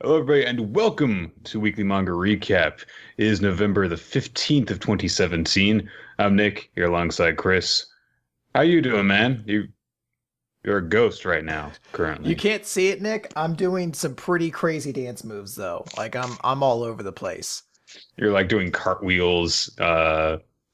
Hello, everybody, and welcome to Weekly Manga Recap. It is November the 15th of 2017. I'm Nick, here alongside Chris. How you doing, man? You're a ghost right now, currently. You can't see it, Nick. I'm doing some pretty crazy dance moves, though. Like, I'm all over the place. You're, like, doing cartwheels,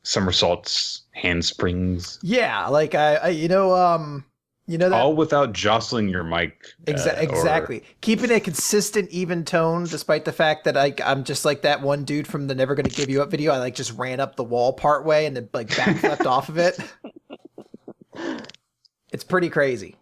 somersaults, handsprings. Yeah, like, you know that... All without jostling your mic. Exactly. Keeping a consistent, even tone, despite the fact that I'm just like that one dude from the Never Gonna Give You Up video. I, like, just ran up the wall part way and then, like, backflipped off of it. It's pretty crazy.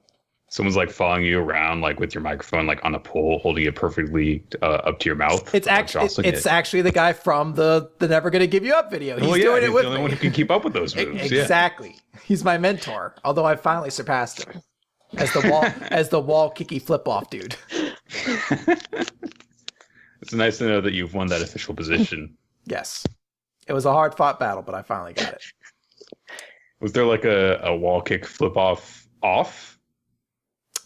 Someone's like following you around, like with your microphone, like on a pole, holding it perfectly up to your mouth. It's actually the guy from the Never Gonna Give You Up video. He's doing it with me. He's the only one who can keep up with those moves. Exactly. Yeah. He's my mentor. Although I finally surpassed him as the wall kicky flip off dude. It's nice to know that you've won that official position. Yes, it was a hard fought battle, but I finally got it. Was there like a wall kick flip off?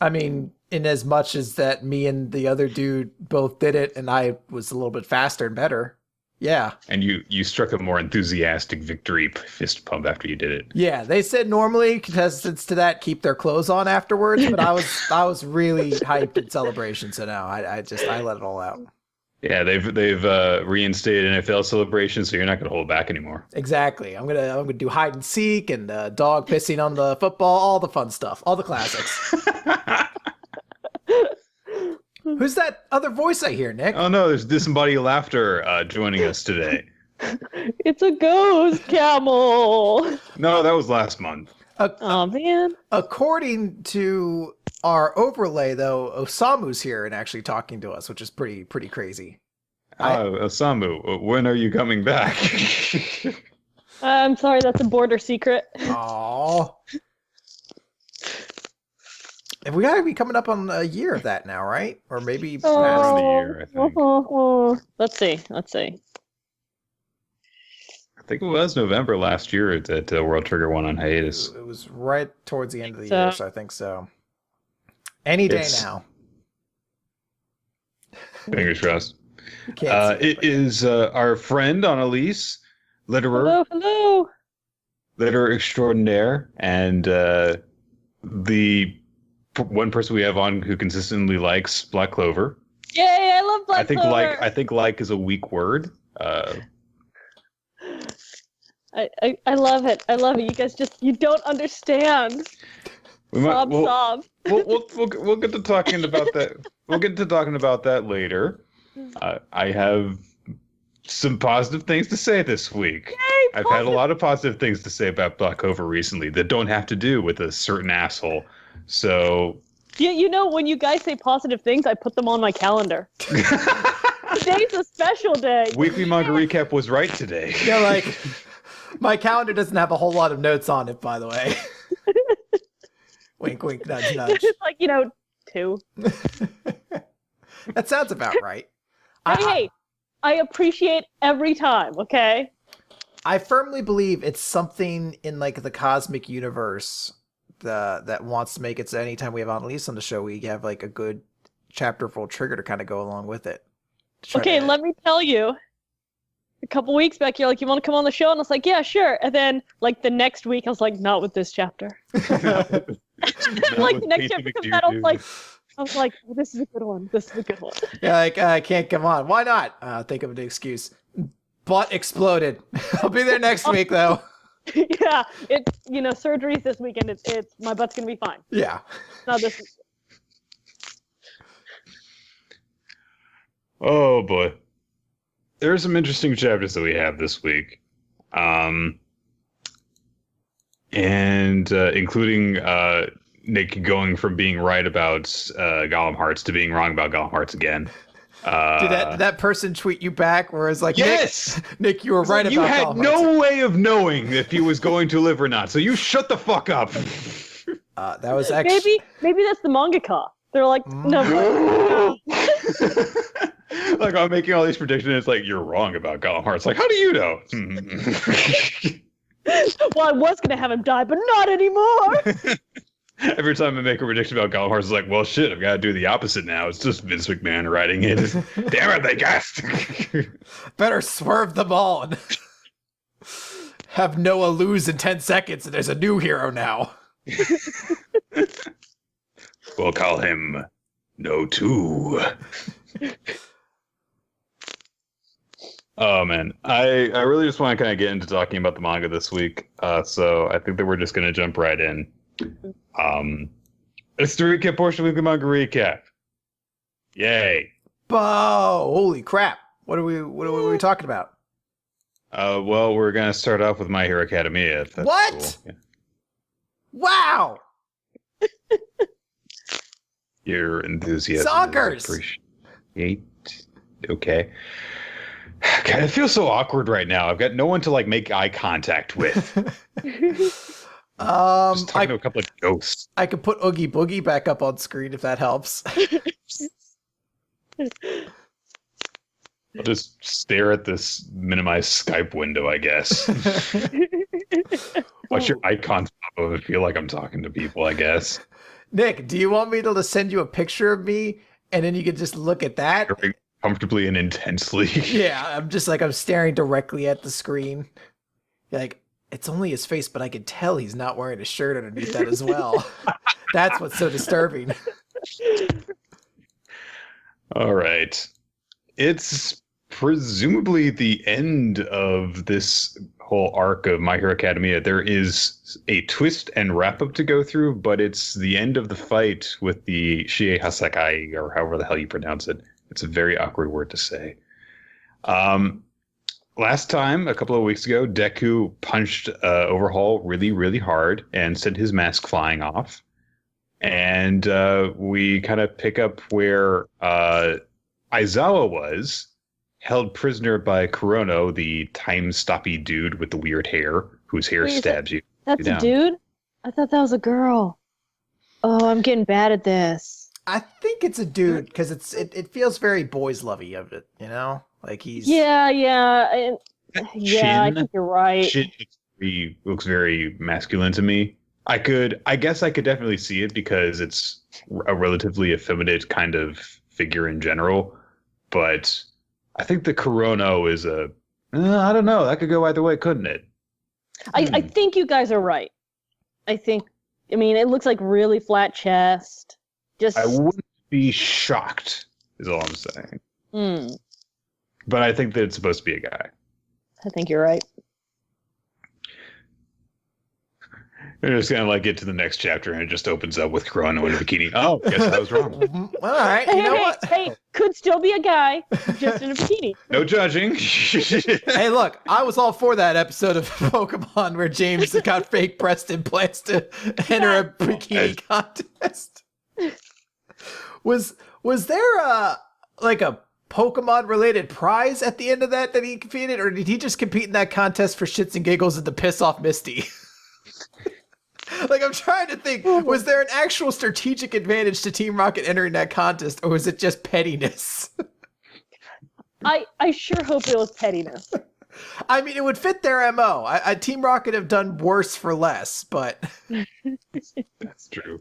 I mean, in as much as that me and the other dude both did it and I was a little bit faster and better. Yeah. And you struck a more enthusiastic victory fist pump after you did it. Yeah, they said normally contestants to that keep their clothes on afterwards, but I was really hyped in celebration, so now I let it all out. Yeah, they've reinstated NFL celebrations, so you're not going to hold back anymore. Exactly. I'm gonna do hide and seek and dog pissing on the football, all the fun stuff, all the classics. Who's that other voice I hear, Nick? Oh no, there's disembodied laughter joining us today. It's a ghost camel. No, that was last month. Oh man. According to our overlay, though, Osamu's here and actually talking to us, which is pretty crazy. Osamu, when are you coming back? I'm sorry, that's a border secret. Aww. We gotta be coming up on a year of that now, right? Or maybe past the year, I think. Let's see. I think it was November last year that World Trigger went on hiatus. It was right towards the end of the year, so I think so. Any day now. Fingers crossed. It is our friend Annalise, letterer. Hello. Letterer extraordinaire, and the one person we have on who consistently likes Black Clover. Yay! I love Black Clover. I think like is a weak word. I love it. I love it. You guys you don't understand. Sob. We'll get to talking about that. We'll get to talking about that later. I have some positive things to say this week. Yay, I've had a lot of positive things to say about Black Clover recently that don't have to do with a certain asshole. So yeah, you know, when you guys say positive things, I put them on my calendar. Today's a special day. Weekly Manga Recap was right today. Yeah, like my calendar doesn't have a whole lot of notes on it, by the way. Wink, wink, nudge, nudge. It's like, 2. That sounds about right. Hey, I appreciate every time, okay? I firmly believe it's something in like the cosmic universe that wants to make it so anytime we have Annalise on the show, we have like a good chapter full trigger to kind of go along with it. Okay, let me tell you. A couple weeks back, you're like, you want to come on the show? And I was like, yeah, sure. And then, like, the next week, I was like, not with this chapter. Like, the next chapter comes out, I was like, well, this is a good one. This is a good one. Yeah, like, I can't come on. Why not? Think of an excuse. Butt exploded. I'll be there next week, though. Yeah, it's, surgery's this weekend. It's my butt's going to be fine. Yeah. No, this is... Oh, boy. There are some interesting chapters that we have this week. And including Nick going from being right about Golem Hearts to being wrong about Golem Hearts again. Did that person tweet you back where it's like, yes! Nick, you were right about Golem Hearts. You had no way of knowing if he was going to live or not, so you shut the fuck up. That was actually... Maybe that's the mangaka. They're like, no. Like, I'm making all these predictions, and it's like, you're wrong about Golem Hearts. Like, how do you know? Well, I was going to have him die, but not anymore. Every time I make a prediction about Golem Hearts, it's like, well, shit, I've got to do the opposite now. It's just Vince McMahon writing it. Damn it, they guessed. Better swerve them all and have Noah lose in 10 seconds, and there's a new hero now. We'll call him No 2. Oh, man. I really just want to kind of get into talking about the manga this week. So I think that we're just going to jump right in. It's the recap portion of Weekly Manga Recap. Yay. Bo! Holy crap. What are we talking about? Well, we're going to start off with My Hero Academia. If that's What? Cool. Yeah. Wow! Your enthusiasm. Zonkers! Appreciate. Okay. God, it feels so awkward right now. I've got no one to like make eye contact with. Just talking to a couple of ghosts. I could put Oogie Boogie back up on screen if that helps. I'll just stare at this minimized Skype window, I guess. Watch your icons pop up and feel like I'm talking to people, I guess. Nick, do you want me to send you a picture of me and then you can just look at that? Very comfortably and intensely. Yeah, I'm staring directly at the screen. You're like, it's only his face, but I can tell he's not wearing a shirt underneath that as well. That's what's so disturbing. All right. It's presumably the end of this whole arc of My Hero Academia. There is a twist and wrap-up to go through, but it's the end of the fight with the Shie Hasakai, or however the hell you pronounce it. It's a very awkward word to say. Last time, a couple of weeks ago, Deku punched Overhaul really, really hard and sent his mask flying off. And we kind of pick up where Aizawa was, held prisoner by Kurono, the time-stoppy dude with the weird hair, whose hair stabs you. That's a dude? I thought that was a girl. Oh, I'm getting bad at this. I think it's a dude because it feels very boys lovey of it, you know? Like he's Yeah, I think you're right. Shin looks very masculine to me. I guess I could definitely see it because it's a relatively effeminate kind of figure in general. But I think the Kurono is I don't know. That could go either way, couldn't it? I think you guys are right. I mean, it looks like really flat chest. I wouldn't be shocked, is all I'm saying. Mm. But I think that it's supposed to be a guy. I think you're right. We're just gonna get to the next chapter, and it just opens up with Kurono in a bikini. Oh, guess I was wrong. All right, you know what? Hey, could still be a guy just in a bikini. No judging. Hey, look, I was all for that episode of Pokemon where James got fake breast implants to enter a bikini contest. Was there a Pokemon related prize at the end of that he competed, or did he just compete in that contest for shits and giggles and to piss off Misty? I'm trying to think, was there an actual strategic advantage to Team Rocket entering that contest, or was it just pettiness? I sure hope it was pettiness. I mean, it would fit their MO. Team Rocket have done worse for less, but That's true.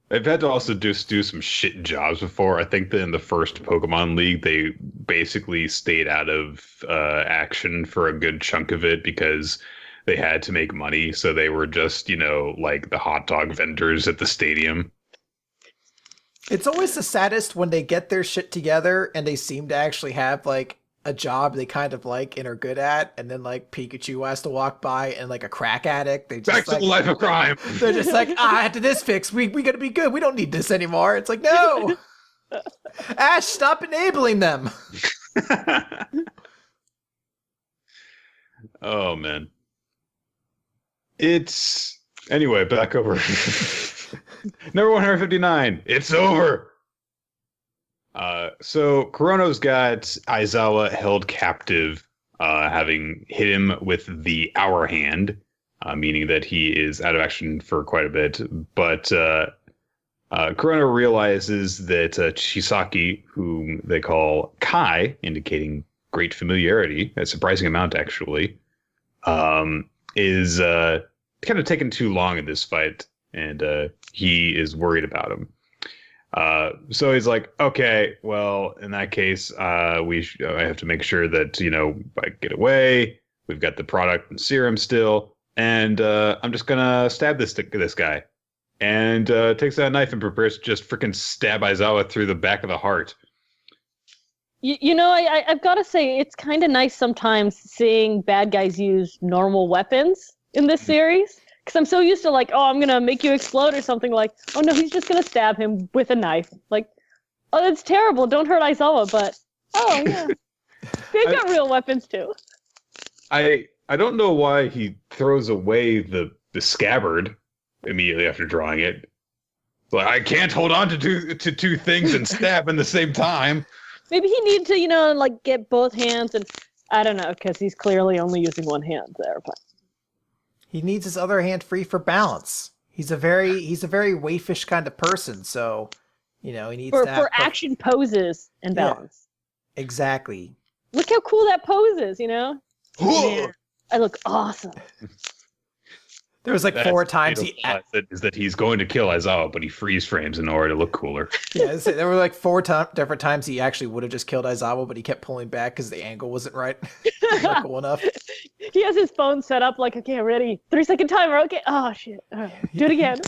They've had to also do some shit jobs before. I think that in the first Pokemon League, they basically stayed out of action for a good chunk of it because they had to make money. So they were just, like the hot dog vendors at the stadium. It's always the saddest when they get their shit together and they seem to actually have a job they kind of like and are good at, and then Pikachu has to walk by and a crack addict. They just Back to the life of crime. They're just after this fix, we gotta be good. We don't need this anymore. It's no. Ash, stop enabling them. Oh man. Anyway, back over. Number 159. It's over. So Kurono's got Aizawa held captive, having hit him with the Hour Hand, meaning that he is out of action for quite a bit. But Kurono realizes that Chisaki, whom they call Kai, indicating great familiarity, a surprising amount actually, is kind of taking too long in this fight. and he is worried about him. So he's like, okay, well, in that case, I have to make sure that, I get away. We've got the product and serum still, and I'm just gonna stab this guy. And takes out a knife and prepares to just freaking stab Aizawa through the back of the heart. I've got to say, it's kind of nice sometimes seeing bad guys use normal weapons in this series. Because I'm so used to like, oh, I'm going to make you explode or something like, oh no, he's just going to stab him with a knife. Like, oh, that's terrible. Don't hurt Aizawa. But, oh yeah. They've got real weapons too. I don't know why he throws away the scabbard immediately after drawing it. Like, I can't hold on to two things and stab in the same time. Maybe he needed to, get both hands, and I don't know, because he's clearly only using one hand there. But he needs his other hand free for balance. He's a very waifish kind of person, so he needs for action poses and balance. Yeah, exactly. Look how cool that pose is, Man, I look awesome. There was like 4 times is that he's going to kill Aizawa, but he freeze frames in order to look cooler. Yeah, there were like 4 different times he actually would have just killed Aizawa, but he kept pulling back because the angle wasn't right. Not cool enough. He has his phone set up like, okay, ready. 3-second timer. Okay. Oh shit. Do it again.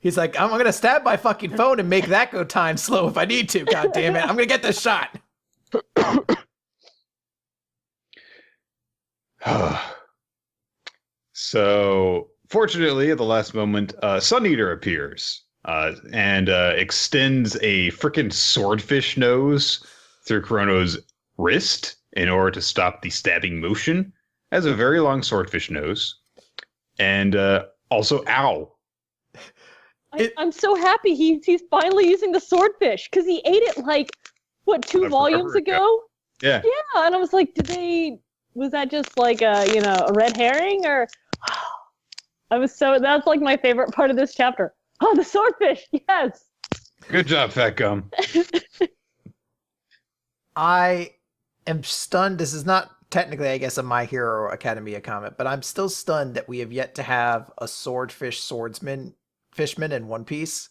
He's like, I'm gonna stab my fucking phone and make that go time slow if I need to. God damn it! I'm gonna get this shot. So, fortunately, at the last moment, Sun Eater appears and extends a frickin' swordfish nose through Kurono's wrist in order to stop the stabbing motion. Has a very long swordfish nose. And also, ow. I'm so happy he's finally using the swordfish, because he ate it, 2 volumes ago? Yeah. Yeah, and I was like, was that just a red herring, or... that's my favorite part of this chapter. Oh, the swordfish, yes! Good job, Fat Gum. I am stunned. This is not technically, I guess, a My Hero Academia comment, but I'm still stunned that we have yet to have a swordfish fishman in One Piece.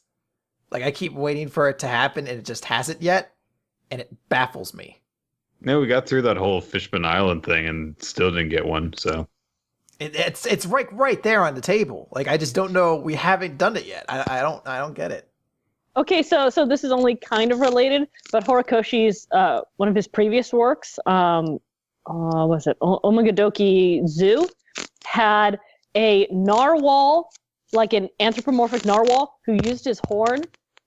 Like, I keep waiting for it to happen, and it just hasn't yet, and it baffles me. Yeah, we got through that whole Fishman Island thing and still didn't get one, so... It's right there on the table. Like, I just don't know. We haven't done it yet. I don't get it. Okay, so this is only kind of related, but Horikoshi's one of his previous works, was it Omagadoki Zoo, had a narwhal, like an anthropomorphic narwhal, who used his horn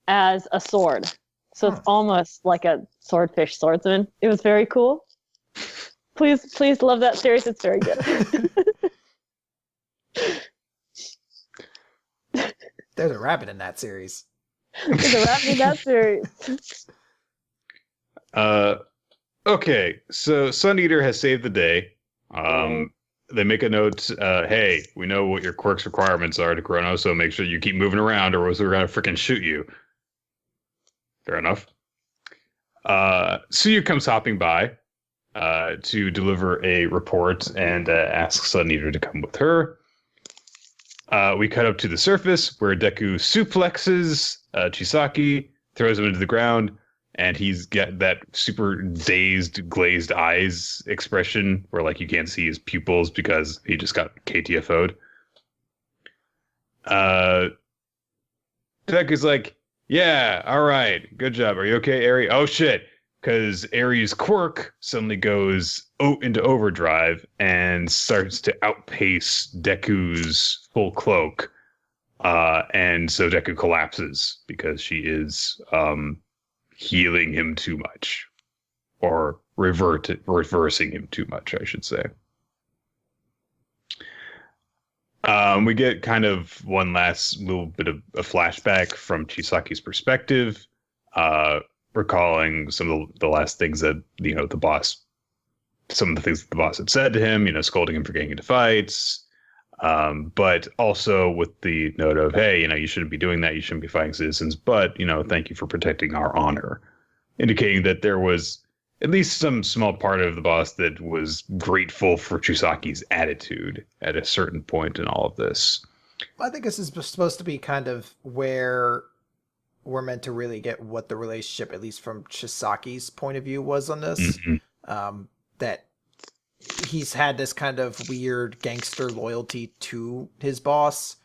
as a sword. So it's almost like a swordfish swordsman. It was very cool. Please love that series. It's very good. There's a rabbit in that series. There's a rabbit in that series. Okay, so Sun Eater has saved the day. They make a note, hey, we know what your quirk's requirements are to Chrono, so make sure you keep moving around or else we're going to freaking shoot you. Fair enough. Suyu comes hopping by to deliver a report and asks Sun Eater to come with her. We cut up to the surface where Deku suplexes Chisaki, throws him into the ground, and he's got that super dazed, glazed eyes expression where you can't see his pupils because he just got KTFO'd. Deku's like, yeah, all right, good job. Are you okay, Eri? Oh shit, because Eri's quirk suddenly goes into overdrive and starts to outpace Deku's full cloak. And so Deku collapses because she is healing him too much. Or reversing him too much, I should say. We get kind of one last little bit of a flashback from Chisaki's perspective, recalling some of the last things that, the boss, some of the things that the boss had said to him, scolding him for getting into fights, but also with the note of, hey, you shouldn't be doing that, you shouldn't be fighting citizens, but, thank you for protecting our honor, indicating that there was at least some small part of the boss that was grateful for Chisaki's attitude at a certain point in all of this. I think this is supposed to be kind of where we're meant to really get what the relationship, at least from Chisaki's point of view, was on this. That he's had this kind of weird gangster loyalty to his boss,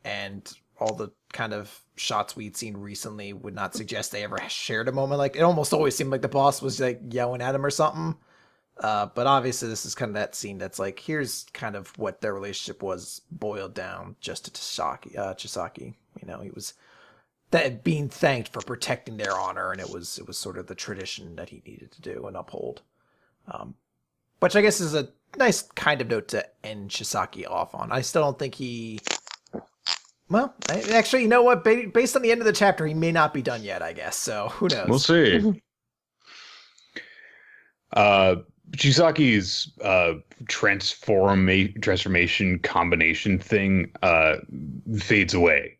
and all the kind of shots we'd seen recently would not suggest they ever shared a moment. Like, it almost always seemed like the boss was like yelling at him or something. But obviously this is kind of that scene that's like, here's kind of what their relationship was boiled down just to Chisaki. You know, he was being thanked for protecting their honor, and it was sort of the tradition that he needed to do and uphold. Which I guess is a nice kind of note to end Chisaki off on. I still don't think he... Well, actually, you know what? Based on the end of the chapter, he may not be done yet, I guess. So, who knows? We'll see. Chisaki's transformation combination thing fades away.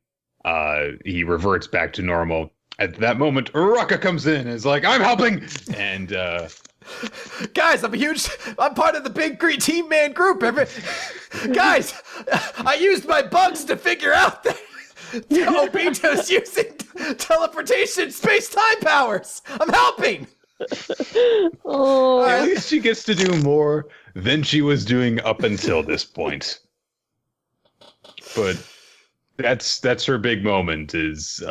He reverts back to normal. At that moment, Uraka comes in and is like, I'm helping! And... Guys, I'm part of the big green team man group. Guys, I used my bugs to figure out that Obito's using teleportation space-time powers. I'm helping. At least she gets to do more than she was doing up until this point. But that's her big moment, is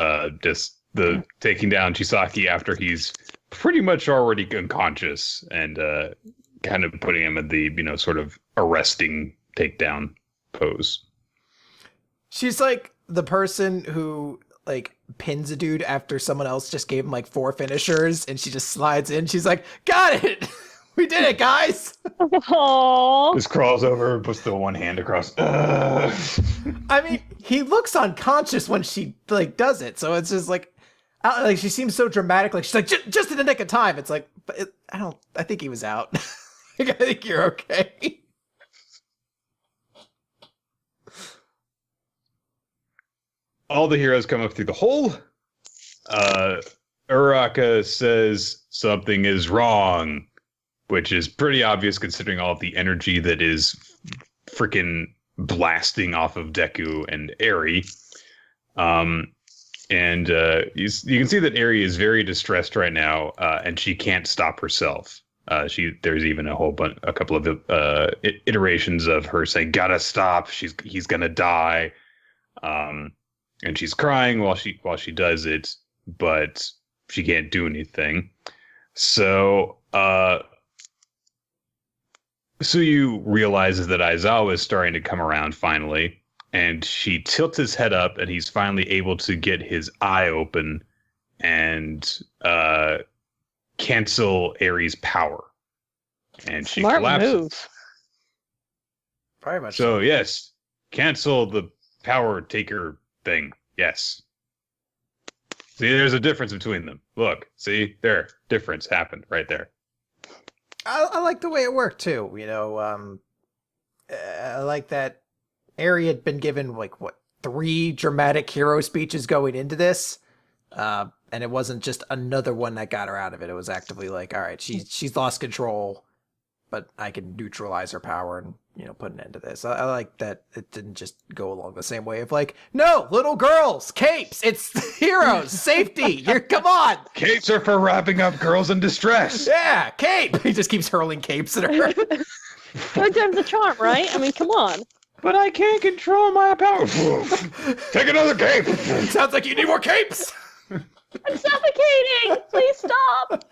just the taking down Chisaki after he's pretty much already unconscious, and kind of putting him in the, sort of arresting takedown pose. She's like the person who like pins a dude after someone else just gave him like 4 finishers, and she just slides in. She's like, got it! We did it, guys! Aww. Just crawls over, puts the one hand across. I mean, he looks unconscious when she like does it, so it's just like she seems so dramatic. Like, she's like, just in the nick of time. It's like, but I think he was out. I think you're okay. All the heroes come up through the hole. Uraka says something is wrong, which is pretty obvious considering all of the energy that is freaking blasting off of Deku and Eri. And you can see that Eri is very distressed right now, and she can't stop herself. There's even a couple of iterations of her saying, "Gotta stop! He's gonna die," and she's crying while she does it, but she can't do anything. So Suyu realizes that Aizawa is starting to come around finally. And she tilts his head up, and he's finally able to get his eye open and cancel Eri's power. And she Smart collapses. move. Very much So, yes, cancel the power taker thing. Yes. See, there's a difference between them. Look, see, there, difference happened right there. I like the way it worked too. I like that Eri had been given like 3 dramatic hero speeches going into this, and it wasn't just another one that got her out of it. It was actively like, all right, she's lost control, but I can neutralize her power and put an end to this. I like that it didn't just go along the same way of like, no, little girls, capes, it's heroes, safety. Come on. Capes are for wrapping up girls in distress. Yeah, cape. He just keeps hurling capes at her. 3 times the charm, right? I mean, come on. But I can't control my power. Take another cape. Sounds like you need more capes. I'm suffocating! Please stop!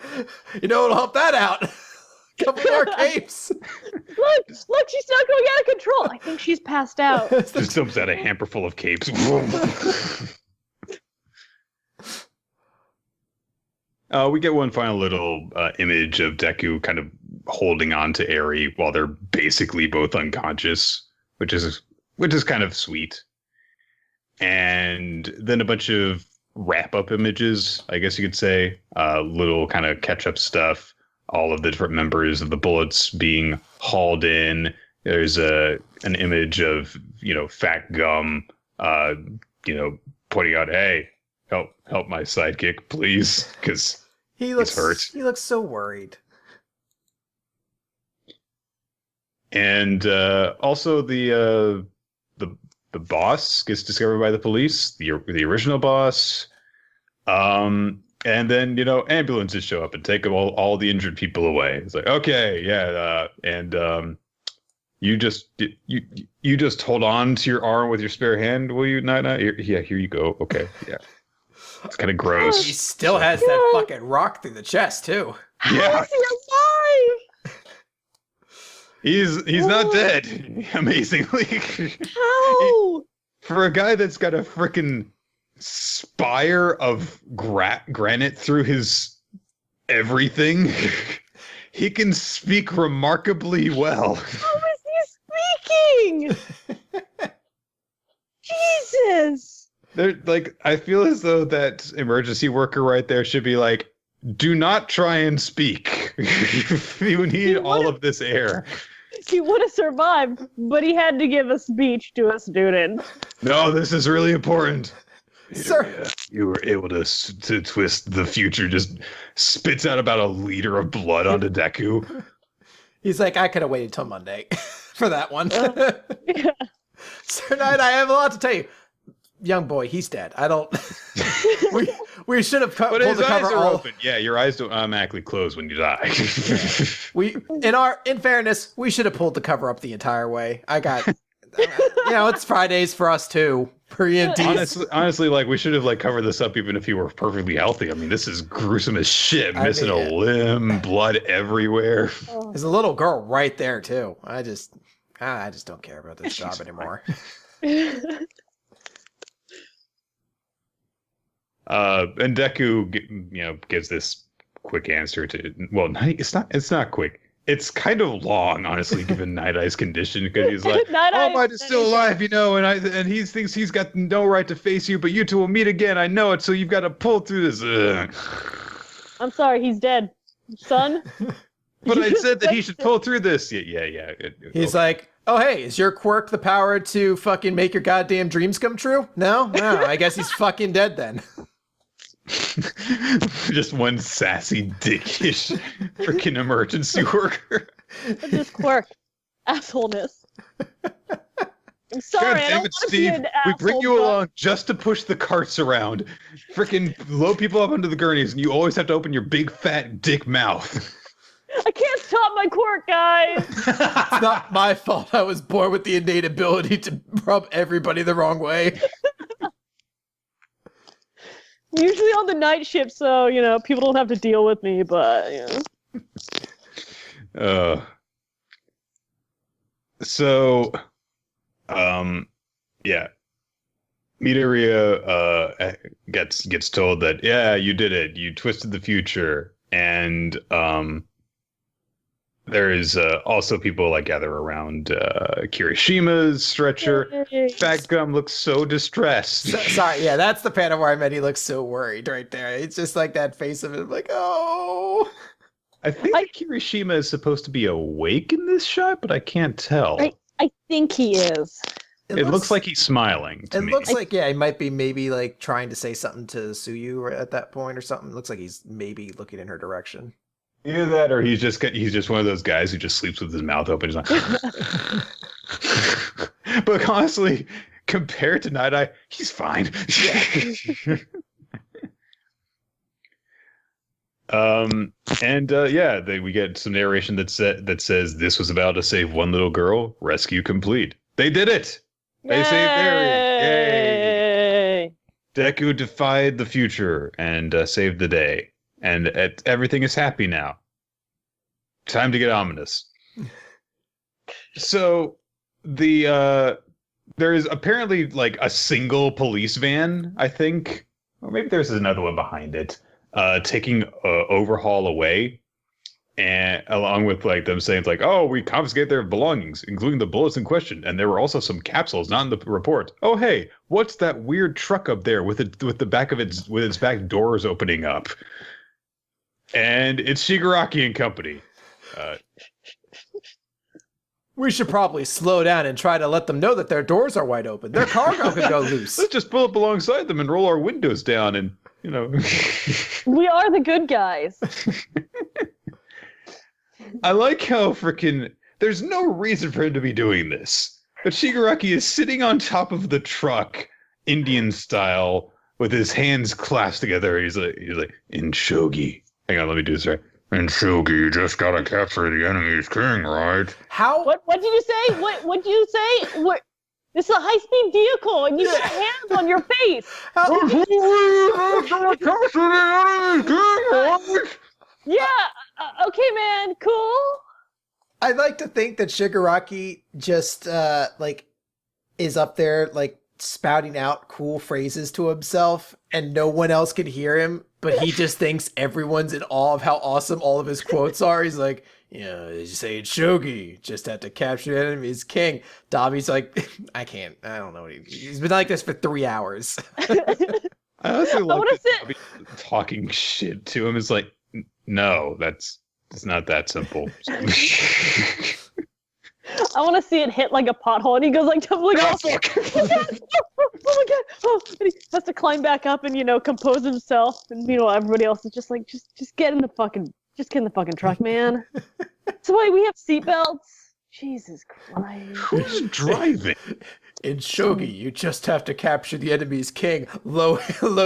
It'll help that out. Couple more capes. Look, she's not going out of control. I think she's passed out. Just dumps out a hamper full of capes. We get one final little image of Deku kind of holding on to Eri while they're basically both unconscious, which is kind of sweet. And then a bunch of wrap-up images, I guess you could say, little kind of catch-up stuff. All of the different members of the Bullets being hauled in. There's an image of Fat Gum, pointing out, "Hey, help my sidekick, please," because he's hurt. He looks so worried. And also the boss gets discovered by the police, the original boss. And then, ambulances show up and take all the injured people away. It's like, okay, yeah, you just hold on to your arm with your spare hand, will you? Not. Here you go. Okay, yeah. It's kind of gross. He still has that fucking rock through the chest too. Yeah. How is he alive? He's not dead. Amazingly. How? For a guy that's got a freaking spire of granite through his everything, he can speak remarkably well. How is he speaking? Jesus. I feel as though that emergency worker right there should be like, do not try and speak. You need all of this air. He would have survived, but he had to give a speech to a student. No, this is really important. Sir, You were able to twist the future, just spits out about a liter of blood onto Deku. he's like, I could have waited till Monday for that one. Yeah. Sir Knight, I have a lot to tell you. Young boy, he's dead. I don't. we should have But pulled his the eyes cover are all. open. Yeah, your eyes don't automatically close when you die. In fairness, we should have pulled the cover up the entire way. It's Fridays for us too. For EMTs. Honestly, we should have covered this up even if you were perfectly healthy. I mean, this is gruesome as shit. Missing a limb, blood everywhere. There's a little girl right there too. I just don't care about this job anymore. And Deku, gives this quick answer to. Well, it's not quick. It's kind of long, honestly, given Night Eye's condition, because he's like, "All Might is still alive, and he thinks he's got no right to face you, but you two will meet again. I know it, so you've got to pull through this." I'm sorry, he's dead, son. But I said that he should pull through this. Yeah. He's like, oh, hey, is your quirk the power to fucking make your goddamn dreams come true? No, I guess he's fucking dead then. Just one sassy dickish freaking emergency worker. This quirk, assholeness. I'm sorry, God I damn don't it, want to be Steve. an We asshole, bring you but along just to push the carts around. Freaking load people up onto the gurneys, and you always have to open your big fat dick mouth. I can't stop my quirk, guys. It's not my fault. I was born with the innate ability to rub everybody the wrong way. Usually on the night shift, so people don't have to deal with me. But yeah. Midoriya gets told that you did it. You twisted the future, and there is also people gather around Kirishima's stretcher. Fat Gum looks so distressed. Sorry, yeah, that's the panel where I meant he looks so worried right there. It's just like that face of him, like, oh. I think Kirishima is supposed to be awake in this shot, but I can't tell. I think he is. It looks like he's smiling to me. It looks like, he might be maybe trying to say something to Suyu at that point or something. It looks like he's maybe looking in her direction. Either that, or he's just one of those guys who just sleeps with his mouth open. He's like, but honestly, compared to Night Eye, he's fine. We get some narration that says this was about to save one little girl. Rescue complete. They did it. They saved Eri. Yay! Deku defied the future and saved the day. And everything is happy now. Time to get ominous. So there is apparently a single police van, I think, or maybe there's another one behind it, taking Overhaul away, and along with them saying we confiscate their belongings, including the bullets in question, and there were also some capsules not in the report. Oh hey, what's that weird truck up there with the back of its back doors opening up? And it's Shigaraki and company. We should probably slow down and try to let them know that their doors are wide open. Their cargo could go loose. Let's just pull up alongside them and roll our windows down and, We are the good guys. I like how there's no reason for him to be doing this. But Shigaraki is sitting on top of the truck, Indian style, with his hands clasped together. He's like, in shogi. Hang on, let me do this right. In shogi, you just gotta capture the enemy's king, right? How? What did you say? What did you say? What? This is a high-speed vehicle, and you got hands on your face. Yeah. Okay, man. Cool. I'd like to think that Shigaraki just like is up there like spouting out cool phrases to himself, and no one else can hear him, but he just thinks everyone's in awe of how awesome all of his quotes are. He's like, you say it's shogi, just have to capture the enemy's king. Dabi's like, I don't know. He's been like this for 3 hours. I also like that talking shit to him is like, no, it's not that simple. I want to see it hit like a pothole, and he goes like tumbling off. Oh my god! Oh my god! Oh, and he has to climb back up and compose himself. And meanwhile, everybody else is just like, just get in the fucking truck, man. So wait, we have seatbelts. Jesus Christ! Who's driving? In shogi, you just have to capture the enemy's king. Low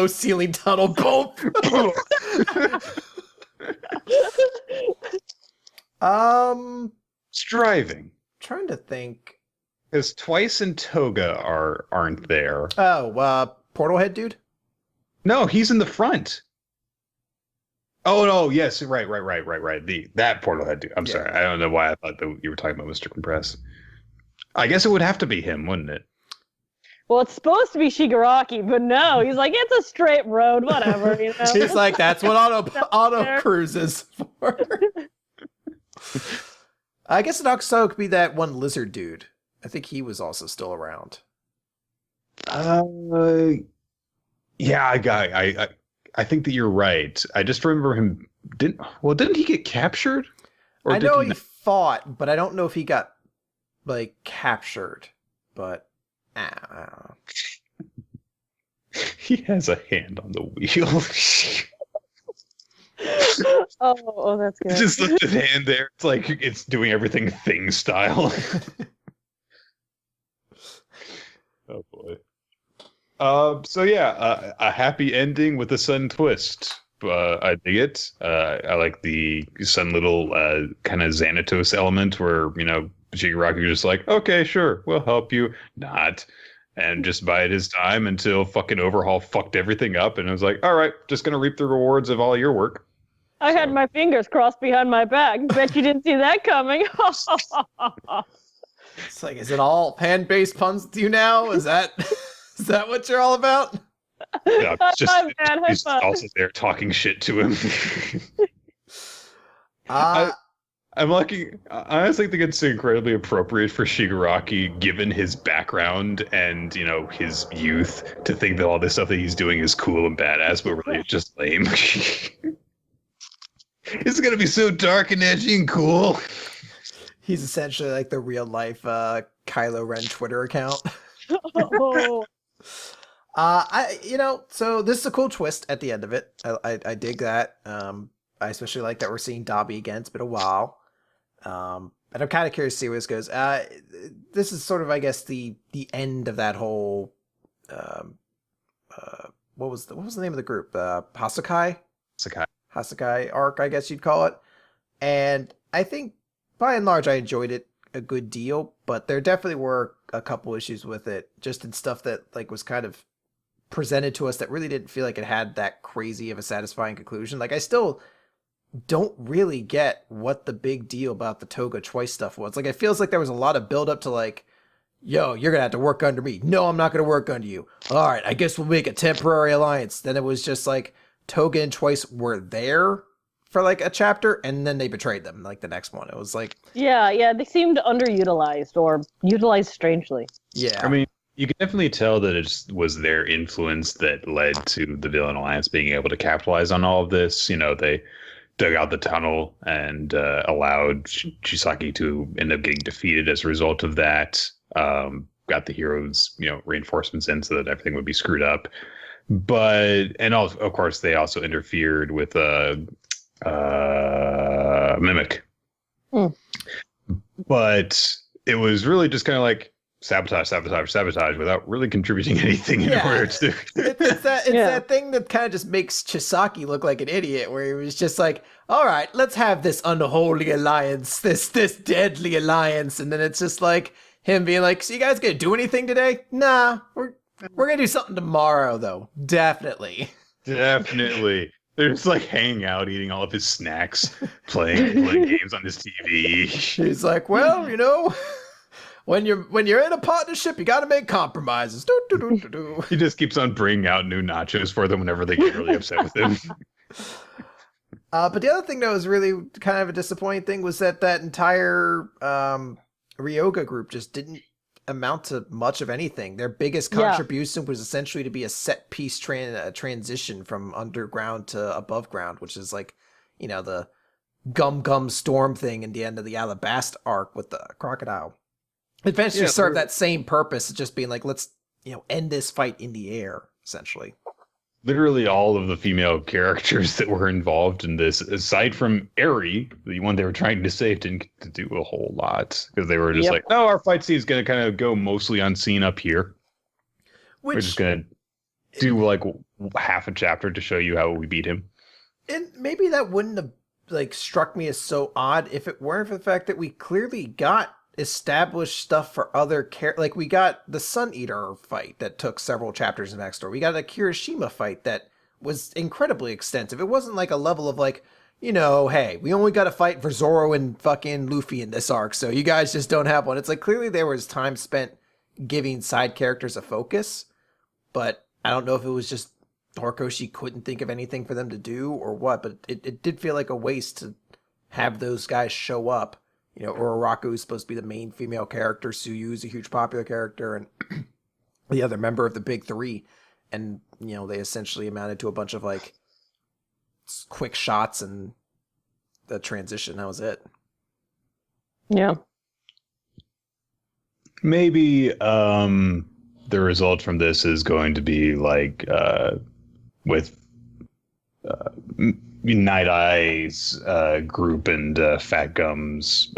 ceiling tunnel. Boom. It's driving. Trying to think. Because Twice and Toga aren't there. Oh, Portal Head dude? No, he's in the front. Oh no, yes, right. That Portal Head dude. I'm sorry. I don't know why I thought that you were talking about Mr. Compress. I guess it would have to be him, wouldn't it? Well, it's supposed to be Shigaraki, but no, he's like, it's a straight road, whatever. He's like, that's what auto cruise is for. I guess it also could be that one lizard dude. I think he was also still around. Yeah, I think that you're right. I just remember him. Didn't he get captured? Or I know he fought, but I don't know if he got like captured. But I don't know. He has a hand on the wheel. Oh, that's good. Just lift his hand there. It's like it's doing everything Thing style. Oh boy. So yeah, a happy ending with a sudden twist. I dig it. I like the sudden little kind of Xanatos element where Shigaraki was just like, okay, sure, we'll help you. Not. And just bide his time until fucking Overhaul fucked everything up, and it was like, all right, just gonna reap the rewards of all your work. I had my fingers crossed behind my back. Bet you didn't see that coming. It's like, is it all pan-based puns to you now? Is that what you're all about? No, he's also there talking shit to him. I'm lucky. I honestly think it's incredibly appropriate for Shigaraki, given his background and his youth, to think that all this stuff that he's doing is cool and badass, but really it's just lame. It's gonna be so dark and edgy and cool. He's essentially like the real life Kylo Ren Twitter account. Oh. So this is a cool twist at the end of it. I dig that. I especially like that we're seeing Dabi again. It's been a while. And I'm kind of curious to see where this goes. This is sort of, I guess, the end of that whole. What was the name of the group? Hasakai arc, I guess you'd call it. And I think by and large I enjoyed it a good deal, but there definitely were a couple issues with it, just in stuff that like was kind of presented to us that really didn't feel like it had that crazy of a satisfying conclusion. Like I still don't really get what the big deal about the Toga Twice stuff was. Like it feels like there was a lot of build up to like, yo, you're gonna have to work under me. No, I'm not gonna work under you. All right, I guess we'll make a temporary alliance. Then it was just like Toga and Twice were there for like a chapter, and then they betrayed them like the next one. It was like, yeah, they seemed underutilized or utilized strangely. Yeah, I mean, you can definitely tell that it was their influence that led to the Villain Alliance being able to capitalize on all of this. They dug out the tunnel and allowed Chisaki to end up getting defeated as a result of that. Got the heroes, reinforcements in so that everything would be screwed up. And also, of course, they also interfered with Mimic. But it was really just kind of like, sabotage without really contributing anything in order to. It's that thing that kind of just makes Chisaki look like an idiot, where he was just like, all right, let's have this unholy alliance, this deadly alliance. And then it's just like him being like, so you guys gonna do anything today? Nah, we're gonna do something tomorrow, though. Definitely. Definitely. They're just like hanging out, eating all of his snacks, playing games on his TV. He's like, well, when you're in a partnership, you got to make compromises. He just keeps on bringing out new nachos for them whenever they get really upset with him. But the other thing that was really kind of a disappointing thing was that entire Ryoga group just didn't amount to much of anything. Their biggest contribution was essentially to be a set piece transition from underground to above ground, which is like, the gum storm thing in the end of the Alabasta arc with the crocodile. It eventually served that same purpose, just being like, let's end this fight in the air, essentially. Literally all of the female characters that were involved in this, aside from Eri, the one they were trying to save, didn't get to do a whole lot because they were just like, no, our fight scene is going to kind of go mostly unseen up here. We're just going to do like half a chapter to show you how we beat him. And maybe that wouldn't have struck me as so odd if it weren't for the fact that we clearly got established stuff for other we got the Sun Eater fight that took several chapters in backstory. We got a Kirishima fight that was incredibly extensive. It wasn't like a level of hey, we only got to fight for Zoro and fucking Luffy in this arc, so you guys just don't have one. It's like clearly there was time spent giving side characters a focus, but I don't know if it was just Horikoshi couldn't think of anything for them to do or what, but it did feel like a waste to have those guys show up. Uraraku is supposed to be the main female character. Suyu is a huge popular character, and the other member of the big three. And, they essentially amounted to a bunch of, quick shots and the transition. That was it. Yeah. Maybe the result from this is going to be, with Night Eye's group and Fat Gum's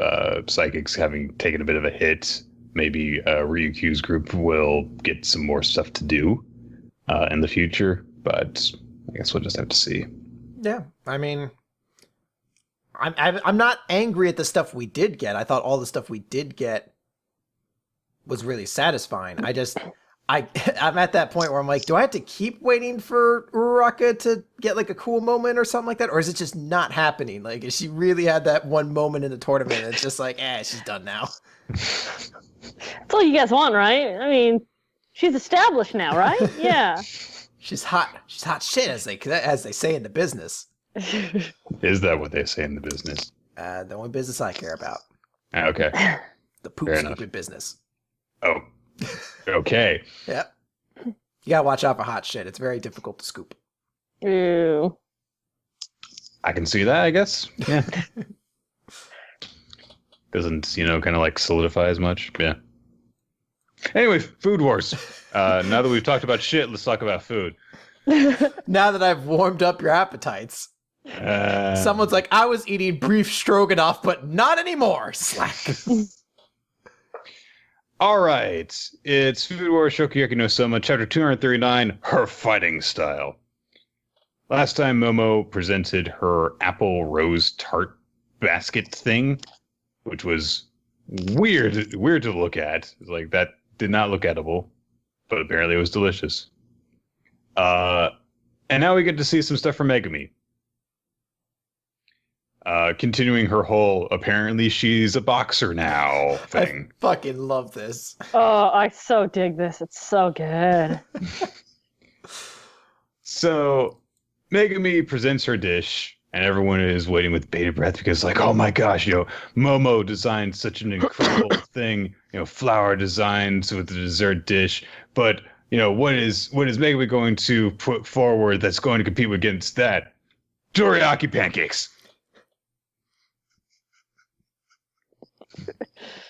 psychics having taken a bit of a hit. Maybe Ryukyu's group will get some more stuff to do in the future, but I guess we'll just have to see. Yeah, I mean, I'm not angry at the stuff we did get. I thought all the stuff we did get was really satisfying. I'm at that point where I'm like, do I have to keep waiting for Uraraka to get a cool moment or something like that? Or is it just not happening? Is she really had that one moment in the tournament and it's just like, she's done now? That's all you guys want, right? I mean, she's established now, right? Yeah. She's hot. She's hot shit, as they say in the business. Is that what they say in the business? The only business I care about. Okay. The poop scooping business. Oh. Okay. Yep. You gotta watch out for hot shit. It's very difficult to scoop. Ew. I can see that, I guess. Yeah. Doesn't, kind of solidify as much. Yeah. Anyway, Food Wars. Now that we've talked about shit, let's talk about food. Now that I've warmed up your appetites. Someone's like, I was eating beef stroganoff, but not anymore. Slack. All right, it's Food Wars Shokugeki no Soma, chapter 239, Her Fighting Style. Last time Momo presented her apple rose tart basket thing, which was weird to look at. It's that did not look edible, but apparently it was delicious. And now we get to see some stuff from Megumi. Continuing her whole apparently she's a boxer now thing. I fucking love this. Oh, I so dig this. It's so good. So Megumi presents her dish and everyone is waiting with bated breath because oh my gosh, Momo designed such an incredible thing, flower designs with the dessert dish, but what is Megumi going to put forward that's going to compete against that? Dorayaki pancakes.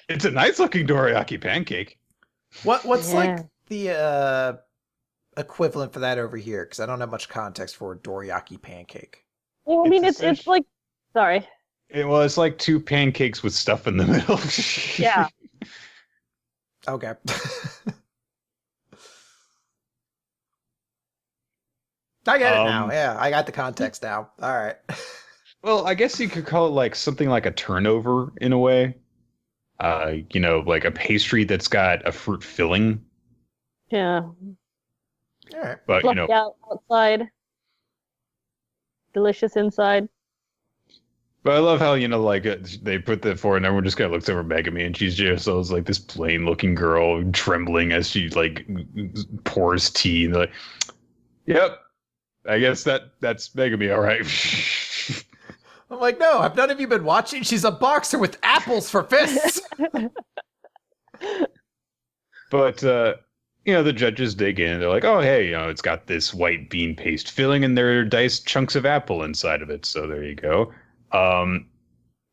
It's a nice looking dorayaki pancake. What's the equivalent for that over here? Because I don't have much context for a dorayaki pancake. Well, I mean, it's sorry. It's like two pancakes with stuff in the middle. Yeah. Okay. I get it now. Yeah, I got the context now. All right. Well, I guess you could call it like something like a turnover in a way. Like a pastry that's got a fruit filling. Yeah. All right. But Fluffy out outside. Delicious inside. But I love how they put that forward, and everyone just kind of looks over Megami, and she's just like this plain-looking girl trembling as she like pours tea, and they're like, "Yep, I guess that's Megami, all right." I'm like, no, have none of you been watching? She's a boxer with apples for fists. But the judges dig in. They're like, "Oh, hey, it's got this white bean paste filling, and there are diced chunks of apple inside of it. So there you go."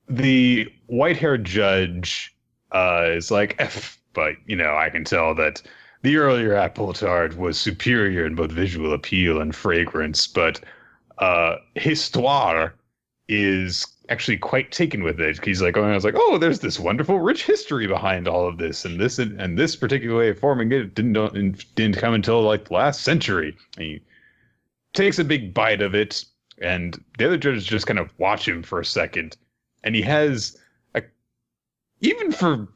The white-haired judge is like, but I can tell that the earlier apple tart was superior in both visual appeal and fragrance, but Histoire is actually quite taken with it. He's like, I was like, oh, there's this wonderful, rich history behind all of this, and this particular way of forming it didn't come until like last century. And he takes a big bite of it, and the other judges just kind of watch him for a second, and he has even for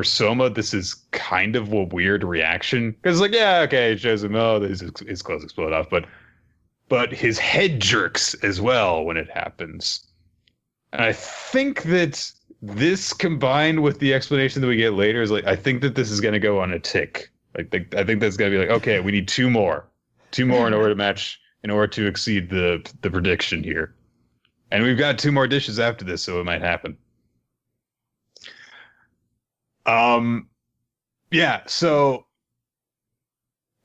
Soma, this is kind of a weird reaction, because like, yeah, okay, it shows him, oh, his clothes explode off, but his head jerks as well when it happens. And I think that this, combined with the explanation that we get later, is like, I think that this is going to go on a tick. I think that's going to be like, okay, we need two more in order to exceed the prediction here. And we've got two more dishes after this, so it might happen. Yeah, so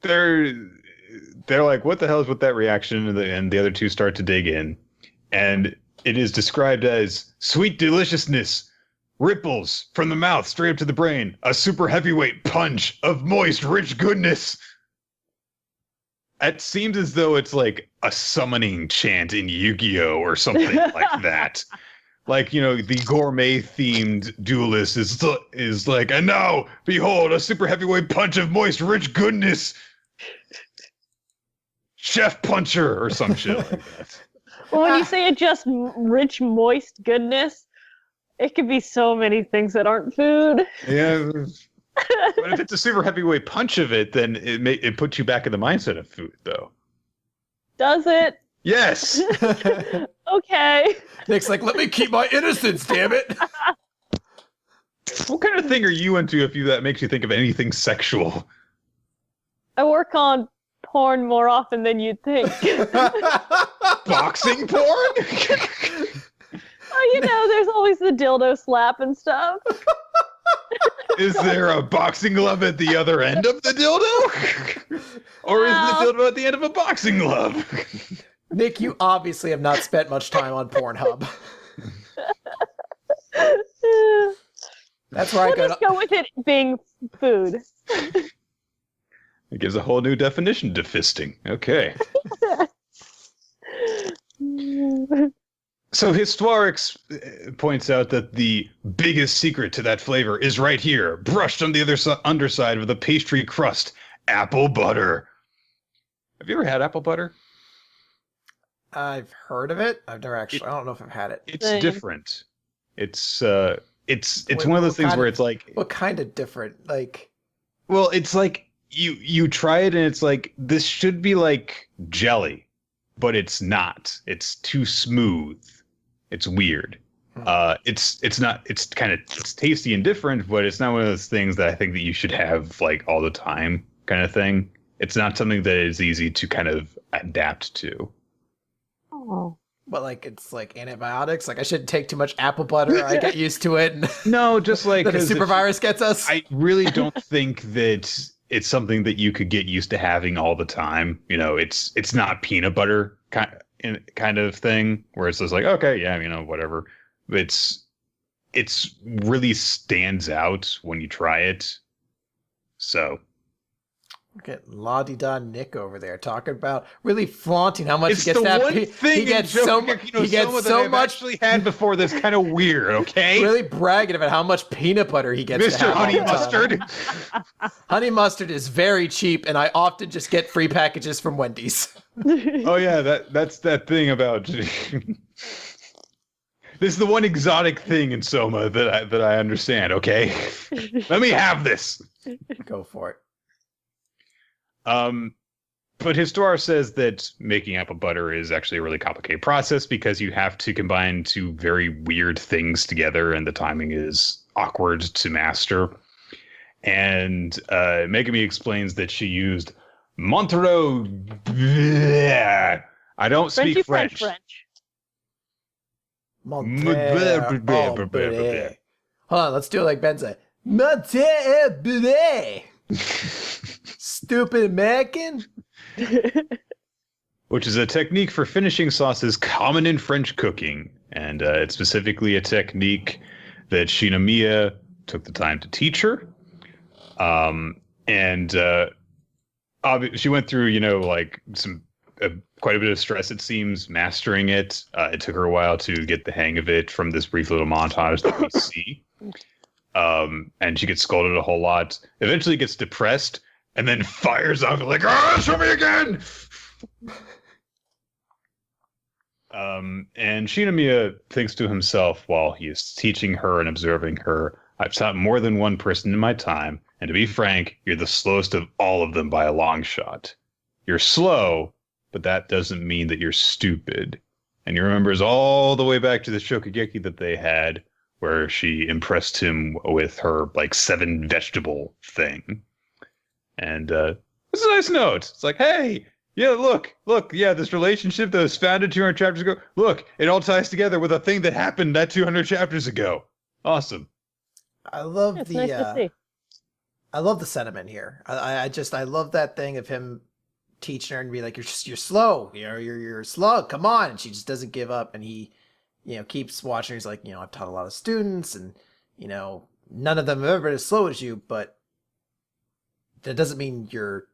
they're like, what the hell is with that reaction? And the other two start to dig in. And it is described as sweet deliciousness, ripples from the mouth straight up to the brain, a super heavyweight punch of moist, rich goodness. It seems as though it's like a summoning chant in Yu-Gi-Oh! Or something like that. Like, the gourmet-themed duelist is like, and now, behold, a super heavyweight punch of moist, rich goodness. Chef Puncher or some shit like that. Well, when you say it just rich, moist goodness, it could be so many things that aren't food. Yeah. But if it's a super heavyweight punch of it, then it puts you back in the mindset of food, though. Does it? Yes. Okay. Nick's like, let me keep my innocence, damn it. What kind of thing are you into that makes you think of anything sexual? I work on porn more often than you'd think. Boxing porn? Oh, there's always the dildo slap and stuff. Is there a boxing glove at the other end of the dildo? Or is the dildo at the end of a boxing glove? Nick, you obviously have not spent much time on Pornhub. That's where We'll just go with it being food. It gives a whole new definition to fisting. Okay. So Historics points out that the biggest secret to that flavor is right here, brushed on the underside of the pastry crust, apple butter. Have you ever had apple butter? I've heard of it. I've never actually. I don't know if I've had it. It's different. It's one of those things where it's like, what kind of different? Like, well, it's like you try it and it's like, this should be like jelly, but it's not. It's too smooth. It's weird. It's not. It's tasty and different, but it's not one of those things that I think that you should have like all the time, kind of thing. It's not something that is easy to kind of adapt to. Oh. But like, it's like antibiotics. Like, I shouldn't take too much apple butter. I get used to it. And no, just like that a super virus gets us. I really don't think that it's something that you could get used to having all the time. It's not peanut butter kind of thing where it's just like, okay, yeah, whatever. It's really stands out when you try it. So, Look at La-di-da Nick over there talking about really flaunting how much It's he gets the that. one thing he gets so much. He gets so much. Actually had before that's kind of weird. Okay, Really bragging about how much peanut butter he gets. Mr. Honey Mustard. Honey Mustard is very cheap, and I often just get free packages from Wendy's. Oh yeah, that's that thing about. This is the one exotic thing in Soma that I understand. Okay, let me have this. Go for it. But Histoire says that making apple butter is actually a really complicated process because you have to combine two very weird things together, and the timing is awkward to master. And Megami explains that she used Montereau. I don't speak French. Hold on, let's do it like Ben said. Stupid American. Which is a technique for finishing sauces common in French cooking. And it's specifically a technique that Shinomiya took the time to teach her. She went through, like quite a bit of stress, it seems, mastering it. It took her a while to get the hang of it from this brief little montage that we see. And she gets scolded a whole lot. Eventually gets depressed and then fires off like, show me again! And Shinomiya thinks to himself while he is teaching her and observing her, I've taught more than one person in my time, and to be frank, you're the slowest of all of them by a long shot. You're slow, but that doesn't mean that you're stupid. And he remembers all the way back to the Shokugeki that they had, where she impressed him with her, 7 vegetable thing. And it's a nice note. It's like, hey, yeah, look, yeah, this relationship that was founded 200 chapters ago, look, it all ties together with a thing that happened that 200 chapters ago. Awesome. I love It's nice to see. I love the sentiment here. I love that thing of him teaching her and be like, you're slow, you're slow, come on. And she just doesn't give up, and he, keeps watching her. He's like, I've taught a lot of students, and none of them have ever been as slow as you, but that doesn't mean you're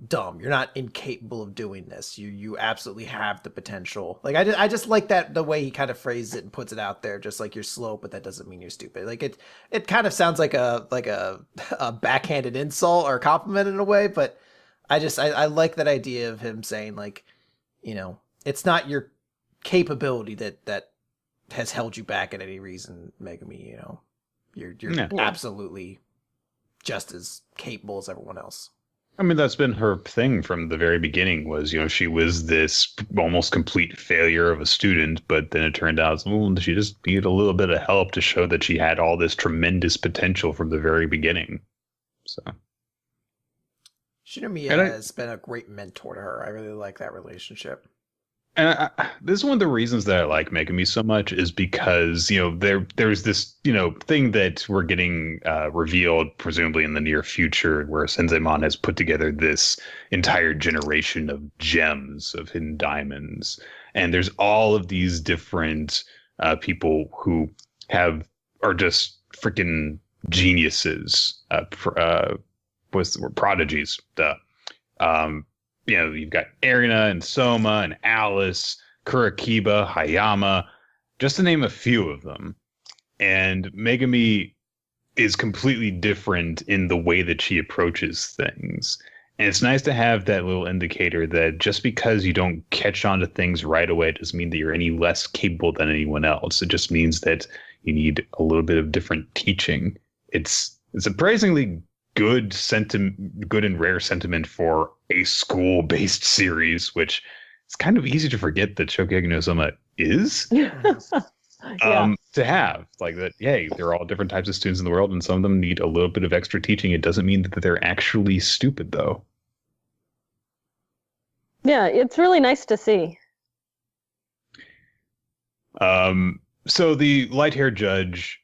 dumb. You're not incapable of doing this. You absolutely have the potential. I just like that, the way he kind of phrases it and puts it out there, just like you're slow, but that doesn't mean you're stupid. It kind of sounds like a backhanded insult or compliment in a way, but I like that idea of him saying, it's not your capability that has held you back at any reason, Megami. You're absolutely just as capable as everyone else. I mean, that's been her thing from the very beginning was, she was this almost complete failure of a student, but then it turned out, she just needed a little bit of help to show that she had all this tremendous potential from the very beginning. So Shinomiya has been a great mentor to her. I really like that relationship. And this is one of the reasons that I like Megami so much is because, there's this, thing that we're getting revealed presumably in the near future where Senseiman has put together this entire generation of gems, of hidden diamonds. And there's all of these different people who are just freaking geniuses, prodigies, you've got Erina and Soma and Alice, Kurikiba, Hayama, just to name a few of them. And Megami is completely different in the way that she approaches things. And it's nice to have that little indicator that just because you don't catch on to things right away doesn't mean that you're any less capable than anyone else. It just means that you need a little bit of different teaching. It's surprisingly good and rare sentiment for a school-based series, which it's kind of easy to forget that Shokugeki no Soma is. To have that, hey, there are all different types of students in the world, and some of them need a little bit of extra teaching. It doesn't mean that they're actually stupid, though. Yeah, it's really nice to see. So the light-haired judge,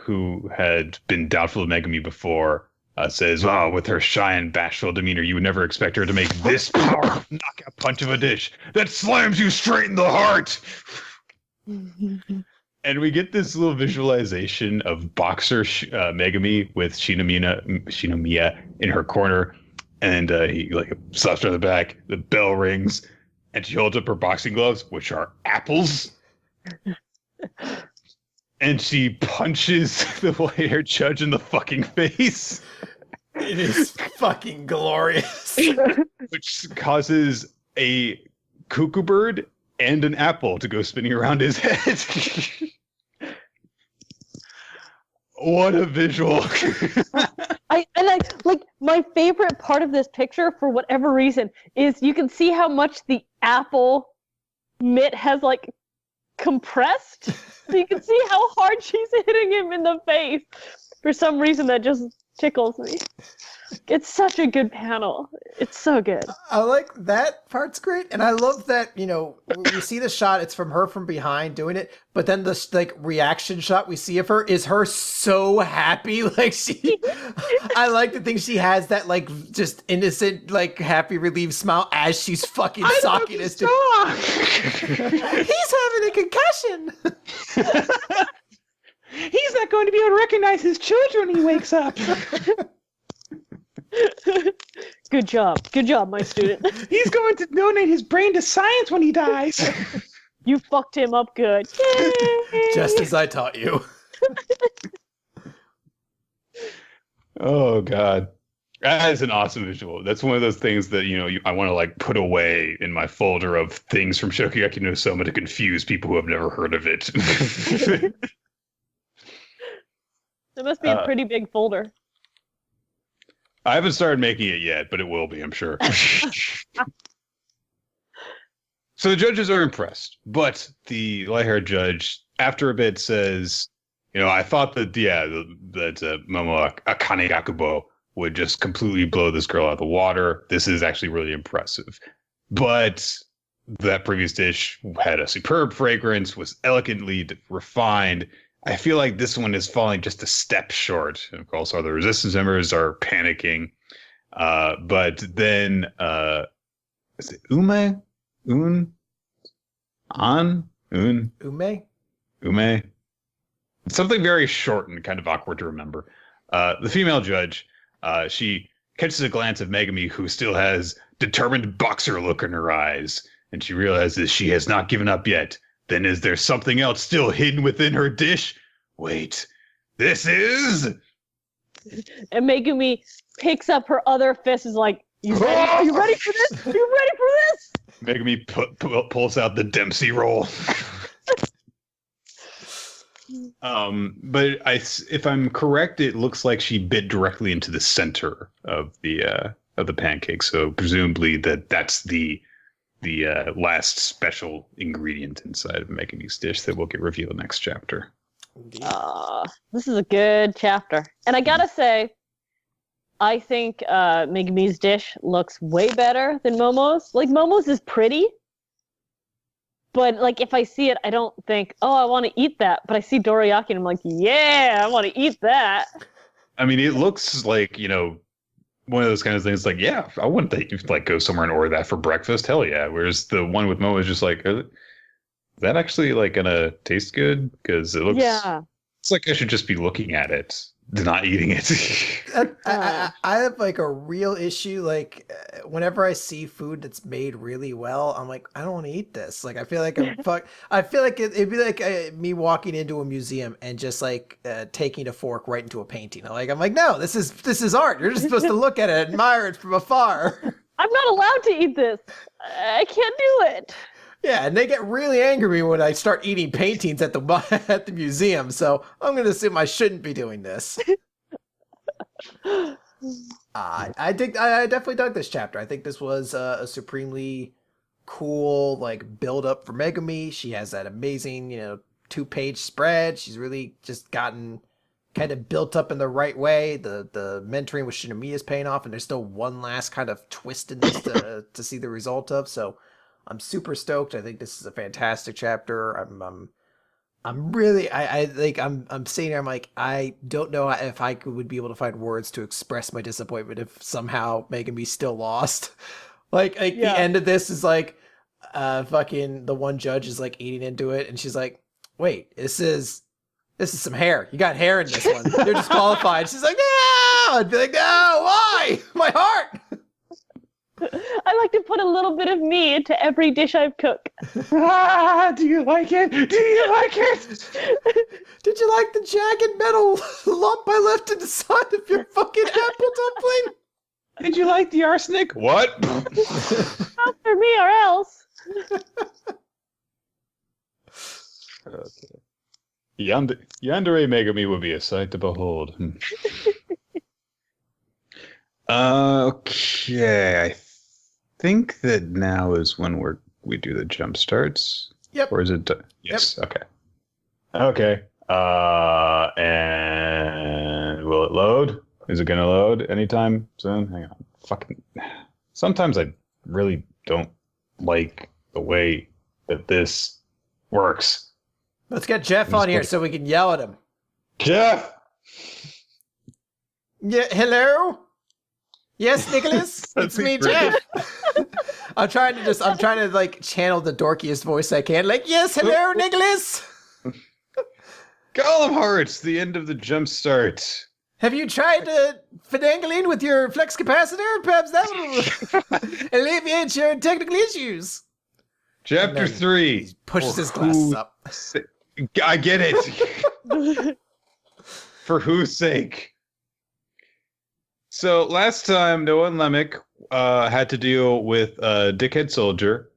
who had been doubtful of Megami before, says, with her shy and bashful demeanor, you would never expect her to make this powerful knockout punch of a dish that slams you straight in the heart. And we get this little visualization of boxer Megami with Shinomiya in her corner. And he like slaps her on the back. The bell rings, and she holds up her boxing gloves, which are apples. And she punches the white-haired judge in the fucking face. It is fucking glorious. Which causes a cuckoo bird and an apple to go spinning around his head. What a visual. My favorite part of this picture, for whatever reason, is you can see how much the apple mitt has like compressed. So you can see how hard she's hitting him in the face. For some reason, that just tickles me. It's such a good panel. It's so good. I like that part's great, and I love that, you know, we see the shot, it's from her from behind doing it, but then the like reaction shot we see of her is her so happy. Like I like to think she has that like just innocent, like happy relieved smile as she's fucking socking us to. He's having a concussion. He's not going to be able to recognize his children when he wakes up. Good job, my student. He's going to donate his brain to science when he dies. You fucked him up good. Yay! Just as I taught you. Oh god, that is an awesome visual. That's one of those things that I want to like put away in my folder of things from Shokugeki no Soma to confuse people who have never heard of it. That must be a pretty big folder. I haven't started making it yet, but it will be, I'm sure. So the judges are impressed, but the light-haired judge, after a bit, says, I thought that, Momo Akane Gakubo would just completely blow this girl out of the water. This is actually really impressive. But that previous dish had a superb fragrance, was elegantly refined. I feel like this one is falling just a step short. Of course, all the resistance members are panicking. But then, is it Ume? Ume? Something very short and kind of awkward to remember. The female judge, she catches a glance of Megami, who still has determined boxer look in her eyes. And she realizes she has not given up yet. Then is there something else still hidden within her dish? Wait, this is... And Megumi picks up her other fist, is like, you ready for this? You ready for this? Megumi pulls out the Dempsey roll. But if I'm correct, it looks like she bit directly into the center of the pancake. So presumably that's the last special ingredient inside of Megumi's dish that will get revealed next chapter. This is a good chapter. And I gotta say, I think Megumi's dish looks way better than Momo's. Like, Momo's is pretty, but like if I see it, I don't think, oh, I want to eat that. But I see dorayaki and I'm like, yeah, I want to eat that. I mean, it looks like, one of those kind of things like, yeah, I wouldn't like go somewhere and order that for breakfast. Hell yeah. Whereas the one with Momo is just like, is that actually like gonna taste good? Because it looks, it's like I should just be looking at it, not eating it. I have like a real issue. Like whenever I see food that's made really well, I'm like, I don't want to eat this. Like I feel like I feel like it'd be like me walking into a museum and just like taking a fork right into a painting. I'm like, no, this is art. You're just supposed to look at it, admire it from afar. I'm not allowed to eat this. I can't do it. Yeah, and they get really angry when I start eating paintings at the museum. So I'm going to assume I shouldn't be doing this. I definitely dug this chapter. I think this was a supremely cool like build up for Megumi. She has that amazing 2-page spread. She's really just gotten kind of built up in the right way. The mentoring with Shinomiya is paying off, and there's still one last kind of twist in this to see the result of. So I'm super stoked. I think this is a fantastic chapter. I'm really I'm sitting there. I'm like, I don't know if I would be able to find words to express my disappointment if somehow Megumi still lost. The end of this is like, fucking the one judge is like eating into it, and she's like, wait, this is some hair. You got hair in this one. You're disqualified. She's like, no. I'd be like, no, why? My heart. I like to put a little bit of me into every dish I cook. Do you like it? Do you like it? Did you like the jagged metal lump I left in the side of your fucking apple dumpling? Did you like the arsenic? What? Not for me or else. Okay. Yandere Megami would be a sight to behold. Okay, I think that now is when we do the jump starts. Yep. Or is it? Yes. Yep. Okay. Okay. And will it load? Is it gonna load anytime soon? Hang on. Fucking. Sometimes I really don't like the way that this works. Let's get Jeff on here so we can yell at him. Jeff. Yeah. Hello. Yes, Nicholas. It's me, Jeff. I'm trying to like channel the dorkiest voice I can. Like, yes, hello, Nicholas. Golem Hearts, the end of the jump start. Have you tried finagling with your flex capacitor? Perhaps that will alleviate your technical issues. Chapter 3. He pushes his glasses up. I get it. For whose sake? So last time, Noah and Lemick had to deal with a dickhead soldier.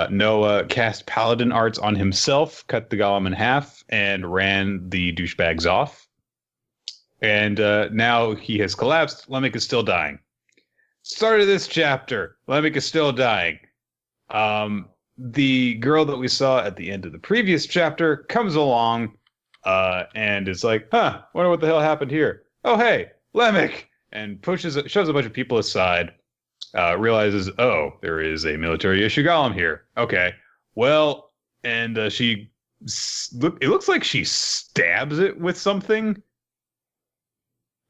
Noah cast paladin arts on himself, cut the golem in half, and ran the douchebags off. And now he has collapsed. Lemick is still dying. Start of this chapter, Lemick is still dying. The girl that we saw at the end of the previous chapter comes along and is like, wonder what the hell happened here. Oh, hey, Lemick! And shoves a bunch of people aside, realizes, there is a military issue golem here. Okay, well, and it looks like she stabs it with something.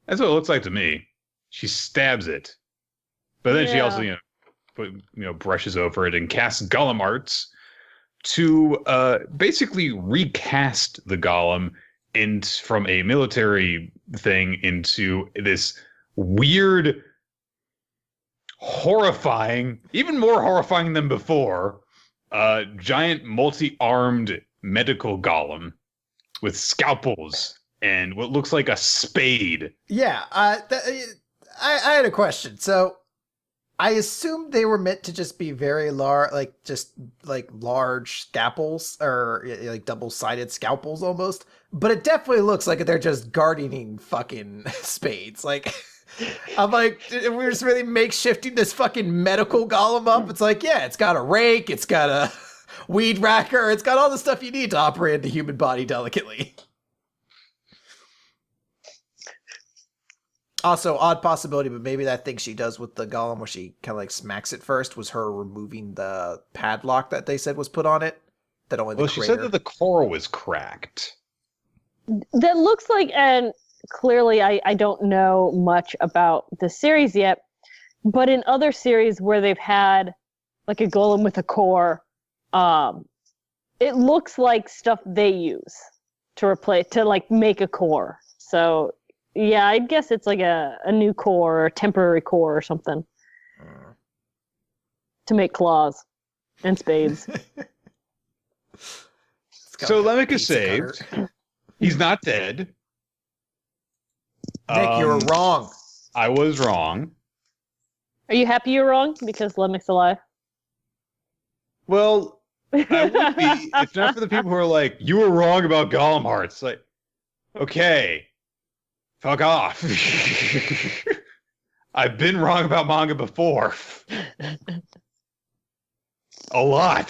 That's what it looks like to me. She stabs it, but then she also, brushes over it and casts Golem arts to basically recast the golem from a military thing into this weird, horrifying, even more horrifying than before, giant multi-armed medical golem with scalpels and what looks like a spade. Yeah, I had a question. So I assumed they were meant to just be very large, large scalpels or like double-sided scalpels almost. But it definitely looks like they're just gardening fucking spades. Like, I'm like, we're just really makeshifting this fucking medical golem up. It's like, yeah, it's got a rake, it's got a weed whacker, it's got all the stuff you need to operate the human body delicately. Also, odd possibility, but maybe that thing she does with the golem where she kind of like smacks it first was her removing the padlock that they said was put on it. That only the she said that the core was cracked. That looks like, and clearly I don't know much about the series yet, but in other series where they've had like a golem with a core, it looks like stuff they use to make a core. So yeah, I guess it's like a new core or a temporary core or something to make claws and spades. So Lemick is saved. He's not dead. Nick, you were wrong. I was wrong. Are you happy you're wrong? Because Lemick's alive? Well, I would be if not for the people who are like, you were wrong about Golem Hearts. Like, okay, fuck off. I've been wrong about manga before. A lot.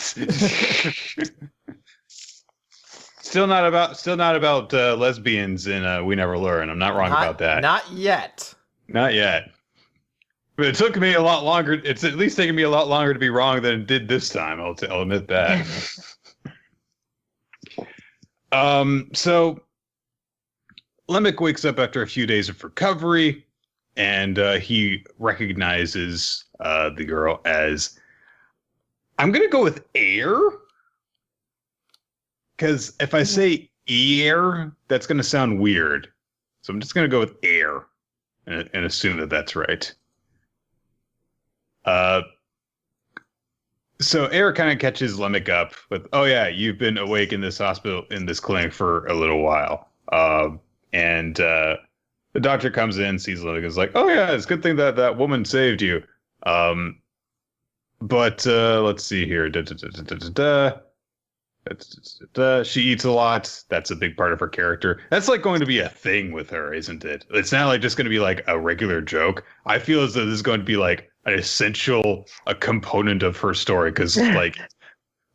Still not about lesbians in We Never Learn. I'm not wrong about that. Not yet. Not yet. But it took me a lot longer. It's at least taken me a lot longer to be wrong than it did this time. I'll admit that. So Lemick wakes up after a few days of recovery, and he recognizes the girl as, I'm going to go with Air. Because if I say ear, that's going to sound weird. So I'm just going to go with Air and assume that that's right. So Air kind of catches Lemek up with, "Oh yeah, you've been awake in this hospital, in this clinic for a little while." And the doctor comes in, sees Lemek, and is like, "Oh yeah, it's a good thing that that woman saved you." But let's see here. She eats a lot. That's a big part of her character. That's like going to be a thing with her, isn't it? It's not like just going to be like a regular joke. I feel as though this is going to be like an essential a component of her story, because like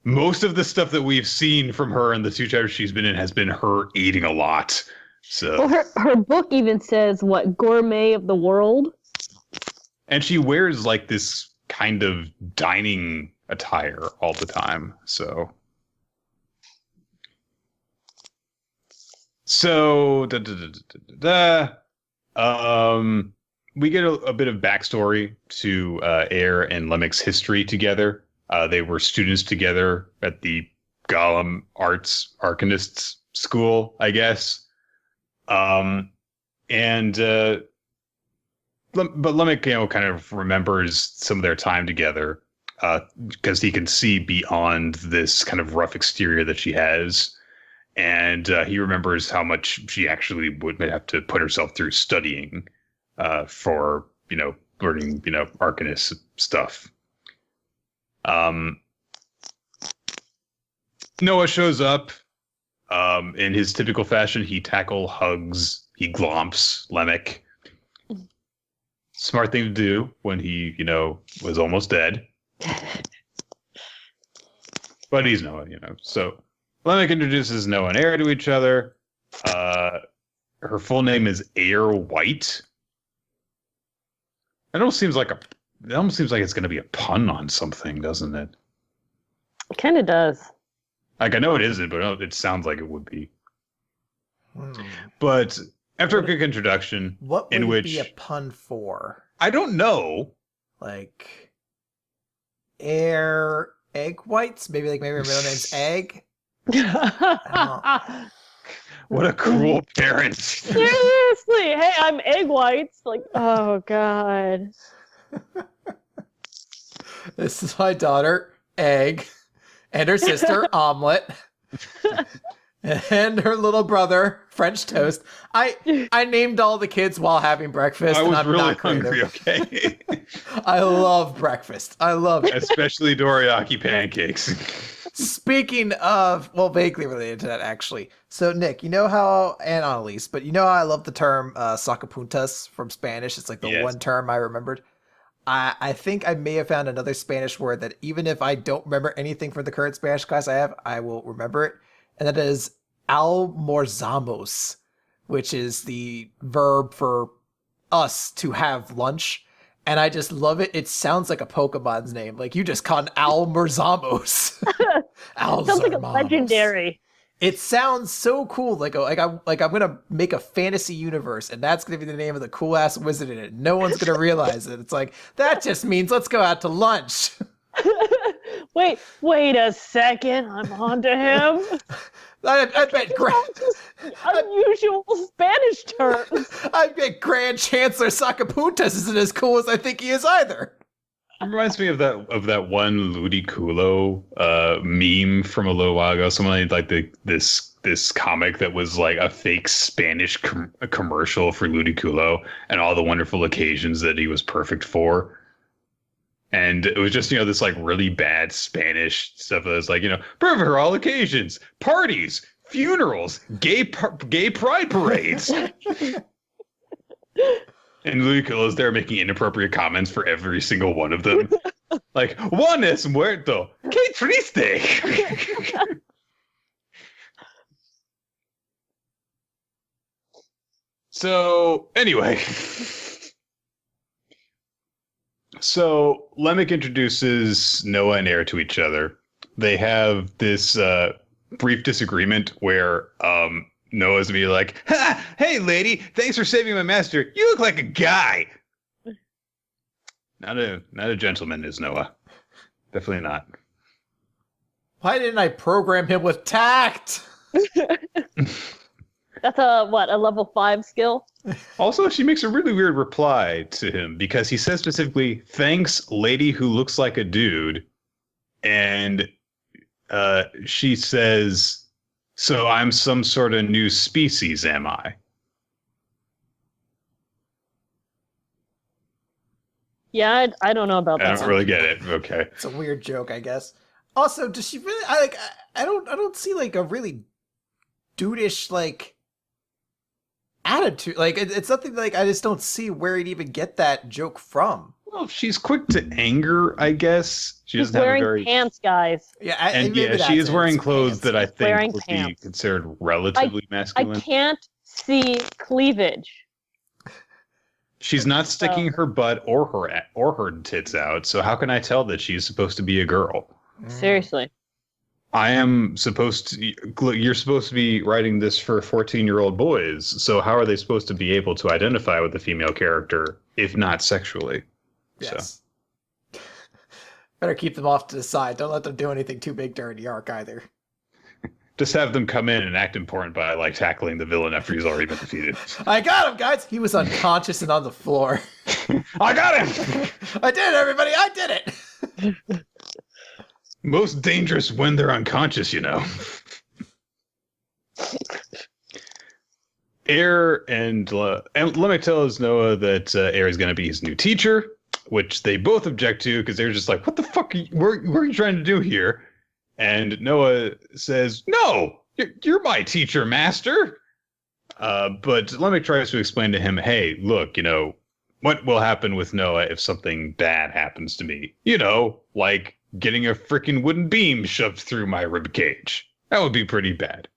most of the stuff that we've seen from her in the 2 chapters she's been in has been her eating a lot. So Well, her book even says, what, gourmet of the world? and she wears like this kind of dining attire all the time. So we get a bit of backstory to Air and Lemek's history together. They were students together at the Golem Arts Arcanists School, I guess. But Lemek, kind of remembers some of their time together because he can see beyond this kind of rough exterior that she has. And he remembers how much she actually would have to put herself through studying for, learning, Arcanist stuff. Noah shows up. In his typical fashion, he hugs, he glomps Lemek. Smart thing to do when he, was almost dead. But he's Noah, So Lemek introduces Noah and Air to each other. Her full name is Air White. It almost seems like it's going to be a pun on something, doesn't it? It kind of does. Like, I know it isn't, but it sounds like it would be. But after a quick introduction, what would it be a pun for? I don't know. Like Air Egg Whites? Maybe her middle name's Egg? What a cruel parent. Seriously, hey, I'm Egg Whites. Like, oh god. This is my daughter, Egg, and her sister, Omelet, and her little brother, French Toast. I named all the kids while having breakfast. I was and I'm really not hungry, okay? I love breakfast. I love it. Especially dorayaki pancakes. Speaking of, well, vaguely related to that, actually. So, Nick, and Annalise, but how I love the term sacapuntas from Spanish? It's like the one term I remembered. I think I may have found another Spanish word that even if I don't remember anything from the current Spanish class I have, I will remember it. And that is almorzamos, which is the verb for us to have lunch. And I just love it. It sounds like a Pokemon's name. Like you just called Almorzamos. Sounds like a legendary. It sounds so cool. Like I'm gonna make a fantasy universe, and that's gonna be the name of the cool ass wizard in it. No one's gonna realize it. It's like that just means let's go out to lunch. Wait a second. I'm onto him. I bet unusual Spanish terms. I bet Grand Chancellor Sacapuntas isn't as cool as I think he is either. It reminds me of that one Ludicolo meme from a little while ago. Someone made like this comic that was like a fake Spanish commercial for Ludicolo and all the wonderful occasions that he was perfect for. And it was just, this like really bad Spanish stuff that was like, perfect for all occasions, parties, funerals, gay pride parades. And Ludicolo's there making inappropriate comments for every single one of them. Like, Juan es muerto. Que triste. So, anyway. So, Lemek introduces Noah and Air to each other. They have this brief disagreement where Noah's be like, "Ha! Hey, lady, thanks for saving my master. You look like a guy." Not a gentleman is Noah. Definitely not. Why didn't I program him with tact? That's a level 5 skill? Also, she makes a really weird reply to him because he says specifically, "Thanks, lady who looks like a dude," and she says, "So I'm some sort of new species, am I?" Yeah, I don't know about that. I don't really get it. Okay. It's a weird joke, I guess. Also, does she really? I don't see like a really dudeish like attitude. Like it's something like I just don't see where he'd even get that joke from. Well, she's quick to anger, I guess. She She's doesn't have a wearing very pants, guys. Yeah, she is wearing clothes that I She's wearing think would be pants. considered relatively masculine. I can't see cleavage. She's not sticking her butt or her tits out, so how can I tell that she's supposed to be a girl? Seriously. I am supposed to. You're supposed to be writing this for 14-year-old boys, so how are they supposed to be able to identify with the female character if not sexually? Yes. So. Better keep them off to the side. Don't let them do anything too big during the arc either. Just have them come in and act important by like tackling the villain after he's already been defeated. I got him, guys. He was unconscious and on the floor. I got him. I did it, everybody. I did it. Most dangerous when they're unconscious, you know. Air and Lemek tells Noah that Air is going to be his new teacher, which they both object to because they're just like, "What the fuck? What are you trying to do here?" And Noah says, "No, you're my teacher, master." But Lemek tries to explain to him, "Hey, look, you know, what will happen with Noah if something bad happens to me? You know, like getting a freaking wooden beam shoved through my rib cage. That would be pretty bad."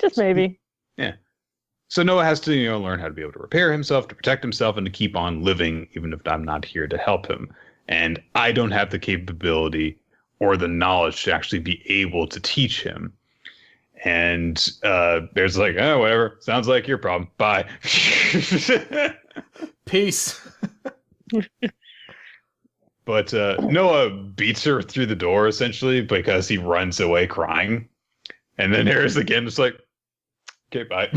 Just maybe. Yeah. So Noah has to, you know, learn how to be able to repair himself, to protect himself, and to keep on living, even if I'm not here to help him. And I don't have the capability or the knowledge to actually be able to teach him. And Bear's like, "Oh, whatever. Sounds like your problem. Bye." Peace. But Noah beats her through the door, essentially, because he runs away crying. And then Harris again is like, "Okay, bye."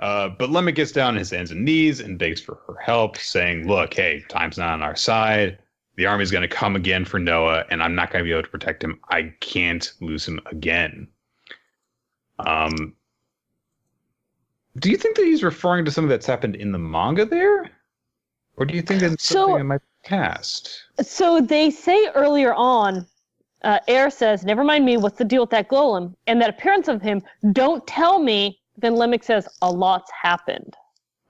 But Lemek gets down on his hands and knees and begs for her help, saying, "Look, hey, time's not on our side. The army's going to come again for Noah, and I'm not going to be able to protect him. I can't lose him again." Do you think that he's referring to something that's happened in the manga there? Or do you think that it's something in my past? So they say earlier on, Air says, "Never mind me, what's the deal with that golem?" And that appearance of him, "Don't tell me." Then Lemek says, "A lot's happened."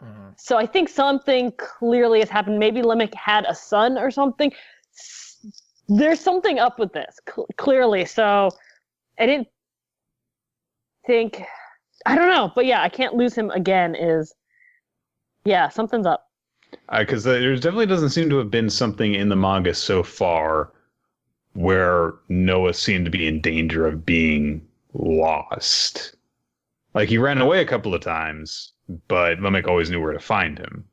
Mm-hmm. So I think something clearly has happened. Maybe Lemek had a son or something. There's something up with this, clearly. So I didn't think... I don't know. But yeah, I can't lose him again yeah, something's up. Because there definitely doesn't seem to have been something in the manga so far where Noah seemed to be in danger of being lost. Like, he ran away a couple of times, but Lemek always knew where to find him.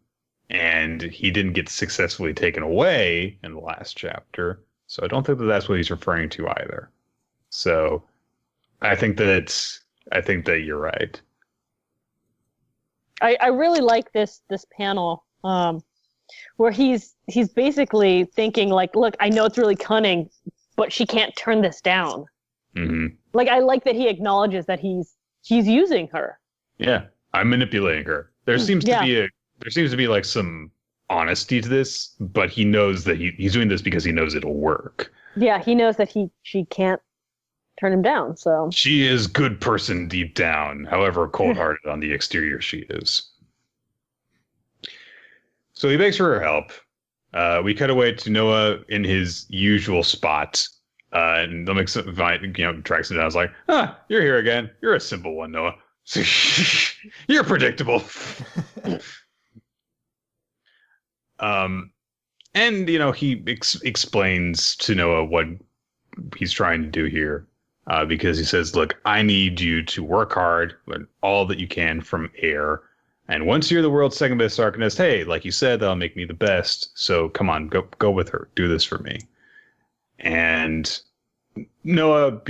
And he didn't get successfully taken away in the last chapter, so I don't think that that's what he's referring to either. So I think that you're right. I really like this panel where he's basically thinking like, "Look, I know it's really cunning, but she can't turn this down." Mm-hmm. Like, I like that he acknowledges that he's using her. Yeah, I'm manipulating her. There seems to be like some honesty to this, but he knows that he's doing this because he knows it'll work. Yeah, he knows that she can't turn him down. So she is good person deep down, however cold-hearted on the exterior she is. So he begs for her help. We cut away to Noah in his usual spot. And Lemek, tracks him down. I was like, "You're here again. You're a simple one, Noah. You're predictable." And he explains to Noah what he's trying to do here, because he says, "Look, I need you to work hard, learn all that you can from Air. And once you're the world's second best arcanist, hey, like you said, that'll make me the best. So come on, go with her. Do this for me." And Noah,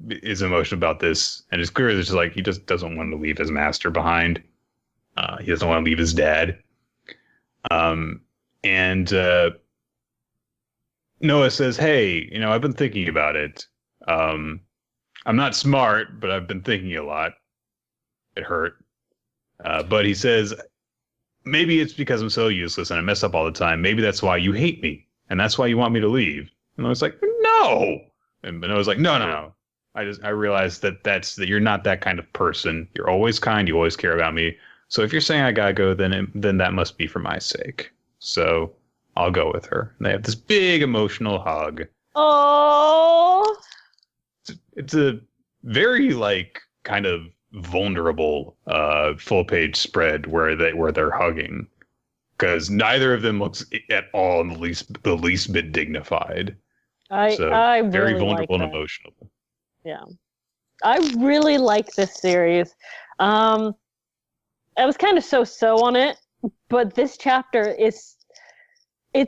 is emotional about this, and it's clear that like he just doesn't want to leave his master behind. He doesn't want to leave his dad. And Noah says, "Hey, I've been thinking about it. I'm not smart, but I've been thinking a lot. It hurt." But he says, "Maybe it's because I'm so useless and I mess up all the time. Maybe that's why you hate me, and that's why you want me to leave." And I was like, "No." And I was like, "No. I realized that you're not that kind of person. You're always kind. You always care about me. So if you're saying I gotta go, then that must be for my sake. So I'll go with her." And they have this big emotional hug. Oh. It's a very kind of vulnerable full page spread where they're hugging, because neither of them looks at all in the least bit dignified. I very really vulnerable like and emotional. Yeah, I really like this series. I was kind of so on it, but this chapter it's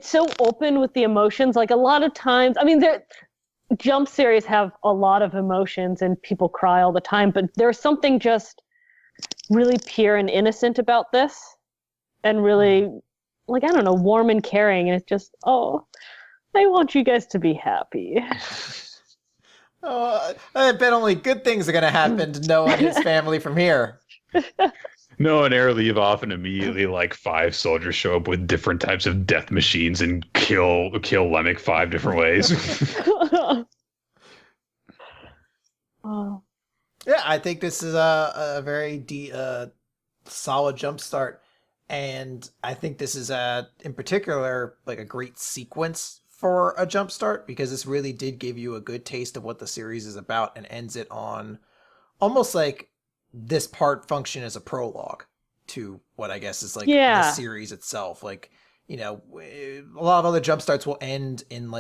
so open with the emotions. Like a lot of times, I mean, Jump series have a lot of emotions and people cry all the time, but there's something just really pure and innocent about this, and really, I don't know, warm and caring. And it's just, oh, I want you guys to be happy. Oh, I bet only good things are going to happen to Noah and his family from here. No, and Air leave off, and immediately 5 soldiers show up with different types of death machines and kill Lemek 5 different ways. Oh. Yeah, I think this is a very solid jump start, and I think this is in particular a great sequence for a jump start, because this really did give you a good taste of what the series is about and ends it on almost like this part function as a prologue to what I guess is the series itself. A lot of other jump starts will end in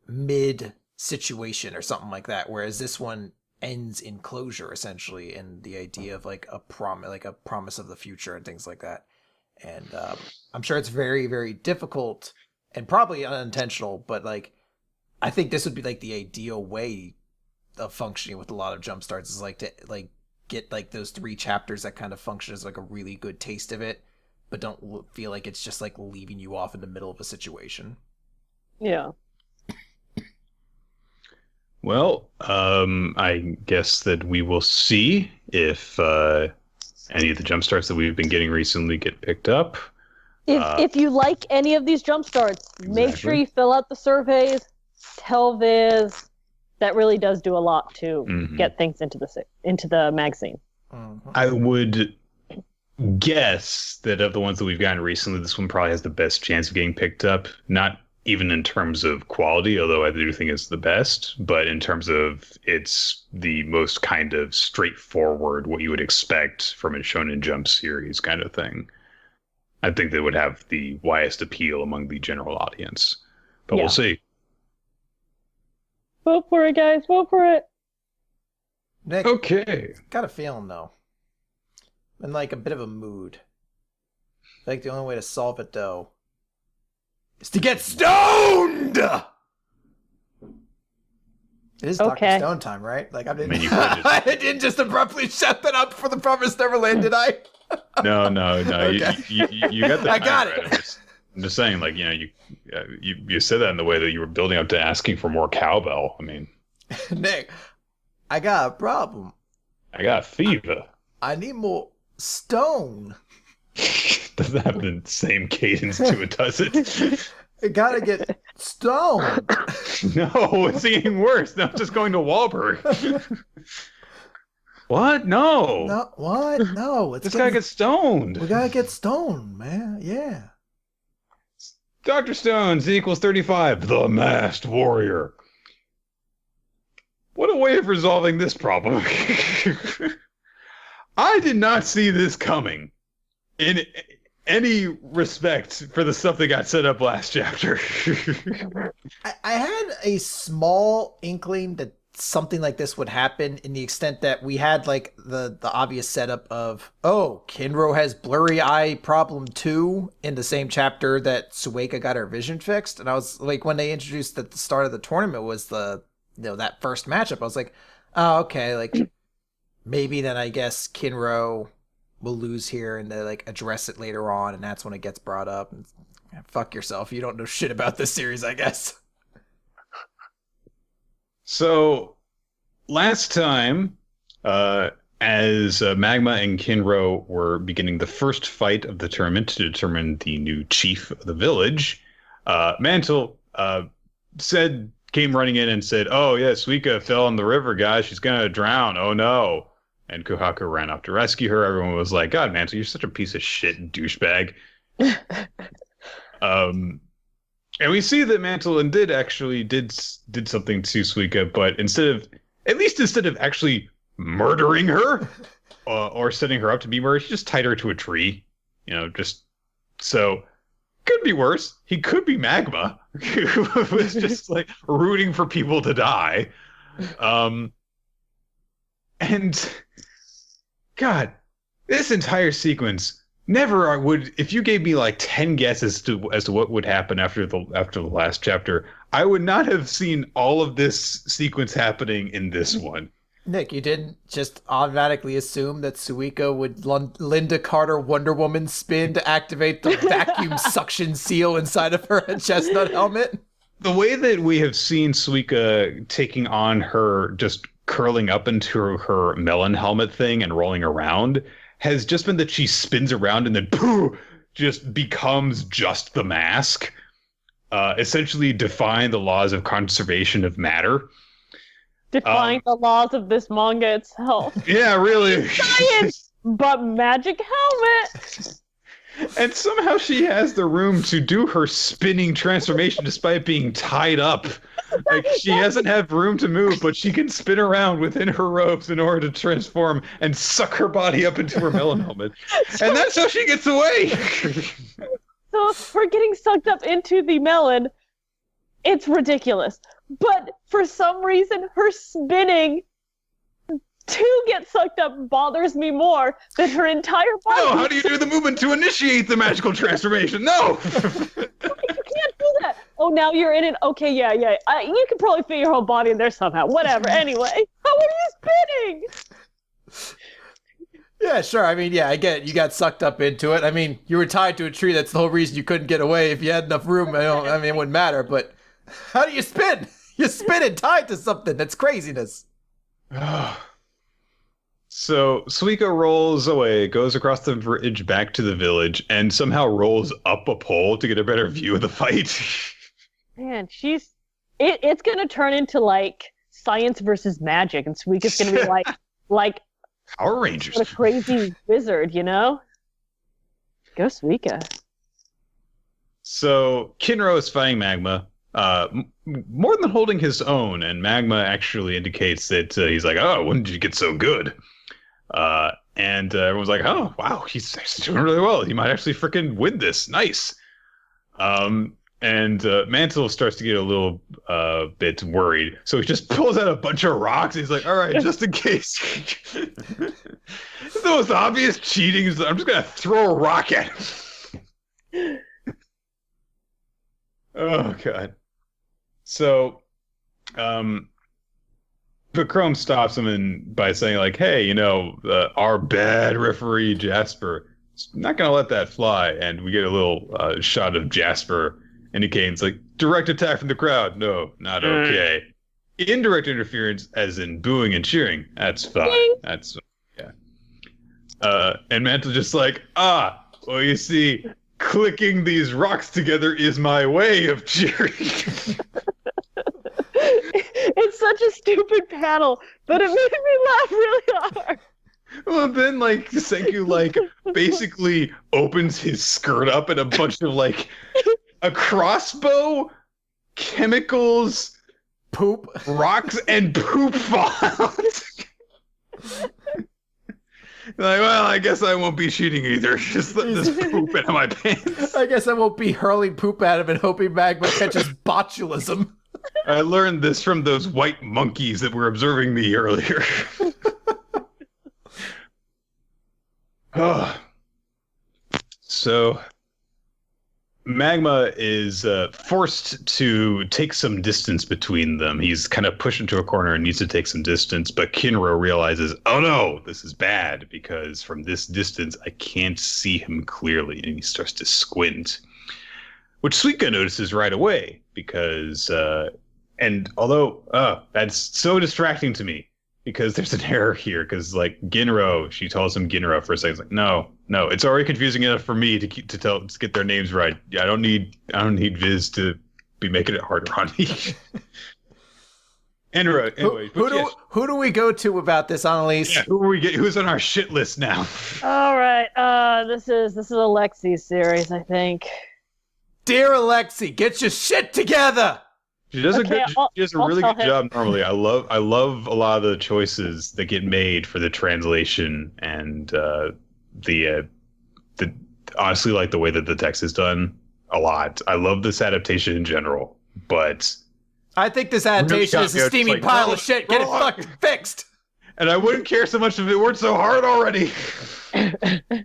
mid situation or something like that, whereas this one ends in closure essentially, and the idea of a promise of the future and things like that. And I'm sure it's very, very difficult and probably unintentional, but I think this would be the ideal way of functioning with a lot of jump starts, is to get those 3 chapters that kind of function as a really good taste of it, but don't feel like it's just leaving you off in the middle of a situation. Yeah. Well, I guess that we will see if any of the jump starts that we've been getting recently get picked up. If you like any of these jump starts, make sure you fill out the surveys. Tell Viz. That really does do a lot to get things into the magazine. Mm-hmm. I would guess that of the ones that we've gotten recently, this one probably has the best chance of getting picked up. Not even in terms of quality, although I do think it's the best, but in terms of it's the most kind of straightforward, what you would expect from a Shonen Jump series kind of thing. I think they would have the widest appeal among the general audience, but we'll see. Vote for it, guys. Vote for it. Nick, okay. Got a feeling though, in a bit of a mood. The only way to solve it though is to get stoned. It is Dr. Stone time, right? I didn't just abruptly shut that up for the Promised Neverland, did I? No. Okay. You got the. I got right. it. I'm just saying, you said that in the way that you were building up to asking for more cowbell. I mean, Nick, I got a problem. I got fever. I need more stone. Doesn't have the same cadence to it, does it? I gotta get stoned. No, it's getting worse. Now I'm just going to Wahlberg. What? No. No, what? No. This guy gets stoned. We gotta get stoned, man. Yeah. Dr. Stone, Z equals 35. The Masked Warrior. What a way of resolving this problem. I did not see this coming in any respect for the stuff that got set up last chapter. I had a small inkling that something like this would happen, in the extent that we had the obvious setup of, oh, Kinro has blurry eye problem too, in the same chapter that Suika got her vision fixed. And I was when they introduced at the start of the tournament was the that first matchup, I was like, oh, okay, like maybe then I guess Kinro will lose here and they like address it later on, and that's when it gets brought up. And fuck yourself, you don't know shit about this series, I guess. So last time, as Magma and Kinro were beginning the first fight of the tournament to determine the new chief of the village, Mantle came running in and said, "Oh yeah, Suika fell in the river, guys. She's gonna drown. Oh no!" And Kohaku ran up to rescue her. Everyone was like, "God, Mantle, you're such a piece of shit and douchebag." And we see that Mantle did something to Suika, but instead of actually murdering her or setting her up to be murdered, he just tied her to a tree. Just so could be worse. He could be Magma, who was just like rooting for people to die. And God, this entire sequence. Never would, if you gave me like 10 guesses as to what would happen after the last chapter, I would not have seen all of this sequence happening in this one. Nick, you didn't just automatically assume that Suika would Linda Carter Wonder Woman spin to activate the vacuum suction seal inside of her chestnut helmet? The way that we have seen Suika taking on her, just curling up into her melon helmet thing and rolling around, has just been that she spins around and then poof, just becomes just the mask, essentially defying the laws of conservation of matter. Defying the laws of this manga itself. Yeah, really. Science, but magic helmet. And somehow she has the room to do her spinning transformation despite being tied up. Like, she doesn't have room to move, but she can spin around within her robes in order to transform and suck her body up into her melon helmet. And that's how she gets away! So for getting sucked up into the melon, it's ridiculous. But for some reason, her spinning to get sucked up bothers me more than her entire body. No, how do you do the movement to initiate the magical transformation? No! You can't do that. Oh, now you're in it. Okay, yeah. You can probably fit your whole body in there somehow. Whatever. Anyway, how are you spinning? Yeah, sure. I mean, yeah, I get it. You got sucked up into it. I mean, you were tied to a tree. That's the whole reason you couldn't get away. If you had enough room, I mean, it wouldn't matter. But how do you spin? You spin it tied to something. That's craziness. So Suika rolls away, goes across the bridge back to the village, and somehow rolls up a pole to get a better view of the fight. Man, it's gonna turn into like science versus magic, and Suika's gonna be like Power Rangers. What a crazy wizard, you know? Go Suika. So Kinro is fighting Magma, more than holding his own, and Magma actually indicates that he's like, "Oh, when did you get so good?" And everyone's like, "Oh, wow, he's doing really well. He might actually freaking win this. Nice." And Mantle starts to get a little bit worried, so he just pulls out a bunch of rocks. He's like, "All right, just in case." It's the most obvious cheating. I'm just gonna throw a rock at him. Oh god. So, but Chrome stops him by saying, like, "Hey, our bad referee Jasper is not gonna let that fly." And we get a little shot of Jasper indicating, it's like, direct attack from the crowd. No, not okay. Indirect interference, as in booing and cheering. That's fine. That's yeah. And Mantle just like, well, you see, clicking these rocks together is my way of cheering. It's such a stupid panel, but it made me laugh really hard. Well, then, Senku, basically opens his skirt up and a bunch of, a crossbow, chemicals, poop, rocks, and poop fall out. Well, I guess I won't be cheating either. Just let this poop out of my pants. I guess I won't be hurling poop at him and hoping Magma catches botulism. I learned this from those white monkeys that were observing me earlier. So, Magma is forced to take some distance between them. He's kind of pushed into a corner and needs to take some distance, but Kinro realizes, oh no, this is bad because from this distance I can't see him clearly, and he starts to squint, which Suika notices right away because, and although that's so distracting to me because there's an error here because like Ginro, she tells him Ginro for a second. It's like no, it's already confusing enough for me to get their names right. I don't need Viz to be making it harder on me. Anyway, who do we go to about this, Annalise? Yeah, who's on our shit list now? All right, this is Alexi's series, I think. Dear Alexi, get your shit together. She does a really good job normally. I love a lot of the choices that get made for the translation and the honestly like the way that the text is done a lot. I love this adaptation in general, but I think this adaptation is a steaming pile of shit. Get it fucking fixed. And I wouldn't care so much if it weren't so hard already.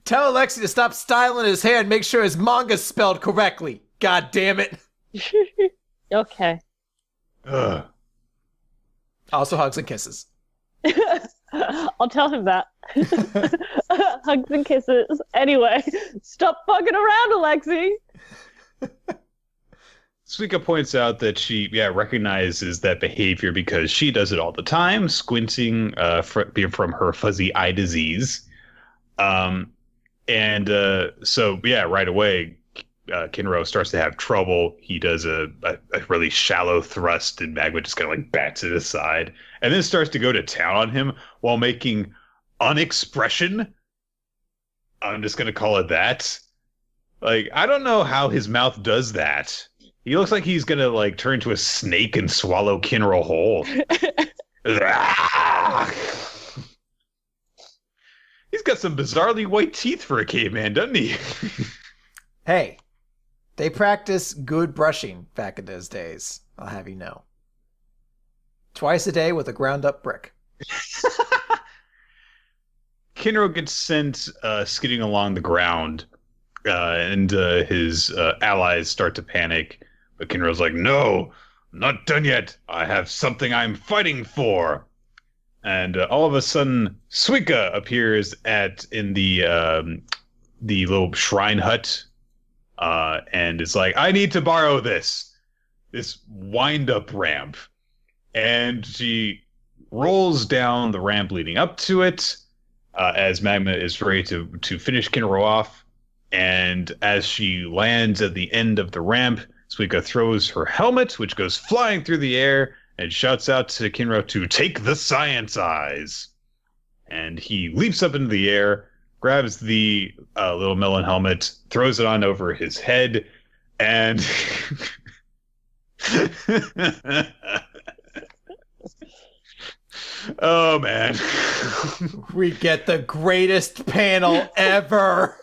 Tell Alexi to stop styling his hair and make sure his manga's spelled correctly. God damn it. Okay. Also hugs and kisses. I'll tell him that. Hugs and kisses. Anyway, stop fucking around, Alexi. Suika points out that she recognizes that behavior because she does it all the time, squinting from her fuzzy eye disease. So right away, Kinro starts to have trouble. He does a really shallow thrust, and Magma just kind of like bats it aside, and then starts to go to town on him while making unexpression. I'm just gonna call it that. Like, I don't know how his mouth does that. He looks like he's gonna like turn into a snake and swallow Kinro whole. He's got some bizarrely white teeth for a caveman, doesn't he? Hey. They practice good brushing back in those days, I'll have you know. Twice a day with a ground-up brick. Kinro gets sent skidding along the ground, and his allies start to panic. But Kinro's like, no, I'm not done yet. I have something I'm fighting for. And all of a sudden, Suika appears in the little shrine hut. And it's like, I need to borrow this wind-up ramp. And she rolls down the ramp leading up to it as Magma is ready to finish Kinro off. And as she lands at the end of the ramp, Suika throws her helmet, which goes flying through the air, and shouts out to Kinro to take the science eyes. And he leaps up into the air, grabs the little melon helmet, throws it on over his head, and oh man, we get the greatest panel ever.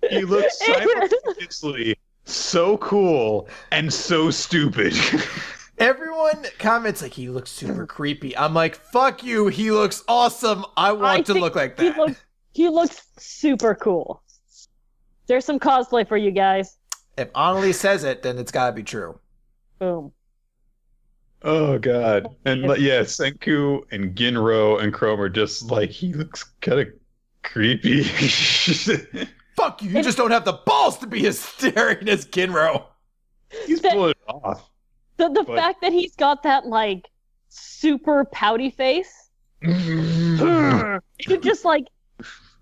He looks simultaneously so cool and so stupid. Everyone comments like, he looks super creepy. I'm like, fuck you, he looks awesome. I want to look like that. He looks super cool. There's some cosplay for you guys. If Annalise says it, then it's gotta be true. Boom. Oh god. And yeah, Senku and Ginro and Chrome are just like, he looks kind of creepy. Fuck you, you just don't have the balls to be as staring as Ginro. He's pulling it off. The fact that he's got that like super pouty face. It just like,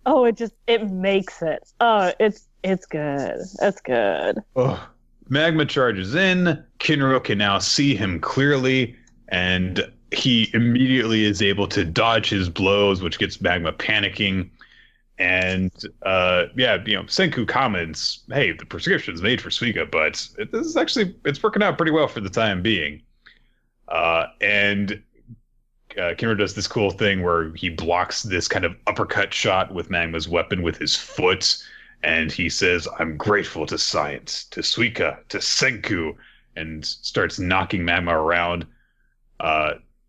it makes it. Oh, it's good. That's good. Oh, Magma charges in. Kinro can now see him clearly, and he immediately is able to dodge his blows, which gets Magma panicking. And Senku comments, "Hey, the prescription's made for Suika, but it's working out pretty well for the time being." And Kinro does this cool thing where he blocks this kind of uppercut shot with Magma's weapon with his foot, and he says, "I'm grateful to science, to Suika, to Senku," and starts knocking Magma around.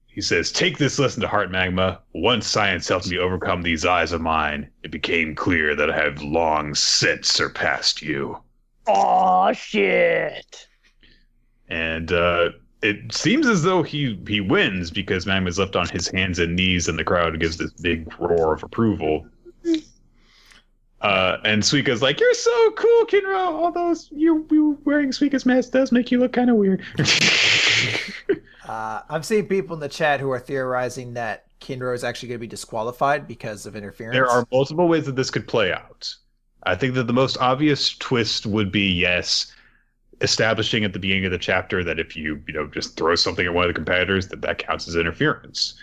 He says, "Take this lesson to heart, Magma. Once science helped me overcome these eyes of mine, it became clear that I have long since surpassed you." Oh shit! And it seems as though he wins because Magma's left on his hands and knees, and the crowd gives this big roar of approval. And Suika's like, "You're so cool, Kinro. Although you wearing Suika's mask does make you look kind of weird." I'm seeing people in the chat who are theorizing that Kinro is actually going to be disqualified because of interference. There are multiple ways that this could play out. I think that the most obvious twist would be, yes, establishing at the beginning of the chapter that if you just throw something at one of the competitors, that counts as interference.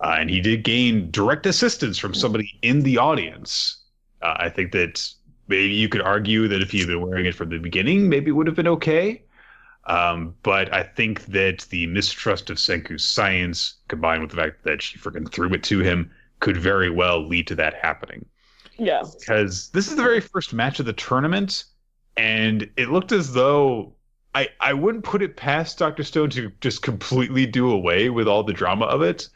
And he did gain direct assistance from somebody in the audience. I think that maybe you could argue that if he'd been wearing it from the beginning, maybe it would have been okay. But I think that the mistrust of Senku's science, combined with the fact that she freaking threw it to him, could very well lead to that happening. Yeah. Because this is the very first match of the tournament, and it looked as though I wouldn't put it past Dr. Stone to just completely do away with all the drama of it.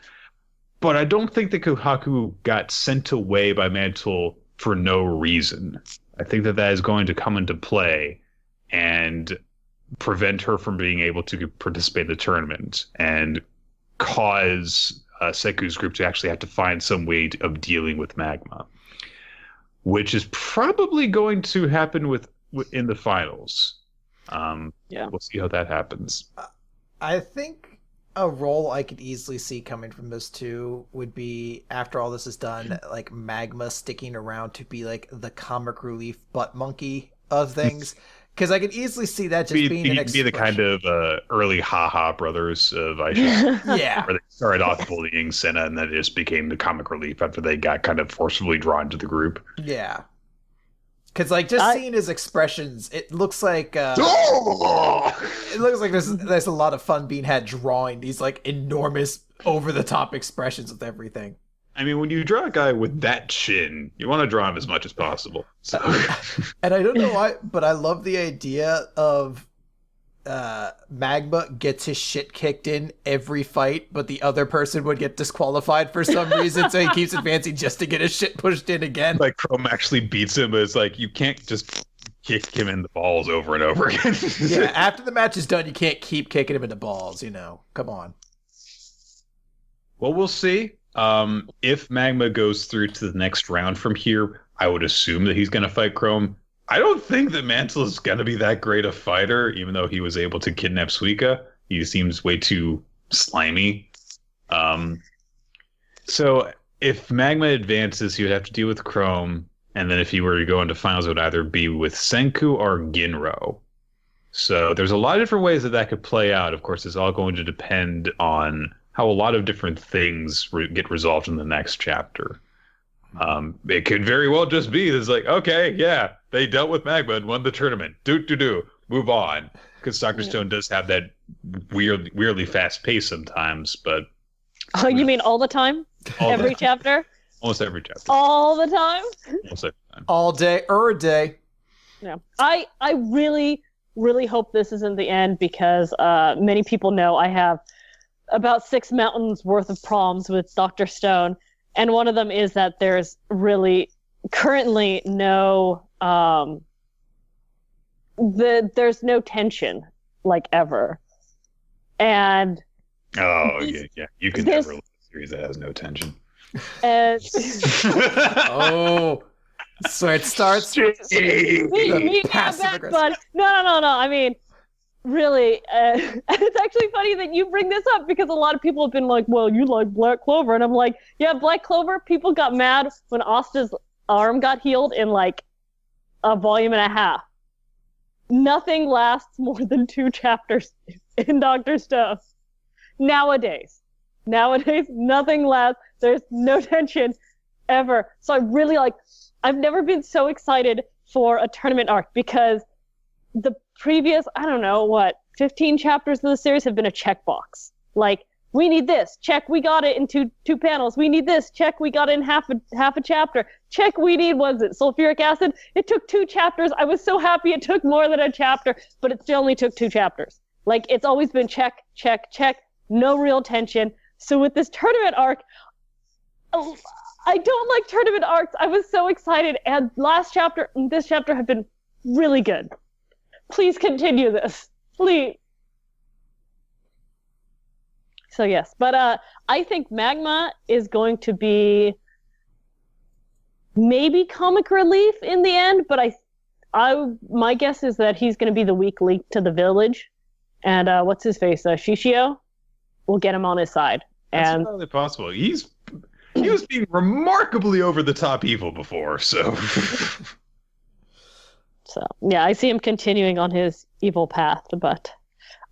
But I don't think that Kohaku got sent away by Mantle for no reason. I think that is going to come into play and prevent her from being able to participate in the tournament and cause Seku's group to actually have to find some way of dealing with Magma, which is probably going to happen in the finals. We'll see how that happens. I think a role I could easily see coming from this too would be, after all this is done, like Magma sticking around to be like the comic relief butt monkey of things. Because I could easily see that just being an expression. Be the kind of early haha brothers of Aisha. Yeah. Where they started off bullying Senna and then it just became the comic relief after they got kind of forcibly drawn to the group. Yeah. Because seeing his expressions, it looks like there's a lot of fun being had drawing these like enormous over the top expressions with everything. I mean, when you draw a guy with that chin, you want to draw him as much as possible. So. And I don't know why, but I love the idea of Magma gets his shit kicked in every fight, but the other person would get disqualified for some reason, so he keeps advancing just to get his shit pushed in again. Like Chrome actually beats him, but it's like you can't just kick him in the balls over and over again. Yeah, after the match is done, you can't keep kicking him in the balls, Come on. Well, we'll see. If Magma goes through to the next round from here, I would assume that he's going to fight Chrome. I don't think that Mantle is going to be that great a fighter, even though he was able to kidnap Suika. He seems way too slimy. So if Magma advances, he would have to deal with Chrome, and then if he were to go into finals, it would either be with Senku or Ginro. So there's a lot of different ways that could play out. Of course, it's all going to depend on how a lot of different things get resolved in the next chapter. It could very well just be it's like, okay, yeah, they dealt with Magma and won the tournament. Move on. Because Dr. Stone does have that weirdly fast pace sometimes, but... Oh, you mean all the time? Every chapter? Almost every chapter. All the time? Almost every time. All day, day. Yeah. I really, really hope this isn't the end because many people know I have about 6 mountains worth of problems with Dr. Stone. And one of them is that there's really currently no there's no tension like ever. And yeah. You can never look at a series that has no tension. And oh. So it starts me back, bud. No. I mean, really, it's actually funny that you bring this up because a lot of people have been like, well, you like Black Clover. And I'm like, yeah, Black Clover, people got mad when Asta's arm got healed in like a volume and a half. Nothing lasts more than 2 chapters in Dr. Stone. Nowadays, nothing lasts. There's no tension ever. So I really I've never been so excited for a tournament arc because the previous, 15 chapters of the series have been a checkbox. Like, we need this. Check, we got it in two panels. We need this. Check, we got it in half a chapter. Check, we need, sulfuric acid? It took 2 chapters. I was so happy it took more than a chapter, but it still only took 2 chapters. Like, it's always been check, check, check. No real tension. So with this tournament arc, I don't like tournament arcs. I was so excited. And last chapter and this chapter have been really good. Please continue this. Please. So yes, but I think Magma is going to be maybe comic relief in the end, but my guess is that he's going to be the weak link to the village, and what's his face, Shishio, will get him on his side. That's And entirely possible. He was being remarkably over the top evil before, so. so yeah, I see him continuing on his evil path, but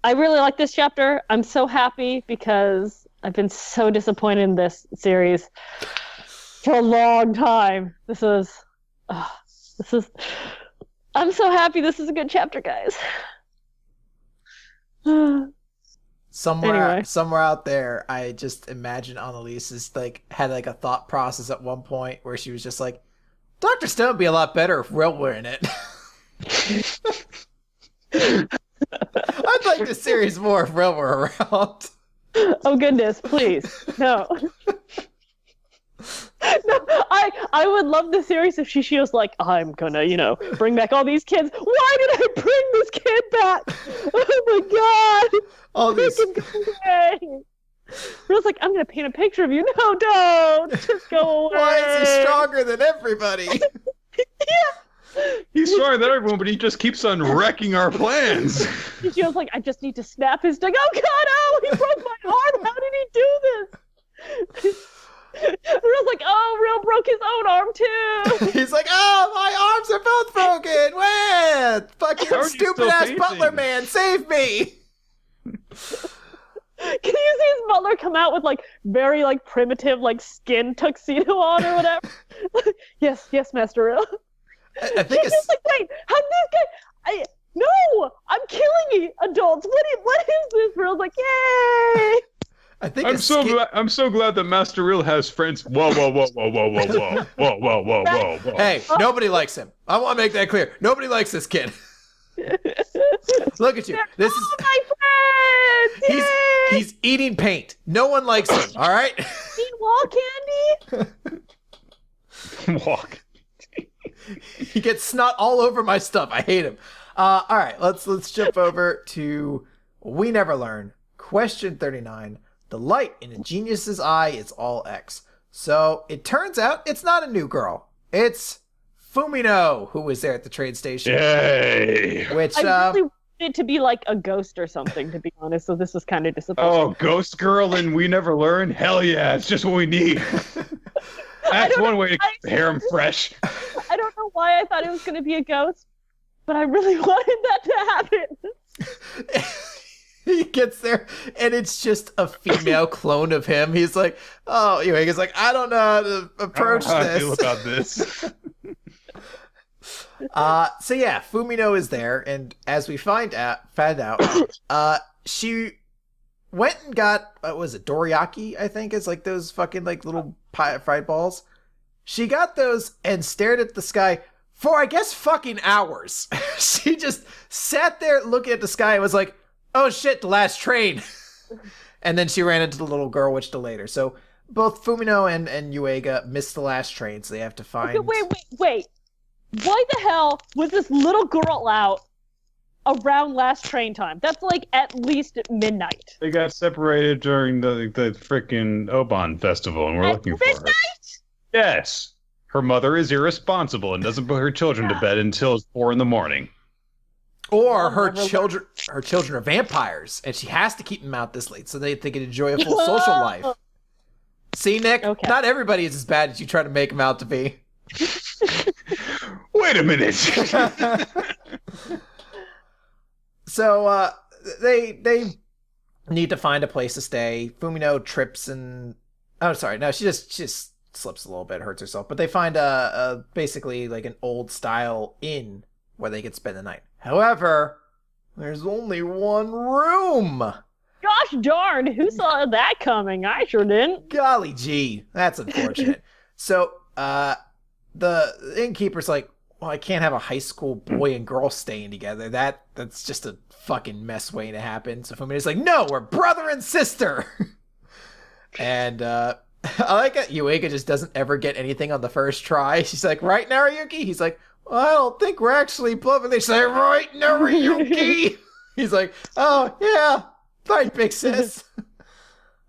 I really like this chapter. I'm so happy because I've been so disappointed in this series for a long time. I'm so happy this is a good chapter, guys. Somewhere Anyway. out there, I just imagine Annalise had a thought process at one point where she was just like, Dr. Stone would be a lot better if Will were in it. I'd like this series more if Will were around. Oh goodness, please. No. No, I would love the series if Shishio's like, I'm gonna, bring back all these kids. Why did I bring this kid back? Oh my god! All these. Will's like, I'm gonna paint a picture of you. No, don't. Just go away. Why is he stronger than everybody? Yeah. He's stronger than everyone, but he just keeps on wrecking our plans. Shishio's like, I just need to snap his dick. Oh god, oh, he broke my arm. How did he do this? Real's like, oh, Real broke his own arm too. He's like, oh, my arms are both broken. What? How Fucking are you stupid still ass painting? butler man, save me. Can you see his butler come out with very primitive skin tuxedo on or whatever? Yes, Master Real. I think He's just like, wait, how did this guy? No, I'm killing adults. What is this? Real's like, yay! I think I'm so glad that Master Real has friends. Whoa. Hey, nobody likes him. I want to make that clear. Nobody likes this kid. Look at you. This is my friends. he's eating paint. No one likes him. All right. Eat wall candy. Walk. He gets snot all over my stuff. I hate him. All right, let's jump over to We Never Learn. Question 39. The light in a genius's eye is all X. So it turns out it's not a new girl. It's Fumino, who was there at the train station. Yay! Which I really wanted it to be like a ghost or something, to be honest. So this was kind of disappointing. Oh, Ghost Girl and We Never Learn? Hell yeah, it's just what we need. That's one way to keep the harem fresh. I don't know why I thought it was going to be a ghost, but I really wanted that to happen. He gets there and it's just a female clone of him. He's like, oh, anyway, he's like, I don't know how to approach I this. feel about this. So yeah, Fumino is there, and as we found out, she went and got what was it, dorayaki? I think it's like those fucking little fried balls. She got those and stared at the sky for I guess fucking hours. She just sat there looking at the sky and was like, oh shit, the last train. And then she ran into the little girl, which delayed her. So both Fumino and Yuiga missed the last train, so they have to find. Okay, wait. Why the hell was this little girl out around last train time? That's at least midnight. They got separated during the frickin' Oban festival, and we're looking for her. Midnight? Yes. Her mother is irresponsible and doesn't put her children to bed until 4 a.m. Or her children are vampires, and she has to keep them out this late so they can enjoy a full social life. See, Nick? Okay. Not everybody is as bad as you try to make them out to be. Wait a minute. So they need to find a place to stay. Fumino trips and she just slips a little bit, hurts herself. But they find a basically an old style inn where they could spend the night. However, there's only one room. Gosh darn, who saw that coming? I sure didn't. Golly gee, that's unfortunate. So the innkeeper's like, well, I can't have a high school boy and girl staying together. That's just a fucking mess waiting to happen. So Fumina's like, no, we're brother and sister. And I like it. Yuiga just doesn't ever get anything on the first try. She's like, right, Narayuki? He's like, well, I don't think we're actually bluffing. They say, right, Nariyuki. He's like, oh, yeah, right, big sis.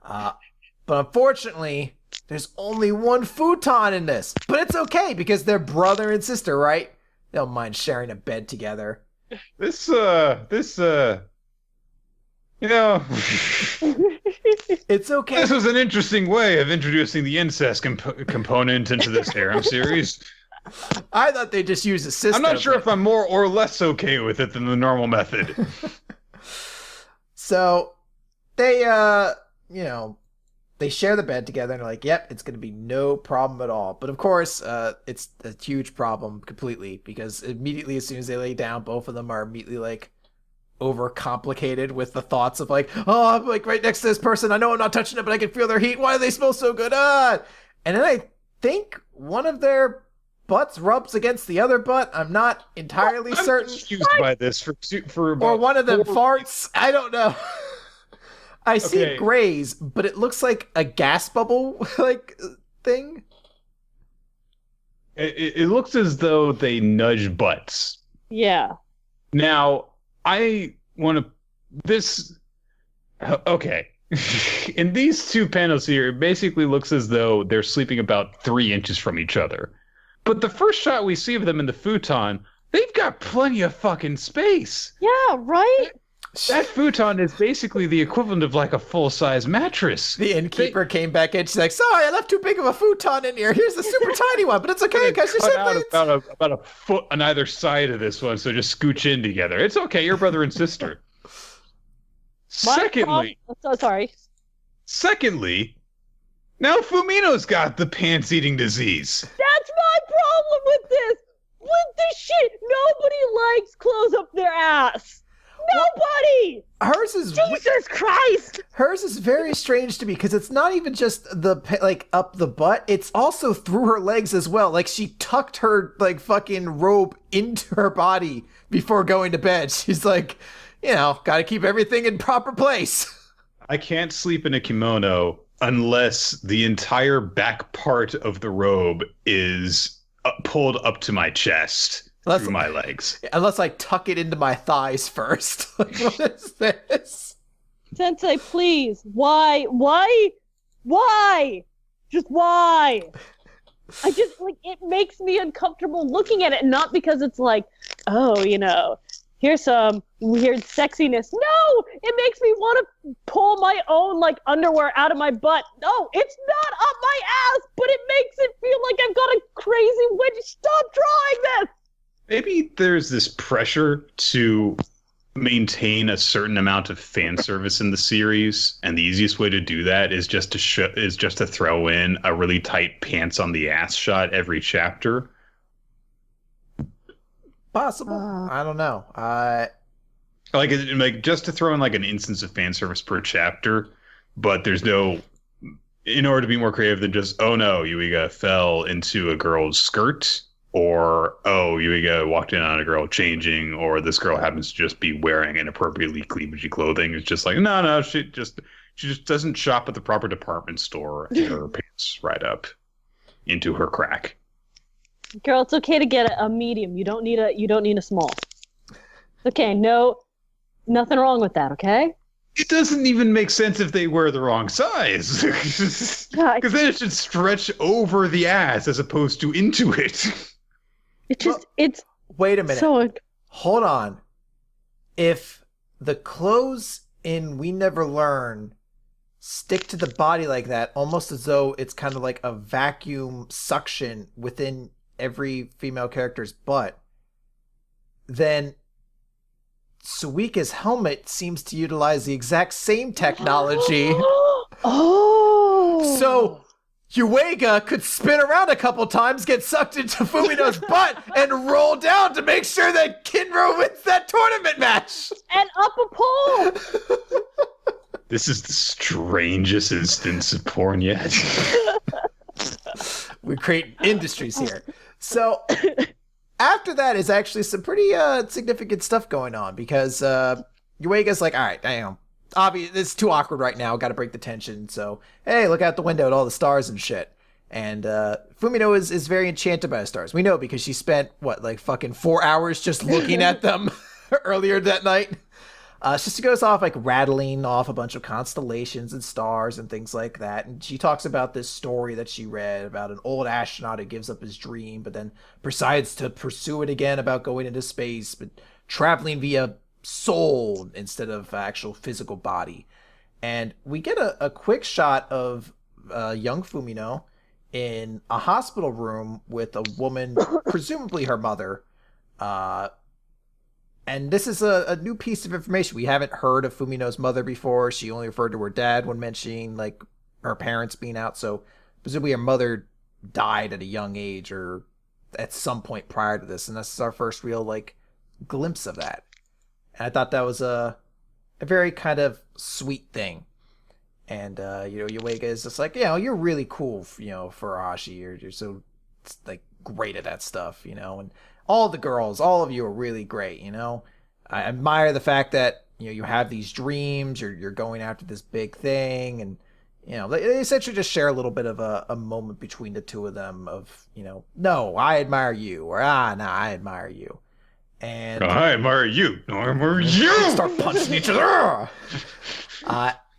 But unfortunately, there's only one futon in this. But it's okay, because they're brother and sister, right? They don't mind sharing a bed together. This, you know, It's okay. this was an interesting way of introducing the incest component into this harem series. I thought they just used a system. I'm not sure if I'm more or less okay with it than the normal method. So, they, they share the bed together and they're like, yep, it's going to be no problem at all. But of course, it's a huge problem completely because immediately as soon as they lay down, both of them are immediately like overcomplicated with the thoughts of like, oh, I'm like right next to this person. I know I'm not touching it, but I can feel their heat. Why do they smell so good? And then I think one of their butts rubs against the other butt. I'm not entirely certain. I'm confused by this for about or one of them 4 farts. I don't know. I see Okay. it graze, but it looks like a gas bubble like thing. It looks as though they nudge butts. Yeah. Now, I want to... This... Okay. In these two panels here, it basically looks as though they're sleeping about 3 inches from each other. But the first shot we see of them in the futon, they've got plenty of fucking space. Yeah, right? That futon is basically the equivalent of like a full-size mattress. The innkeeper came back in. She's like, sorry, I left too big of a futon in here. Here's the super tiny one, but it's okay because you cut said out that. about a foot on either side of this one, so just scooch in together. It's okay, you're brother and sister. Secondly, now Fumino's got the pants-eating disease. That's my problem with this. With this shit, nobody likes clothes up their ass. Nobody. Hers is Jesus Christ. Hers is very strange to me because it's not even just the like up the butt; it's also through her legs as well. Like she tucked her like fucking robe into her body before going to bed. She's like, got to keep everything in proper place. I can't sleep in a kimono unless the entire back part of the robe is pulled up to my chest through my legs. Unless I tuck it into my thighs first. Like, what is this? Sensei, please. Why? Just why? I just, like, it makes me uncomfortable looking at it, not because it's like, oh, here's some weird sexiness. No! It makes me want to pull my own, like, underwear out of my butt. No, it's not up my ass, but it makes it feel like I've got a crazy wedgie. Stop drawing this! Maybe there's this pressure to maintain a certain amount of fan service in the series, and the easiest way to do that is just to throw in a really tight pants on the ass shot every chapter. Possible. I don't know. Like just to throw in like an instance of fan service per chapter, but there's no, in order to be more creative than just, oh no, Yuiga fell into a girl's skirt, or oh, Yuiga walked in on a girl changing, or this girl happens to just be wearing inappropriately cleavagey clothing. It's just like, no, she just doesn't shop at the proper department store and her pants right up into her crack. Girl, it's okay to get a medium. You don't need a small. Okay, nothing wrong with that, okay? It doesn't even make sense if they wear the wrong size. Because then it should stretch over the ass as opposed to into it. It's wait a minute. So hold on. If the clothes in We Never Learn stick to the body like that, almost as though it's kind of like a vacuum suction within every female character's butt, then Suika's helmet seems to utilize the exact same technology. Oh! So Yuiga could spin around a couple times, get sucked into Fumino's butt, and roll down to make sure that Kinro wins that tournament match. And up a pole. This is the strangest instance of porn yet. We create industries here. So after that is actually some pretty significant stuff going on, because Yuiga's like, all right, obviously it's too awkward right now, gotta break the tension, so hey, look out the window at all the stars and shit. And Fumino is very enchanted by the stars. We know because she spent, like fucking 4 hours just looking at them earlier that night. She goes off like rattling off a bunch of constellations and stars and things like that. And she talks about this story that she read about an old astronaut who gives up his dream, but then decides to pursue it again about going into space, but traveling via soul instead of actual physical body. And we get a quick shot of young Fumino in a hospital room with a woman, presumably her mother. And this is a new piece of information. We haven't heard of Fumino's mother before. She only referred to her dad when mentioning like her parents being out. So presumably her mother died at a young age or at some point prior to this. And this is our first real like glimpse of that. And I thought that was a very kind of sweet thing. And, Yuiga is just like, you're really cool, for Arashi. You're so, like, great at that stuff, and all the girls, all of you are really great, I admire the fact that, you have these dreams, you're going after this big thing, and, they essentially just share a little bit of a moment between the two of them of, no, I admire you, or, no, I admire you. And I admire you. No, I admire you. Start punching each other.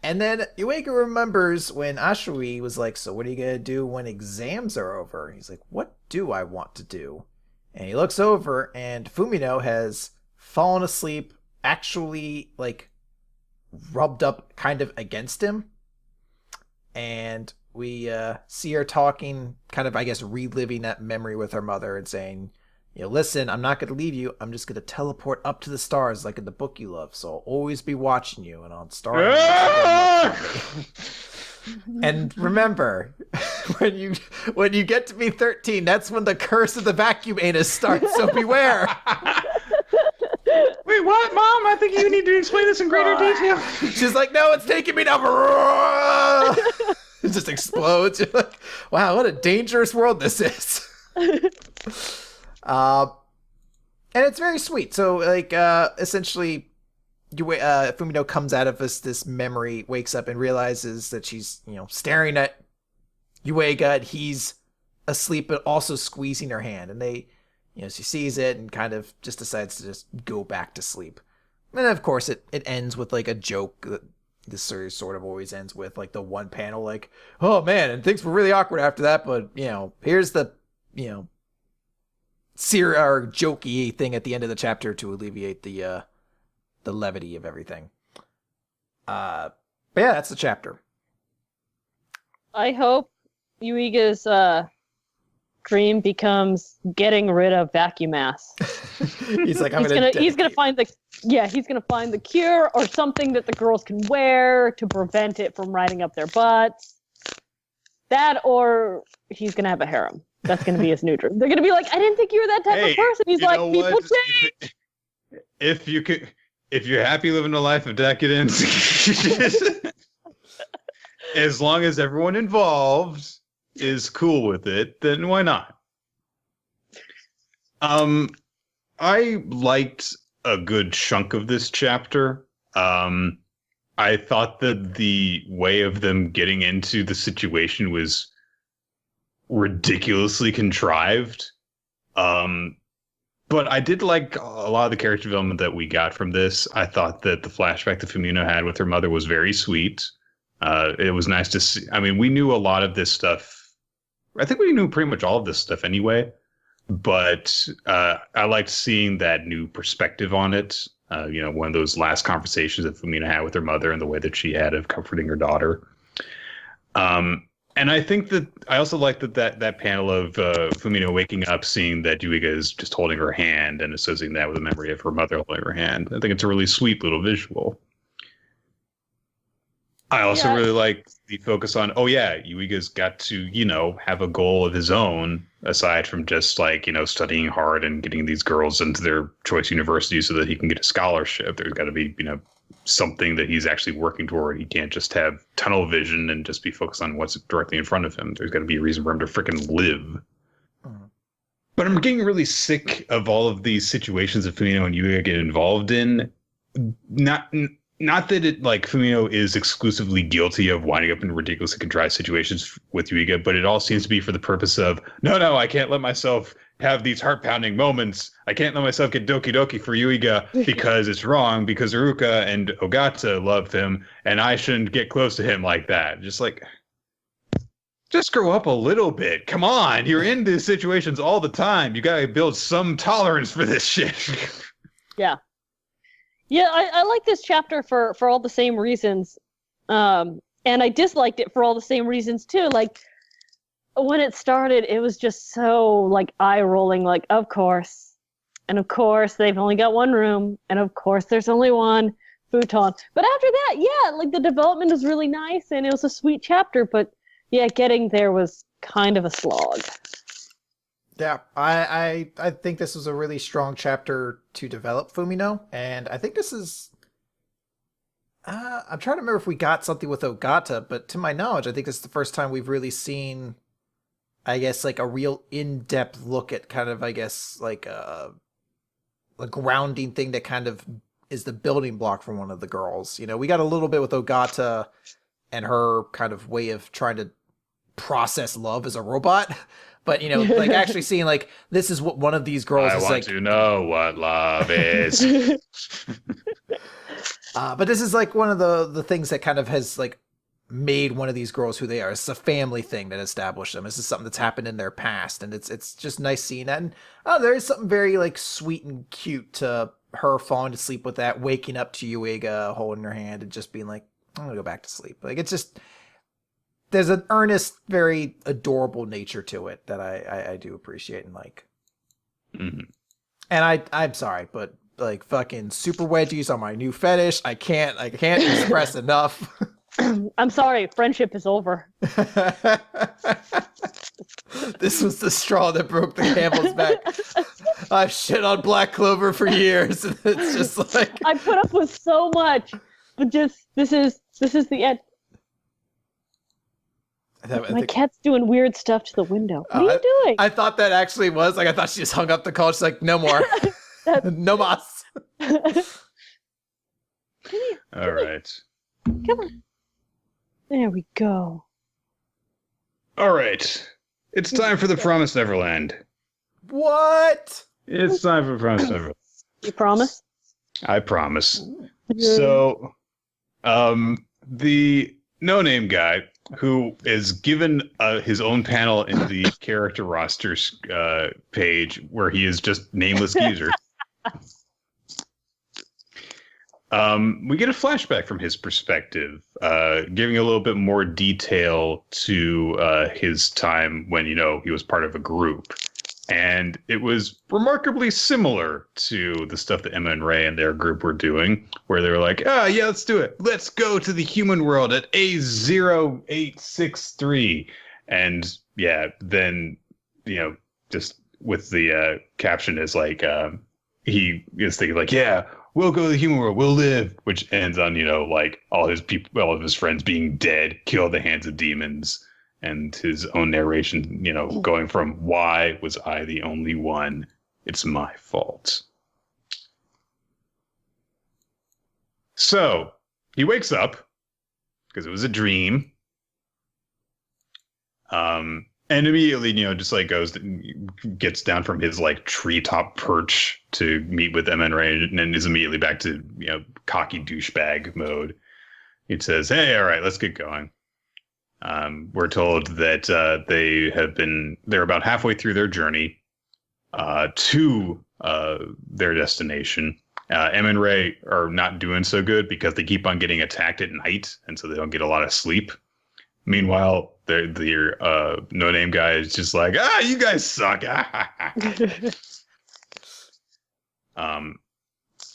And then Yuiga remembers when Ashui was like, so what are you going to do when exams are over? He's like, what do I want to do? And he looks over and Fumino has fallen asleep, actually like rubbed up kind of against him. And we see her talking, kind of, I guess, reliving that memory with her mother and saying, listen, I'm not going to leave you. I'm just going to teleport up to the stars like in the book you love. So I'll always be watching you and on stars. And remember, when you get to be 13, that's when the curse of the vacuum anus starts. So beware. Wait, what, Mom? I think you need to explain this in greater detail. She's like, no, it's taking me now. It just explodes. You're like, wow, what a dangerous world this is. And it's very sweet. So, like, essentially, Fumino comes out of this memory, wakes up, and realizes that she's, staring at Yuiga, and he's asleep, but also squeezing her hand. And they, she sees it and kind of just decides to just go back to sleep. And then, of course, it ends with, like, a joke that this series sort of always ends with, like, the one panel, like, oh, man, and things were really awkward after that, but, here's the, or jokey thing at the end of the chapter to alleviate the levity of everything. But yeah, that's the chapter. I hope Yuiga's dream becomes getting rid of vacuum mass. He's like, he's gonna find the cure or something that the girls can wear to prevent it from riding up their butts. That, or he's gonna have a harem. That's going to be his new dream. They're going to be like, I didn't think you were that type of person. He's like, people change. If you're happy living a life of decadence, as long as everyone involved is cool with it, then why not? I liked a good chunk of this chapter. I thought that the way of them getting into the situation was ridiculously contrived. But I did like a lot of the character development that we got from this. I thought that the flashback that Fumino had with her mother was very sweet. It was nice to see. I mean, we knew a lot of this stuff. I think we knew pretty much all of this stuff anyway. But I liked seeing that new perspective on it. One of those last conversations that Fumino had with her mother and the way that she had of comforting her daughter. And I think that I also like that panel of Fumino waking up, seeing that Yuiga is just holding her hand and associating that with the memory of her mother holding her hand. I think it's a really sweet little visual. I also really like the focus on, Yuiga's got to, have a goal of his own aside from just like, studying hard and getting these girls into their choice universities so that he can get a scholarship. There's got to be, something that he's actually working toward. He can't just have tunnel vision and just be focused on what's directly in front of him. There's got to be a reason for him to freaking live. But I'm getting really sick of all of these situations that Fumino and Yuiga get involved in. not that it like Fumio is exclusively guilty of winding up in ridiculously contrived situations with Yuiga, but it all seems to be for the purpose of no, I can't let myself have these heart pounding moments. I can't let myself get doki doki for Yuiga because it's wrong, because Iruka and Ogata love him, and I shouldn't get close to him like that. Just grow up a little bit. Come on, you're in these situations all the time. You gotta build some tolerance for this shit. Yeah. Yeah, I like this chapter for all the same reasons. And I disliked it for all the same reasons too. Like, when it started, it was just so, like, eye-rolling, like, of course. And of course, they've only got one room. And of course, there's only one futon. But after that, yeah, like, the development was really nice, and it was a sweet chapter. But, yeah, getting there was kind of a slog. Yeah, I think this was a really strong chapter to develop Fumino, and I think this is... I'm trying to remember if we got something with Ogata, but to my knowledge, I think this is the first time we've really seen, I guess, like a real in-depth look at kind of, I guess, like a grounding thing that kind of is the building block for one of the girls. You know, we got a little bit with Ogata and her kind of way of trying to process love as a robot. But, you know, like actually seeing like, this is what one of these girls is like. I want to know what love is. But this is like one of the things that kind of has like made one of these girls who they are. It's a family thing that established them. This is something that's happened in their past. And it's just nice seeing that. And there is something very like sweet and cute to her falling to sleep with that, waking up to Yuiga holding her hand and just being like, I'm going to go back to sleep. Like, it's just... There's an earnest, very adorable nature to it that I do appreciate and like. Mm-hmm. And I'm sorry, but like fucking super wedgies are my new fetish. I can't express enough. I'm sorry, friendship is over. This was the straw that broke the camel's back. I've shit on Black Clover for years, and it's just like I put up with so much, but just this is the end. My cat's doing weird stuff to the window. What are you doing? I thought that actually was like, I thought she just hung up the call. She's like, no more. No mas. All right. Come on. There we go. All right. It's time for the Promised Neverland. What? It's time for Promised Neverland. You promise? I promise. So, the no-name guy who is given his own panel in the character rosters page where he is just nameless geezer. We get a flashback from his perspective, giving a little bit more detail to his time when, you know, he was part of a group. And it was remarkably similar to the stuff that Emma and Ray and their group were doing, where they were like, yeah, let's do it. Let's go to the human world at A0863. And yeah, then, you know, just with the caption is like, he is thinking like, yeah, we'll go to the human world, we'll live, which ends on, you know, like all of his friends being dead, killed at the hands of demons. And his own narration, you know, going from why was I the only one? It's my fault. So he wakes up because it was a dream. And immediately, you know, just like gets down from his like treetop perch to meet with Emma and Ray, and then is immediately back to, you know, cocky douchebag mode. It says, hey, all right, let's get going. We're told that they're about halfway through their journey to their destination. Em and Ray are not doing so good because they keep on getting attacked at night, and so they don't get a lot of sleep. Meanwhile, their no-name guy is just like, you guys suck.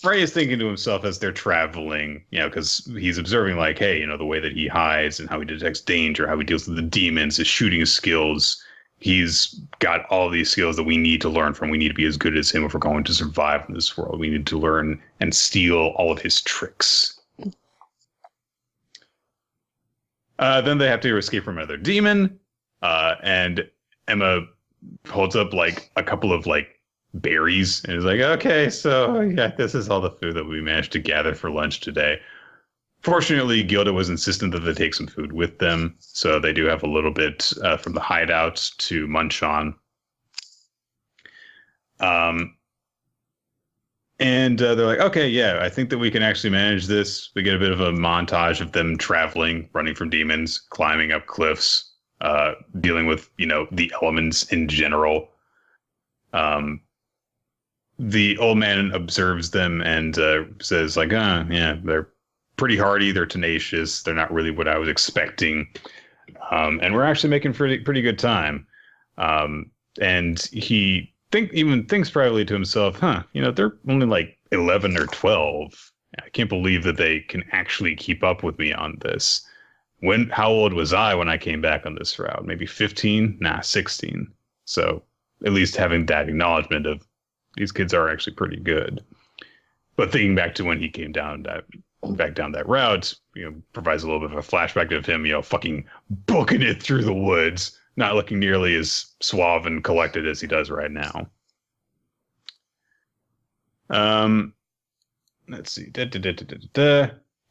Ray is thinking to himself as they're traveling, you know, because he's observing like, hey, you know, the way that he hides and how he detects danger, how he deals with the demons, his shooting skills. He's got all these skills that we need to learn from. We need to be as good as him if we're going to survive in this world. We need to learn and steal all of his tricks. Then they have to escape from another demon. And Emma holds up like a couple of like berries and is like, okay, so yeah, this is all the food that we managed to gather for lunch today. Fortunately, Gilda was insistent that they take some food with them, so they do have a little bit from the hideout to munch on. And they're like, okay, yeah, I think that we can actually manage this. We get a bit of a montage of them traveling, running from demons, climbing up cliffs, dealing with, the elements in general. The old man observes them and says, like, yeah, they're pretty hardy, they're tenacious, they're not really what I was expecting. And we're actually making pretty good time. And he thinks privately to himself, they're only like 11 or 12. I can't believe that they can actually keep up with me on this. How old was I when I came back on this route? Maybe 15? Nah, 16. So at least having that acknowledgement of these kids are actually pretty good. But thinking back to when he came back down that route, provides a little bit of a flashback of him, fucking booking it through the woods, not looking nearly as suave and collected as he does right now. Let's see.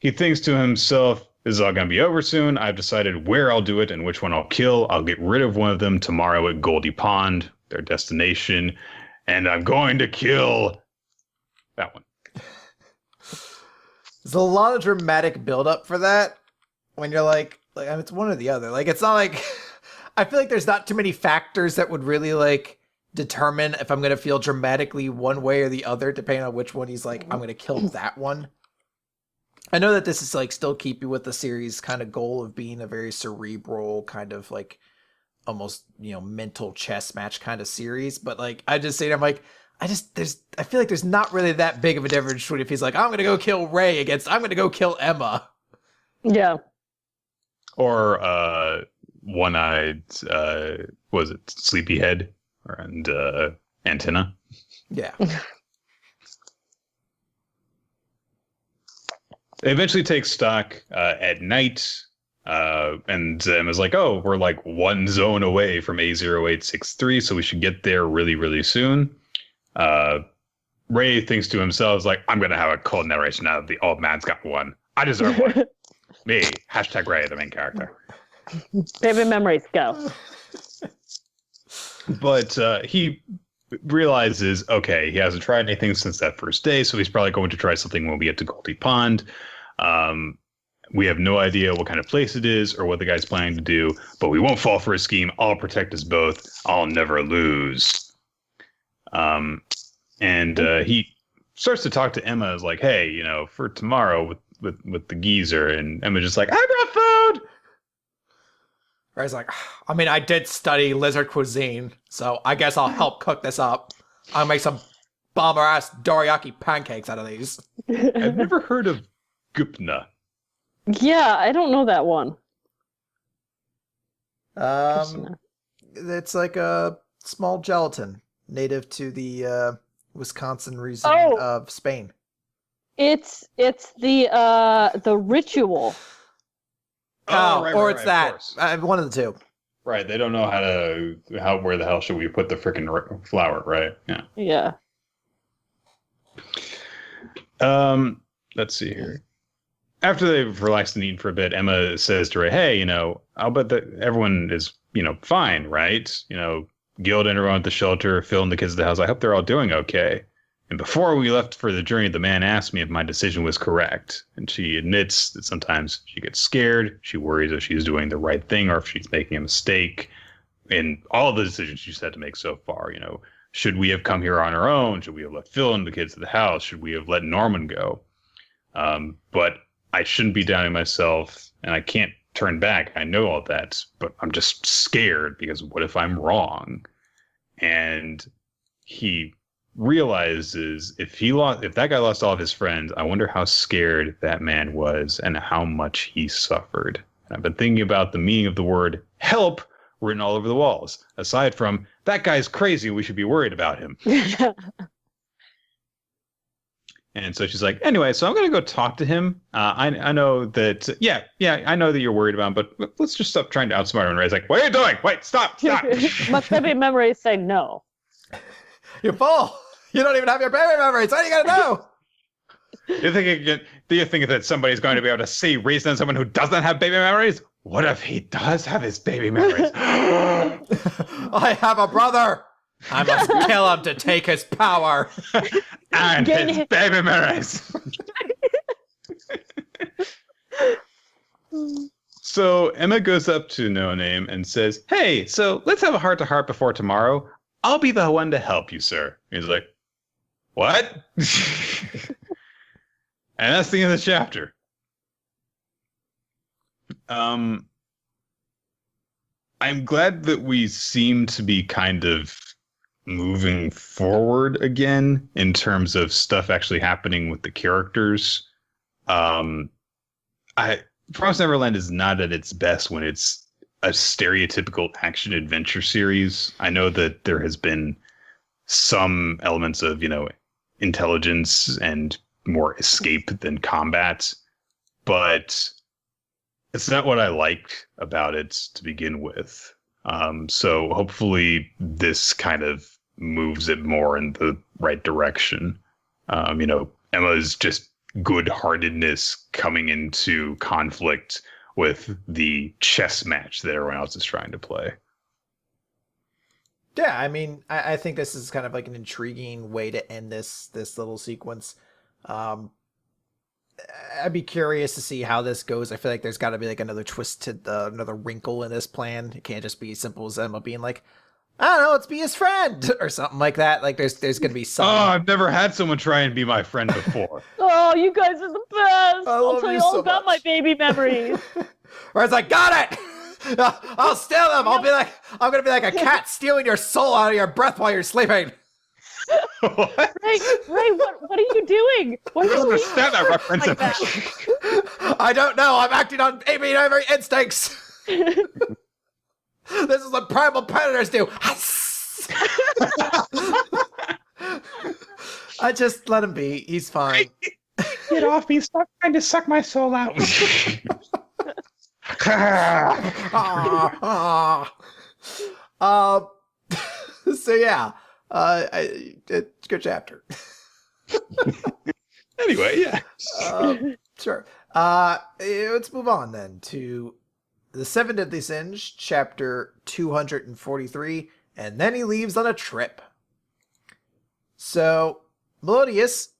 He thinks to himself, this is all going to be over soon. I've decided where I'll do it and which one I'll kill. I'll get rid of one of them tomorrow at Goldie Pond, their destination, and I'm going to kill that one. There's a lot of dramatic buildup for that when you're like it's one or the other. Like, it's not like... I feel like there's not too many factors that would really, determine if I'm going to feel dramatically one way or the other, depending on which one he's like, I'm going to kill that one. I know that this is, still keeping with the series' kind of goal of being a very cerebral, kind of, almost, mental chess match kind of series. But, I just say, I feel like there's not really that big of a difference between if he's like, I'm going to go kill Ray against, I'm going to go kill Emma. Yeah. Or, one-eyed, was it Sleepyhead and Antenna? Yeah. They eventually take stock at night, and is like, oh, we're one zone away from A0863, so we should get there really, really soon. Ray thinks to himself, I'm going to have a cold narration now that the old man's got one. I deserve one. Me, #Ray, the main character. Favorite memories, go. But he realizes, okay, he hasn't tried anything since that first day, so he's probably going to try something when we get to Goldie Pond. We have no idea what kind of place it is or what the guy's planning to do, but we won't fall for his scheme. I'll protect us both. I'll never lose. And he starts to talk to Emma as hey, for tomorrow with the geezer, and Emma's just I brought food. Ray's I did study lizard cuisine, so I guess I'll help cook this up. I'll make some bomber-ass dorayaki pancakes out of these. I've never heard of Gupna. Yeah, I don't know that one. It's like a small gelatin native to the Wisconsin region of Spain. It's the ritual. Right, it's that. One of the two. Right, they don't know where the hell should we put the freaking flour, right? Yeah. Yeah. Let's see here. After they've relaxed and eaten for a bit, Emma says to Ray, hey, I'll bet that everyone is, fine, right? Guild and everyone at the shelter, Phil and the kids at the house, I hope they're all doing okay. And before we left for the journey, the man asked me if my decision was correct. And she admits that sometimes she gets scared. She worries if she's doing the right thing or if she's making a mistake in all the decisions she's had to make so far. Should we have come here on our own? Should we have left Phil and the kids at the house? Should we have let Norman go? But I shouldn't be doubting myself, and I can't turn back. I know all that, but I'm just scared because what if I'm wrong? And he realizes if that guy lost all of his friends, I wonder how scared that man was and how much he suffered. And I've been thinking about the meaning of the word help written all over the walls, aside from that guy's crazy, we should be worried about him. And so she's like, anyway, so I'm going to go talk to him. I know that, I know that you're worried about him, but let's just stop trying to outsmart him. And Ray's like, what are you doing? Wait, stop. My baby memories say no. You're full. You don't even have your baby memories. How do you got to know? Do you think that somebody's going to be able to see reason in someone who doesn't have baby memories? What if he does have his baby memories? I have a brother. I must kill him to take his power. And his baby memories. So Emma goes up to No Name and says, "Hey, so let's have a heart-to-heart before tomorrow. I'll be the one to help you, sir." He's like, "What?" And that's the end of the chapter. I'm glad that we seem to be kind of moving forward again in terms of stuff actually happening with the characters. Promised Neverland is not at its best when it's a stereotypical action adventure series. I know that there has been some elements of, intelligence and more escape than combat, but it's not what I liked about it to begin with. So hopefully this kind of moves it more in the right direction. Emma's just good-heartedness coming into conflict with the chess match that everyone else is trying to play. Yeah, I mean, I think this is kind of like an intriguing way to end this little sequence. I'd be curious to see how this goes. I feel like there's got to be like another twist to another wrinkle in this plan. It can't just be as simple as Emma being like, I don't know, let's be his friend or something like that. Like there's going to be some. Oh, I've never had someone try and be my friend before. Oh, you guys are the best. I'll tell you all about my baby memories. Or it's like, got it. I'll steal them. I'm going to be like a cat stealing your soul out of your breath while you're sleeping. What? Ray, what are you doing? Why I don't are you understand that reference. like that? I don't know. I'm acting on baby memory instincts. This is what primal predators do. I just let him be. He's fine. Get off me. Stop trying to suck my soul out. So yeah, it's a good chapter. Anyway, yeah. Sure. Let's move on then to The Seven Deadly Sins, chapter 243, and then he leaves on a trip. So, Melodius,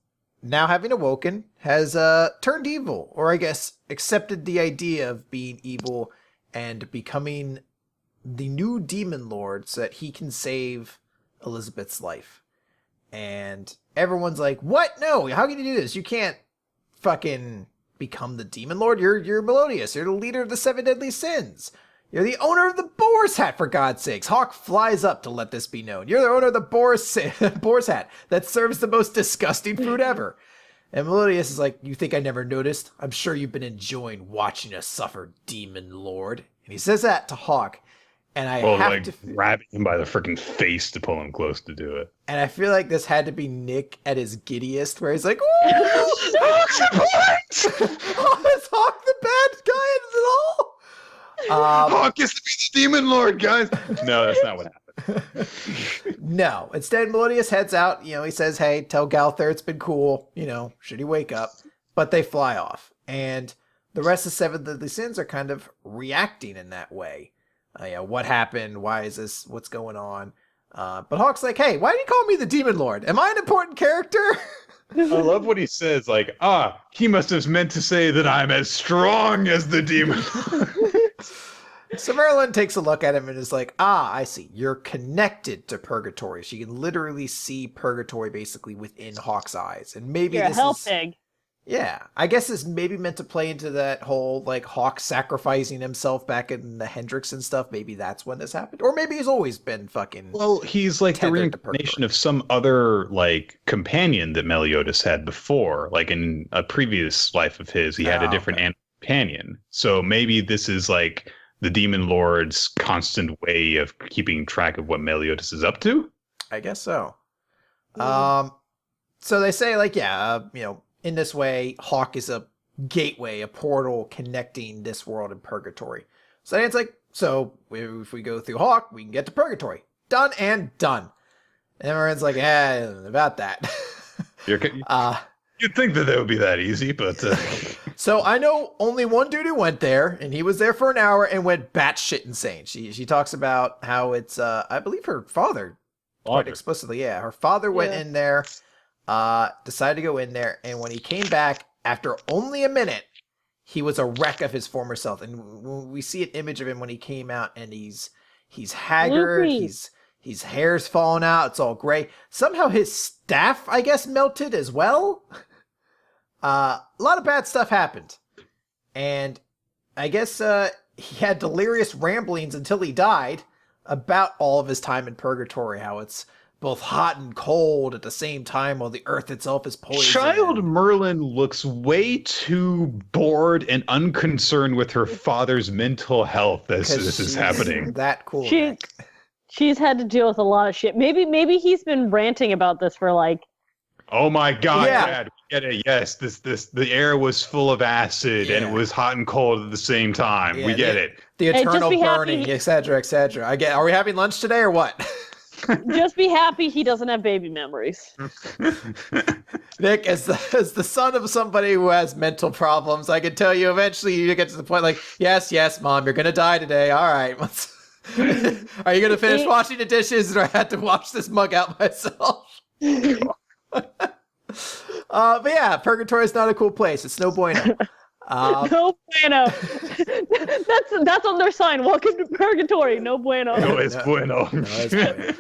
now having awoken, has turned evil, or I guess accepted the idea of being evil and becoming the new demon lord so that he can save Elizabeth's life. And everyone's like, what? No, how can you do this? You can't fucking become the demon lord. You're Melodius. You're the leader of the Seven Deadly Sins. You're the owner of the boar's hat, for God's sakes. Hawk flies up to let this be known. You're the owner of the boar's hat that serves the most disgusting food ever. And Melodius is like, you think I never noticed? I'm sure you've been enjoying watching us suffer, demon lord. And he says that to Hawk. And I have to grabbing him by the freaking face to pull him close to do it. And I feel like this had to be Nick at his giddiest, where he's like, "Ooh, Hawk's is Hawk the bad guy in it all?" Hawk is to be the demon lord, guys. No, that's not what happened. No. Instead, Melodius heads out. He says, "Hey, tell Galther it's been cool. Should he wake up?" But they fly off, and the rest of Seven Deadly Sins are kind of reacting in that way. What happened? Why is this? What's going on? But Hawk's like, hey, why do you call me the Demon Lord? Am I an important character? I love what he says. Like, he must have meant to say that I'm as strong as the demon lord. So Marilyn takes a look at him and is like, I see. You're connected to Purgatory. She can literally see Purgatory basically within Hawk's eyes. And maybe You're this a hell is... pig. Yeah, I guess it's maybe meant to play into that whole, like, Hawk sacrificing himself back in the Hendrix and stuff. Maybe that's when this happened. Or maybe he's always been fucking... Well, he's like the reincarnation of some other, like, companion that Meliodas had before. Like, in a previous life of his, he had a different companion. So maybe this is, like, the Demon Lord's constant way of keeping track of what Meliodas is up to? I guess so. So they say, like, in this way, Hawk is a gateway, a portal connecting this world and Purgatory. So then it's like, so if we go through Hawk, we can get to Purgatory. Done and done. And everyone's like, about that. You're You'd think that would be that easy, but So I know only one dude who went there, and he was there for an hour and went batshit insane. She talks about how it's I believe her father quite explicitly. Yeah, her father went in there, decided to go in there, and when he came back after only a minute, he was a wreck of his former self. And we see an image of him when he came out, and he's haggard. His hair's falling out. It's all gray. Somehow his staff, I guess, melted as well. A lot of bad stuff happened. And I guess he had delirious ramblings until he died about all of his time in purgatory, how it's both hot and cold at the same time while the earth itself is poisoned. Child Merlin looks way too bored and unconcerned with her father's mental health as this is happening. That cool. She's had to deal with a lot of shit. Maybe he's been ranting about this for like. Oh my God, Dad, we get it. Yes, the air was full of acid and it was hot and cold at the same time. We get it. The eternal burning, etc., etc. Are we having lunch today or what? Just be happy he doesn't have baby memories. Nick, as the son of somebody who has mental problems, I can tell you eventually you get to the point like, yes, Mom, you're gonna die today. All right. Are you gonna finish washing the dishes, or I had to wash this mug out myself? But yeah, purgatory is not a cool place. It's no bueno. No bueno. That's on their sign. Welcome to purgatory. No bueno. No es bueno. No es bueno.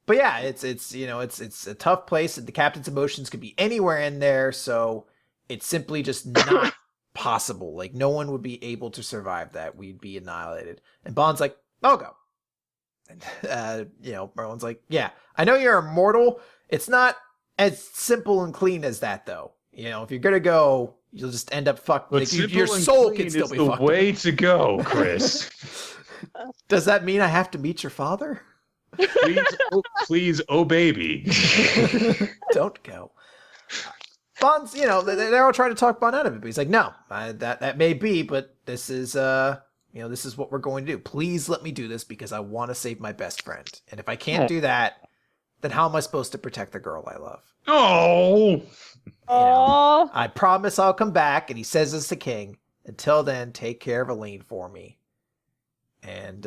But yeah, it's a tough place. The captain's emotions could be anywhere in there, so it's simply just not possible. Like, no one would be able to survive that. We'd be annihilated. And Bond's like, I'll go. And Merlin's like, yeah, I know you're immortal. It's not as simple and clean as that, though. If you're gonna go, you'll just end up fucked. Like, your soul can still be fucked. The way to go, Chris. Does that mean I have to meet your father? Please, oh baby. Don't go. Bond's, they're all trying to talk Bond out of it, but he's like, no, that may be, but this is this is what we're going to do. Please let me do this because I want to save my best friend. And if I can't do that, then how am I supposed to protect the girl I love? I promise I'll come back. And he says this to King. Until then, take care of Elaine for me. And,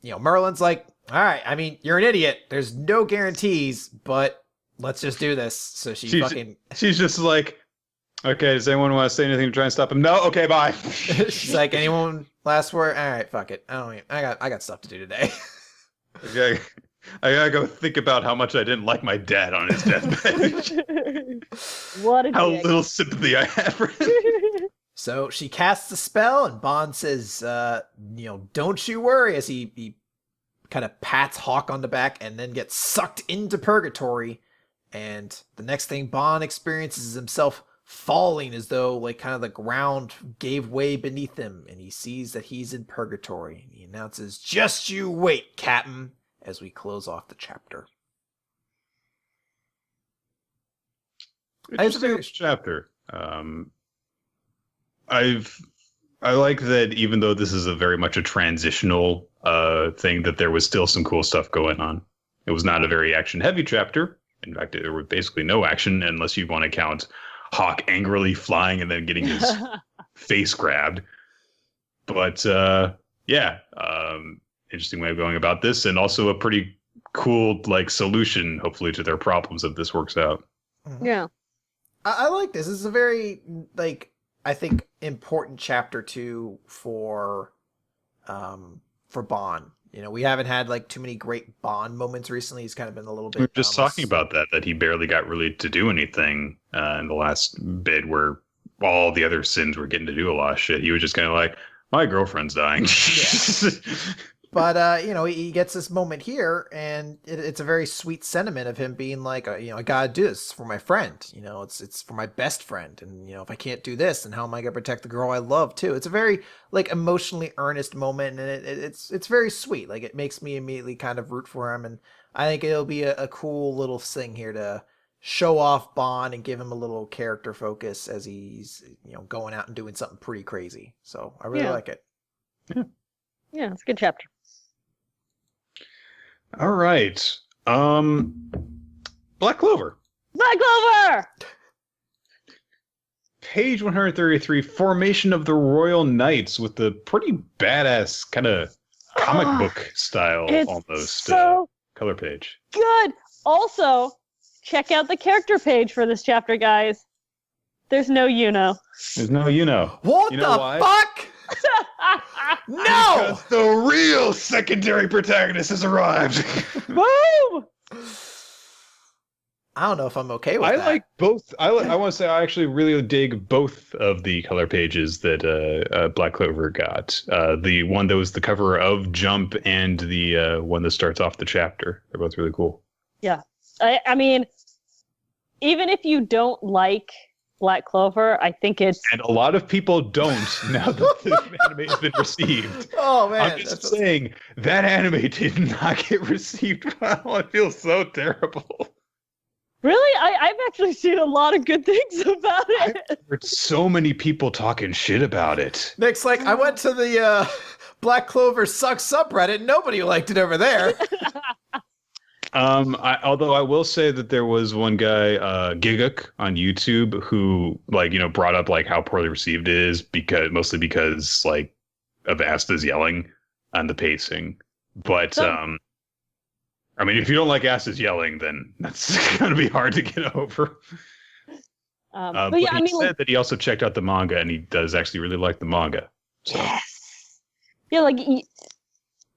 Merlin's like, all right, I mean, you're an idiot. There's no guarantees, but let's just do this. So she's just like, okay, does anyone want to say anything to try and stop him? No? Okay, bye. She's like, anyone last word? All right, fuck it. I got stuff to do today. Okay. I gotta go think about how much I didn't like my dad on his deathbed. How little sympathy I have for him. So she casts a spell, and Bond says, don't you worry, as he kind of pats Hawk on the back and then gets sucked into purgatory. And the next thing Bond experiences is himself falling as though like kind of the ground gave way beneath him, and he sees that he's in purgatory. And he announces, just you wait, Captain, as we close off the chapter. Interesting chapter. I like that even though this is very much a transitional thing, that there was still some cool stuff going on. It was not a very action-heavy chapter. In fact, there was basically no action unless you want to count Hawk angrily flying and then getting his face grabbed. But interesting way of going about this, and also a pretty cool solution, hopefully, to their problems if this works out. Yeah, I like this. This is a very I think important chapter too for Bond. We haven't had too many great Bond moments recently. He's kind of been a little bit. We were just talking about that he barely got really to do anything in the last bit, where all the other sins were getting to do a lot of shit. He was just kind of like, my girlfriend's dying. Yeah. But, he gets this moment here, and it's a very sweet sentiment of him being like, I gotta do this for my friend. It's for my best friend. And, if I can't do this, then how am I gonna protect the girl I love, too? It's a very, emotionally earnest moment, and it's very sweet. It makes me immediately kind of root for him, and I think it'll be a cool little thing here to show off Bond and give him a little character focus as he's, going out and doing something pretty crazy. So I really like it. Yeah, it's a good chapter. All right. Black Clover. Black Clover! Page 133, Formation of the Royal Knights, with the pretty badass kind of comic book style, It's almost so color page. good. Also, check out the character page for this chapter, guys. There's no Yuno. There's no, you know. What You the know why? fuck? No! Because the real secondary protagonist has arrived. Boom! I don't know if I'm okay with I that. like both. I want to say I actually really dig both of the color pages that Black Clover got. The one that was the cover of Jump and the one that starts off the chapter. They're both really cool. Yeah. I mean, even if you don't like Black Clover, I think it's... And a lot of people don't now that the anime has been received. Oh man, I'm just saying that anime did not get received well. I feel so terrible. Really? I've actually seen a lot of good things about it. I've heard so many people talking shit about it. Nick's like, I went to the Black Clover Sucks subreddit. Nobody liked it over there. Although I will say that there was one guy, Giguk on YouTube, who brought up how poorly received it is mostly because of Asta's yelling and the pacing. But I mean, if you don't like Asta's yelling, then that's gonna be hard to get over. But yeah, he said that he also checked out the manga, and he does actually really like the manga. So. Yes.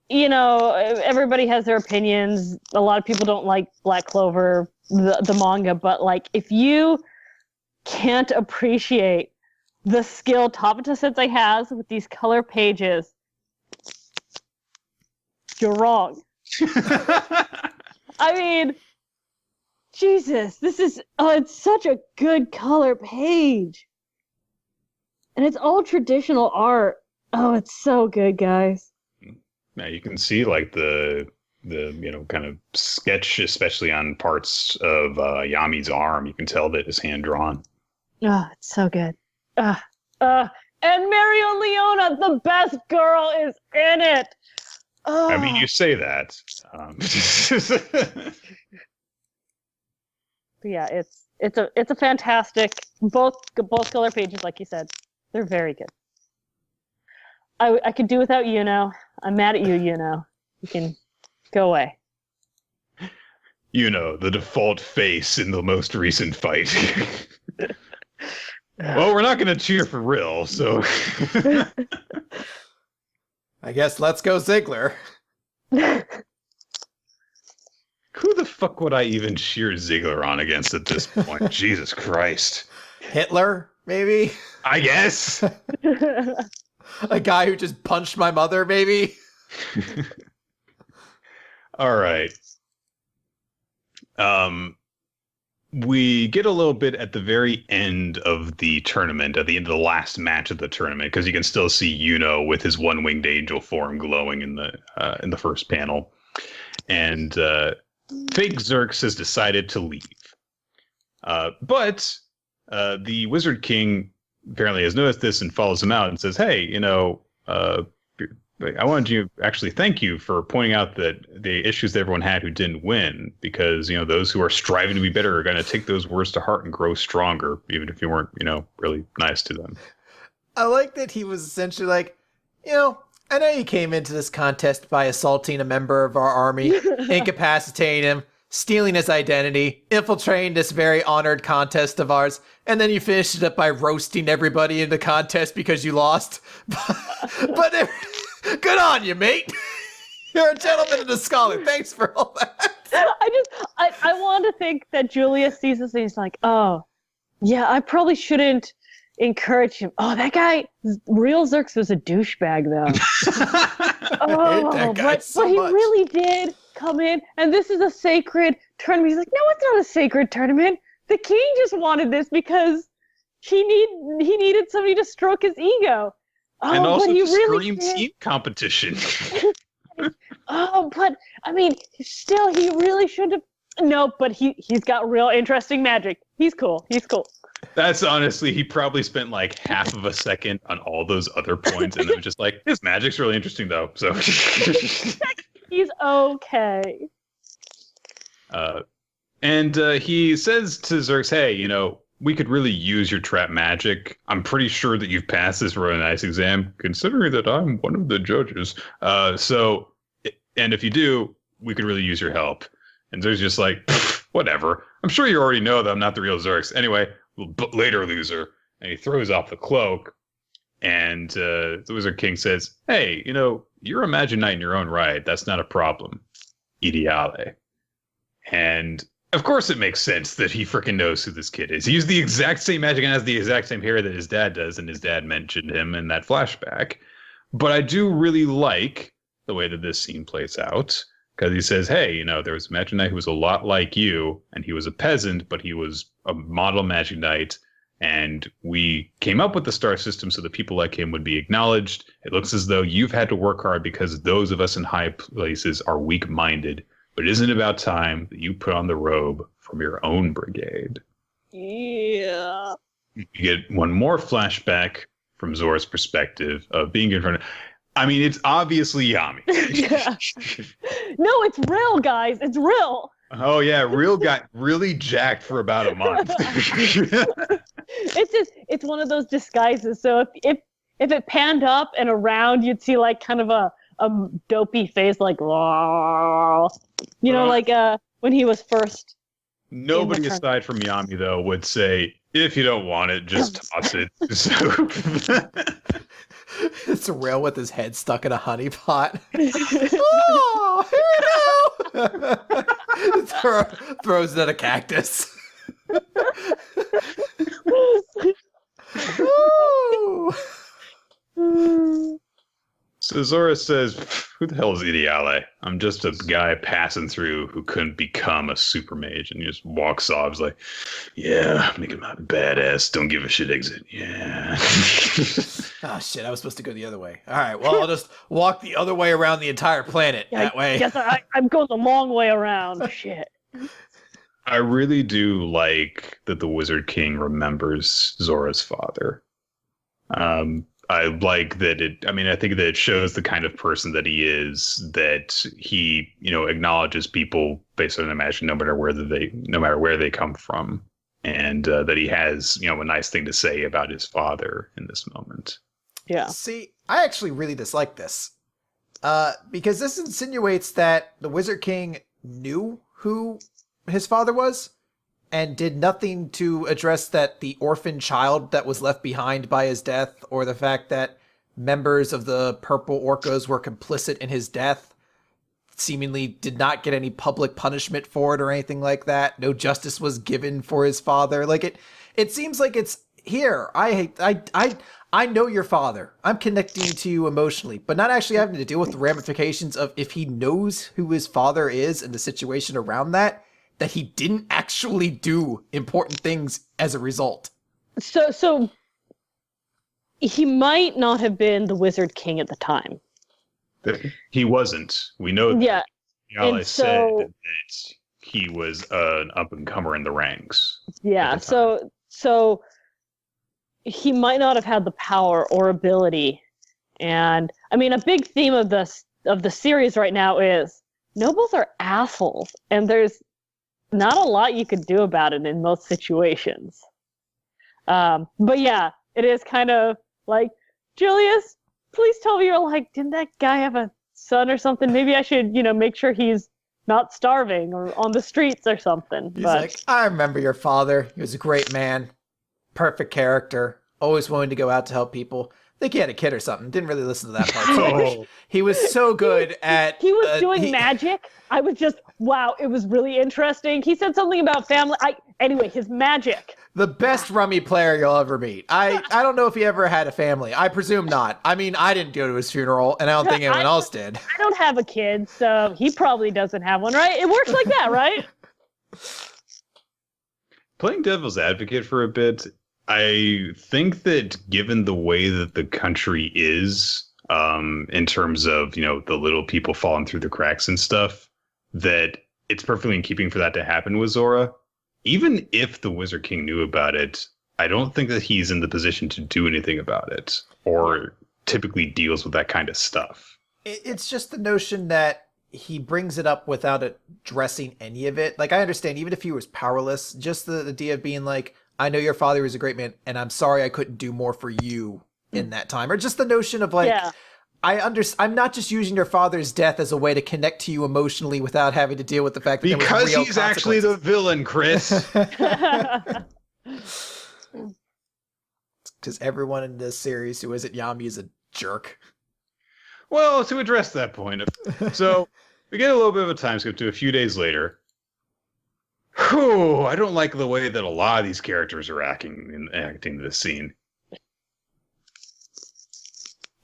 Yeah, everybody has their opinions. A lot of people don't like Black Clover, the manga, but if you can't appreciate the skill Tabata Sensei has with these color pages, you're wrong. I mean, Jesus, it's such a good color page. And it's all traditional art. Oh, it's so good, guys. Now you can see the kind of sketch, especially on parts of Yami's arm. You can tell that it's hand drawn. Oh, it's so good. And Mario Leona, the best girl, is in it. Oh. I mean, you say that. Yeah, it's a fantastic both color pages, like you said. They're very good. I could do without Yuno. I'm mad at you, Yuno. You can go away. The default face in the most recent fight. Well, we're not going to cheer for real, so. I guess let's go Ziggler. Who the fuck would I even cheer Ziggler on against at this point? Jesus Christ. Hitler, maybe? I guess. A guy who just punched my mother, maybe? All right. We get a little bit at the very end of the tournament, at the end of the last match of the tournament, because you can still see Yuno with his one-winged angel form glowing in the first panel. And Fake Xerx has decided to leave. But the Wizard King apparently has noticed this and follows him out and says, hey, I wanted to actually thank you for pointing out that the issues that everyone had who didn't win, because, those who are striving to be better are going to take those words to heart and grow stronger, even if you weren't, really nice to them. I like that he was essentially like, I know you came into this contest by assaulting a member of our army, incapacitating him, stealing his identity, infiltrating this very honored contest of ours, and then you finished it up by roasting everybody in the contest because you lost. But good on you, mate. You're a gentleman and a scholar. Thanks for all that. I want to think that Julius sees this and he's like, oh, yeah, I probably shouldn't encourage him. Oh, that guy, real Xerx was a douchebag, though. But he really did come in, and this is a sacred tournament. He's like, no, it's not a sacred tournament. The king just wanted this because he needed somebody to stroke his ego. Oh, and also but he to really scream team competition. Oh, but I mean, still, he really should have. No, but he's got real interesting magic. He's cool. That's honestly, he probably spent half of a second on all those other points, and it was just his magic's really interesting though. So he's okay. And he says to Zerx, hey, you know, we could really use your trap magic. I'm pretty sure that you've passed this really nice exam, considering that I'm one of the judges. And if you do, we could really use your help. And Zerx just like, whatever. I'm sure you already know that I'm not the real Zerx. Anyway, but later, loser. And he throws off the cloak. And the Wizard King says, hey, you know, you're a Magic Knight in your own right. That's not a problem. Ideale. And of course it makes sense that he freaking knows who this kid is. He used the exact same magic and has the exact same hair that his dad does, and his dad mentioned him in that flashback. But I do really like the way that this scene plays out, because he says, hey, you know, there was a Magic Knight who was a lot like you, and he was a peasant, but he was a model Magic Knight, and we came up with the star system so that people like him would be acknowledged. It looks as though you've had to work hard because those of us in high places are weak-minded. But isn't it about time that you put on the robe from your own brigade? Yeah. You get one more flashback from Zora's perspective of being in front of... I mean, it's obviously Yami. Yeah. No, it's real, guys. It's real. Oh, yeah. Real got really jacked for about a month. It's one of those disguises. So if it panned up and around, you'd see like kind of a dopey face, like, you know, like when he was first. Nobody aside from Yami, though, would say, if you don't want it, just toss it. So... It's a rail with his head stuck in a honey pot. Oh, here you go! Throws it at a cactus. So Zora says, who the hell is Ideale? I'm just a guy passing through who couldn't become a super mage. And he just walks off. He's like, yeah, making my badass, don't give a shit exit. Yeah. Oh, shit, I was supposed to go the other way. All right, well, I'll just walk the other way around the entire planet that way. Guess I'm going the long way around. Shit. I really do like that the Wizard King remembers Zora's father. I like that I think that it shows the kind of person that he is, that he, you know, acknowledges people based on imagination, no matter where they come from. And that he has, you know, a nice thing to say about his father in this moment. Yeah. See, I actually really dislike this. Because this insinuates that the Wizard King knew who his father was and did nothing to address that the orphan child that was left behind by his death, or the fact that members of the Purple Orcas were complicit in his death, seemingly did not get any public punishment for it or anything like that. No justice was given for his father. Like it seems like it's here. I know your father. I'm connecting to you emotionally, but not actually having to deal with the ramifications of if he knows who his father is and the situation around that he didn't actually do important things as a result. So he might not have been the Wizard King at the time. He wasn't. We know that. Yeah. Yale said that he was an up-and-comer in the ranks. Yeah, so he might not have had the power or ability. And, I mean, a big theme of the series right now is nobles are assholes, and there's not a lot you could do about it in most situations. But yeah, it is kind of like, Julius, please tell me you're like, didn't that guy have a son or something? Maybe I should, you know, make sure he's not starving or on the streets or something. He's like, I remember your father. He was a great man. Perfect character. Always willing to go out to help people. I think he had a kid or something. Didn't really listen to that part so much. He was so good at... He was doing magic. I was just, wow, it was really interesting. He said something about family. Anyway, his magic. The best rummy player you'll ever meet. I don't know if he ever had a family. I presume not. I mean, I didn't go to his funeral, and I don't think anyone else did. I don't have a kid, so he probably doesn't have one, right? It works like that, right? Playing devil's advocate for a bit, I think that given the way that the country is, in terms of, you know, the little people falling through the cracks and stuff, that it's perfectly in keeping for that to happen with Zora. Even if the Wizard King knew about it, I don't think that he's in the position to do anything about it, or typically deals with that kind of stuff. It's just the notion that he brings it up without addressing any of it. Like, I understand, even if he was powerless, just the idea of being like, I know your father was a great man, and I'm sorry I couldn't do more for you in that time. Or just the notion of like, I'm not just using your father's death as a way to connect to you emotionally without having to deal with the fact that because there was real he's actually the villain, Chris. Because everyone in this series who isn't Yami is a jerk. Well, to address that point, so we get a little bit of a time skip to a few days later. Whew, I don't like the way that a lot of these characters are acting this scene.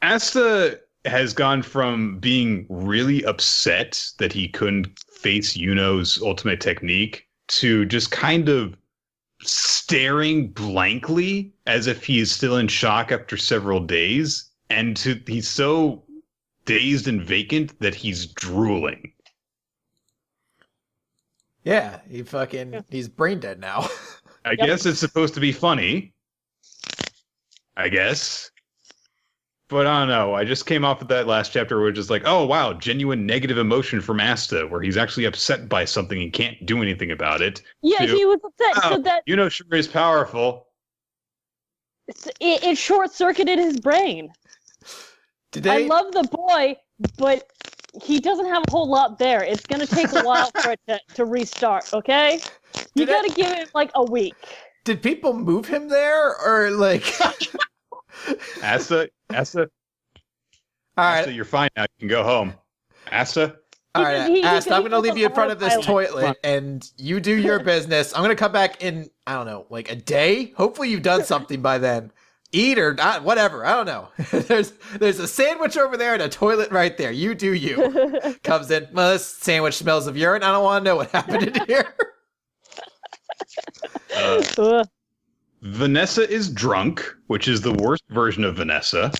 Asta has gone from being really upset that he couldn't face Yuno's ultimate technique to just kind of staring blankly as if he is still in shock after several days. And he's so dazed and vacant that he's drooling. Yeah, he's brain dead now. I guess it's supposed to be funny. I guess. But I don't know. I just came off of that last chapter where it's just like, oh, wow, genuine negative emotion from Asta, where he's actually upset by something and can't do anything about it. Yeah, he was upset. Oh, so that Yuno sure is powerful. it short-circuited his brain. I love the boy, but he doesn't have a whole lot there. It's going to take a while for it to restart, okay? You got to give it like a week. Did people move him there, or like... Asta, all right, Asta, you're fine now. You can go home. Asta? All right, Asta, I'm going to leave you in front of this toilet, and you do your business. I'm going to come back in, I don't know, like a day? Hopefully you've done something by then. Eat or not, whatever, I don't know. There's a sandwich over there and a toilet right there. You do you. Comes in, well, this sandwich smells of urine. I don't want to know what happened in here. Vanessa is drunk, which is the worst version of Vanessa.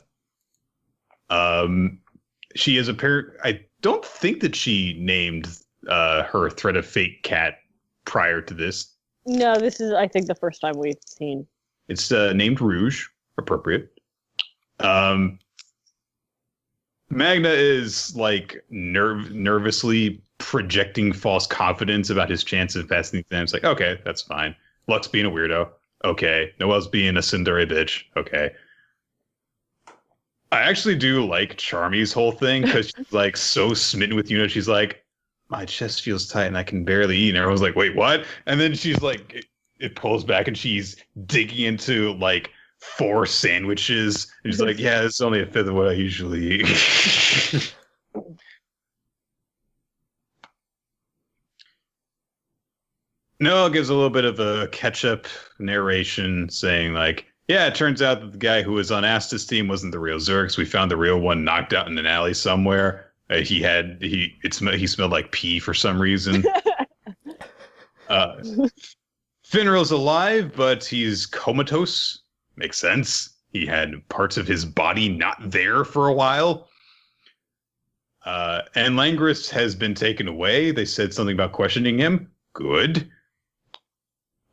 She is I don't think that she named her Thread of Fate cat prior to this. No, this is, I think, the first time we've seen. It's named Rouge, appropriate. Magna is like nervously projecting false confidence about his chance of passing the exam. It's like, okay, that's fine. Lux being a weirdo. Okay. Noelle's being a tsundere bitch. Okay. I actually do like Charmy's whole thing because she's like so smitten with Yuno. She's like, my chest feels tight and I can barely eat. And everyone's like, wait, what? And then she's like, it pulls back and she's digging into like 4 sandwiches. And she's like, yeah, it's only a fifth of what I usually eat. Noelle gives a little bit of a catch-up narration saying like, yeah, it turns out that the guy who was on Asta's team wasn't the real Zerx. We found the real one knocked out in an alley somewhere. He smelled like pee for some reason. Finral's alive, but he's comatose. Makes sense. He had parts of his body not there for a while. And Langris has been taken away. They said something about questioning him. Good.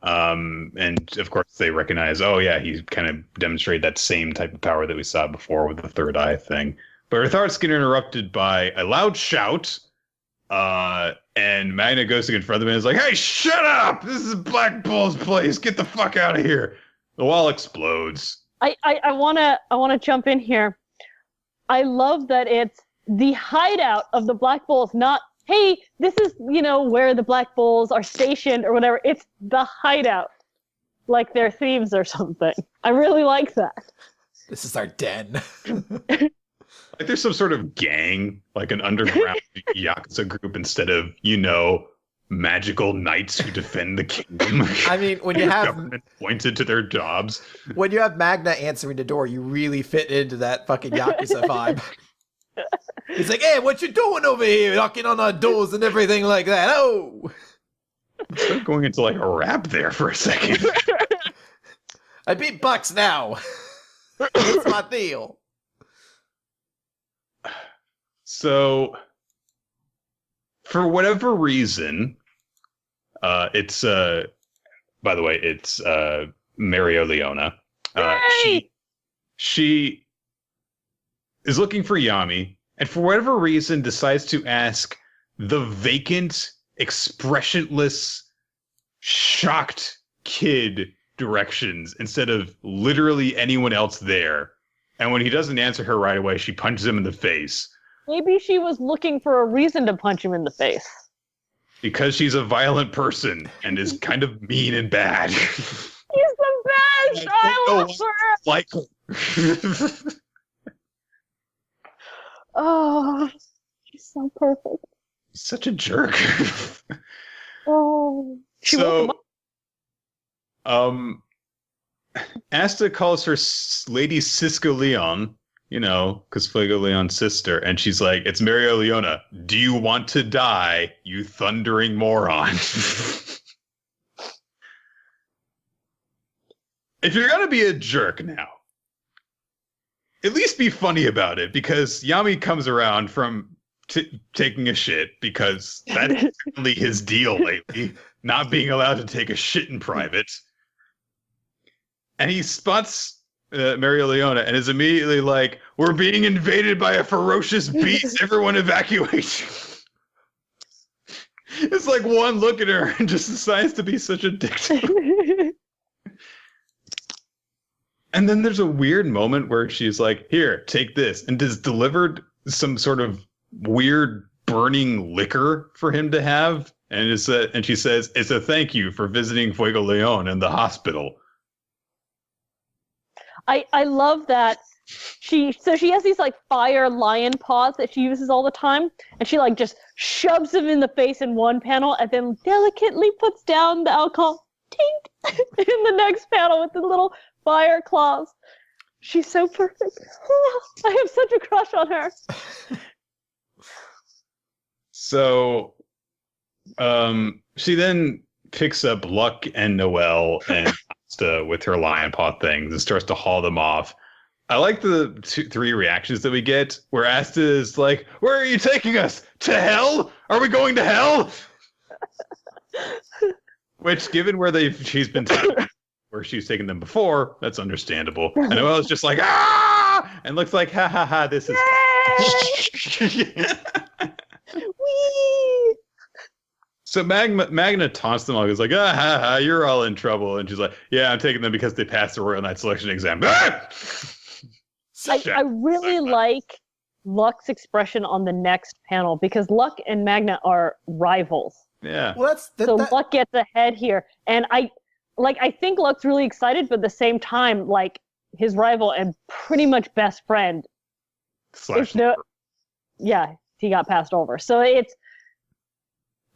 And of course they recognize, oh yeah, he kind of demonstrated that same type of power that we saw before with the third eye thing. But her thoughts get interrupted by a loud shout. And Magna goes to confront them and is like, hey, shut up! This is Black Bull's place. Get the fuck out of here. The wall explodes. I wanna jump in here. I love that it's the hideout of the Black Bulls, not, hey, this is, where the Black Bulls are stationed or whatever. It's the hideout. Like their thieves or something. I really like that. This is our den. Like there's some sort of gang, like an underground Yakuza group instead of, magical knights who defend the kingdom. I mean, when you have government pointed to their jobs. When you have Magna answering the door, you really fit into that fucking Yakuza vibe. He's like, hey, what you doing over here? Knocking on our doors and everything like that. Oh! Instead of going into like a rap there for a second. I beat Bucks now. It's my deal. So, for whatever reason, it's, by the way, it's Mario Leona. She is looking for Yami, and for whatever reason decides to ask the vacant, expressionless, shocked kid directions instead of literally anyone else there. And when he doesn't answer her right away, she punches him in the face. Maybe she was looking for a reason to punch him in the face. Because she's a violent person and is kind of mean and bad. She's the best! I love her! Like Oh, she's so perfect. such a jerk. Oh, she woke him up. Asta calls her Lady Siska Leon, you know, because Fuego Leon's sister, and she's like, "It's Mario Leona. Do you want to die, you thundering moron?" If you're gonna be a jerk now, at least be funny about it, because Yami comes around from taking a shit, because that's really his deal lately, not being allowed to take a shit in private. And he spots Mario Leona and is immediately like, "We're being invaded by a ferocious beast. Everyone evacuate." It's like one look at her and just decides to be such a dick to her. And then there's a weird moment where she's like, "Here, take this," and is delivered some sort of weird burning liquor for him to have. And and she says, "It's a thank you for visiting Fuego Leon in the hospital." I love that she has these like fire lion paws that she uses all the time, and she like just shoves him in the face in one panel and then delicately puts down the alcohol tink in the next panel with the little fire claws. She's so perfect. I have such a crush on her. So she then picks up Luck and Noelle and Asta with her lion paw things and starts to haul them off. I like the three reactions that we get, where Asta is like, "Where are you taking us? To hell? Are we going to hell?" Which, given where she's been where she's taken them before, that's understandable. And Noelle's just like, "Ah!" and looks like, "Ha ha ha, this is..." Whee! So Magna taunts them all. He's like, "Ah ha ha, you're all in trouble." And she's like, "Yeah, I'm taking them because they passed the Royal Knight selection exam." Ah! I really like Luck's expression on the next panel, because Luck and Magna are rivals. Yeah. Well, So Luck gets ahead here, and I think Luck's really excited, but at the same time, like, his rival and pretty much best friend, he got passed over. So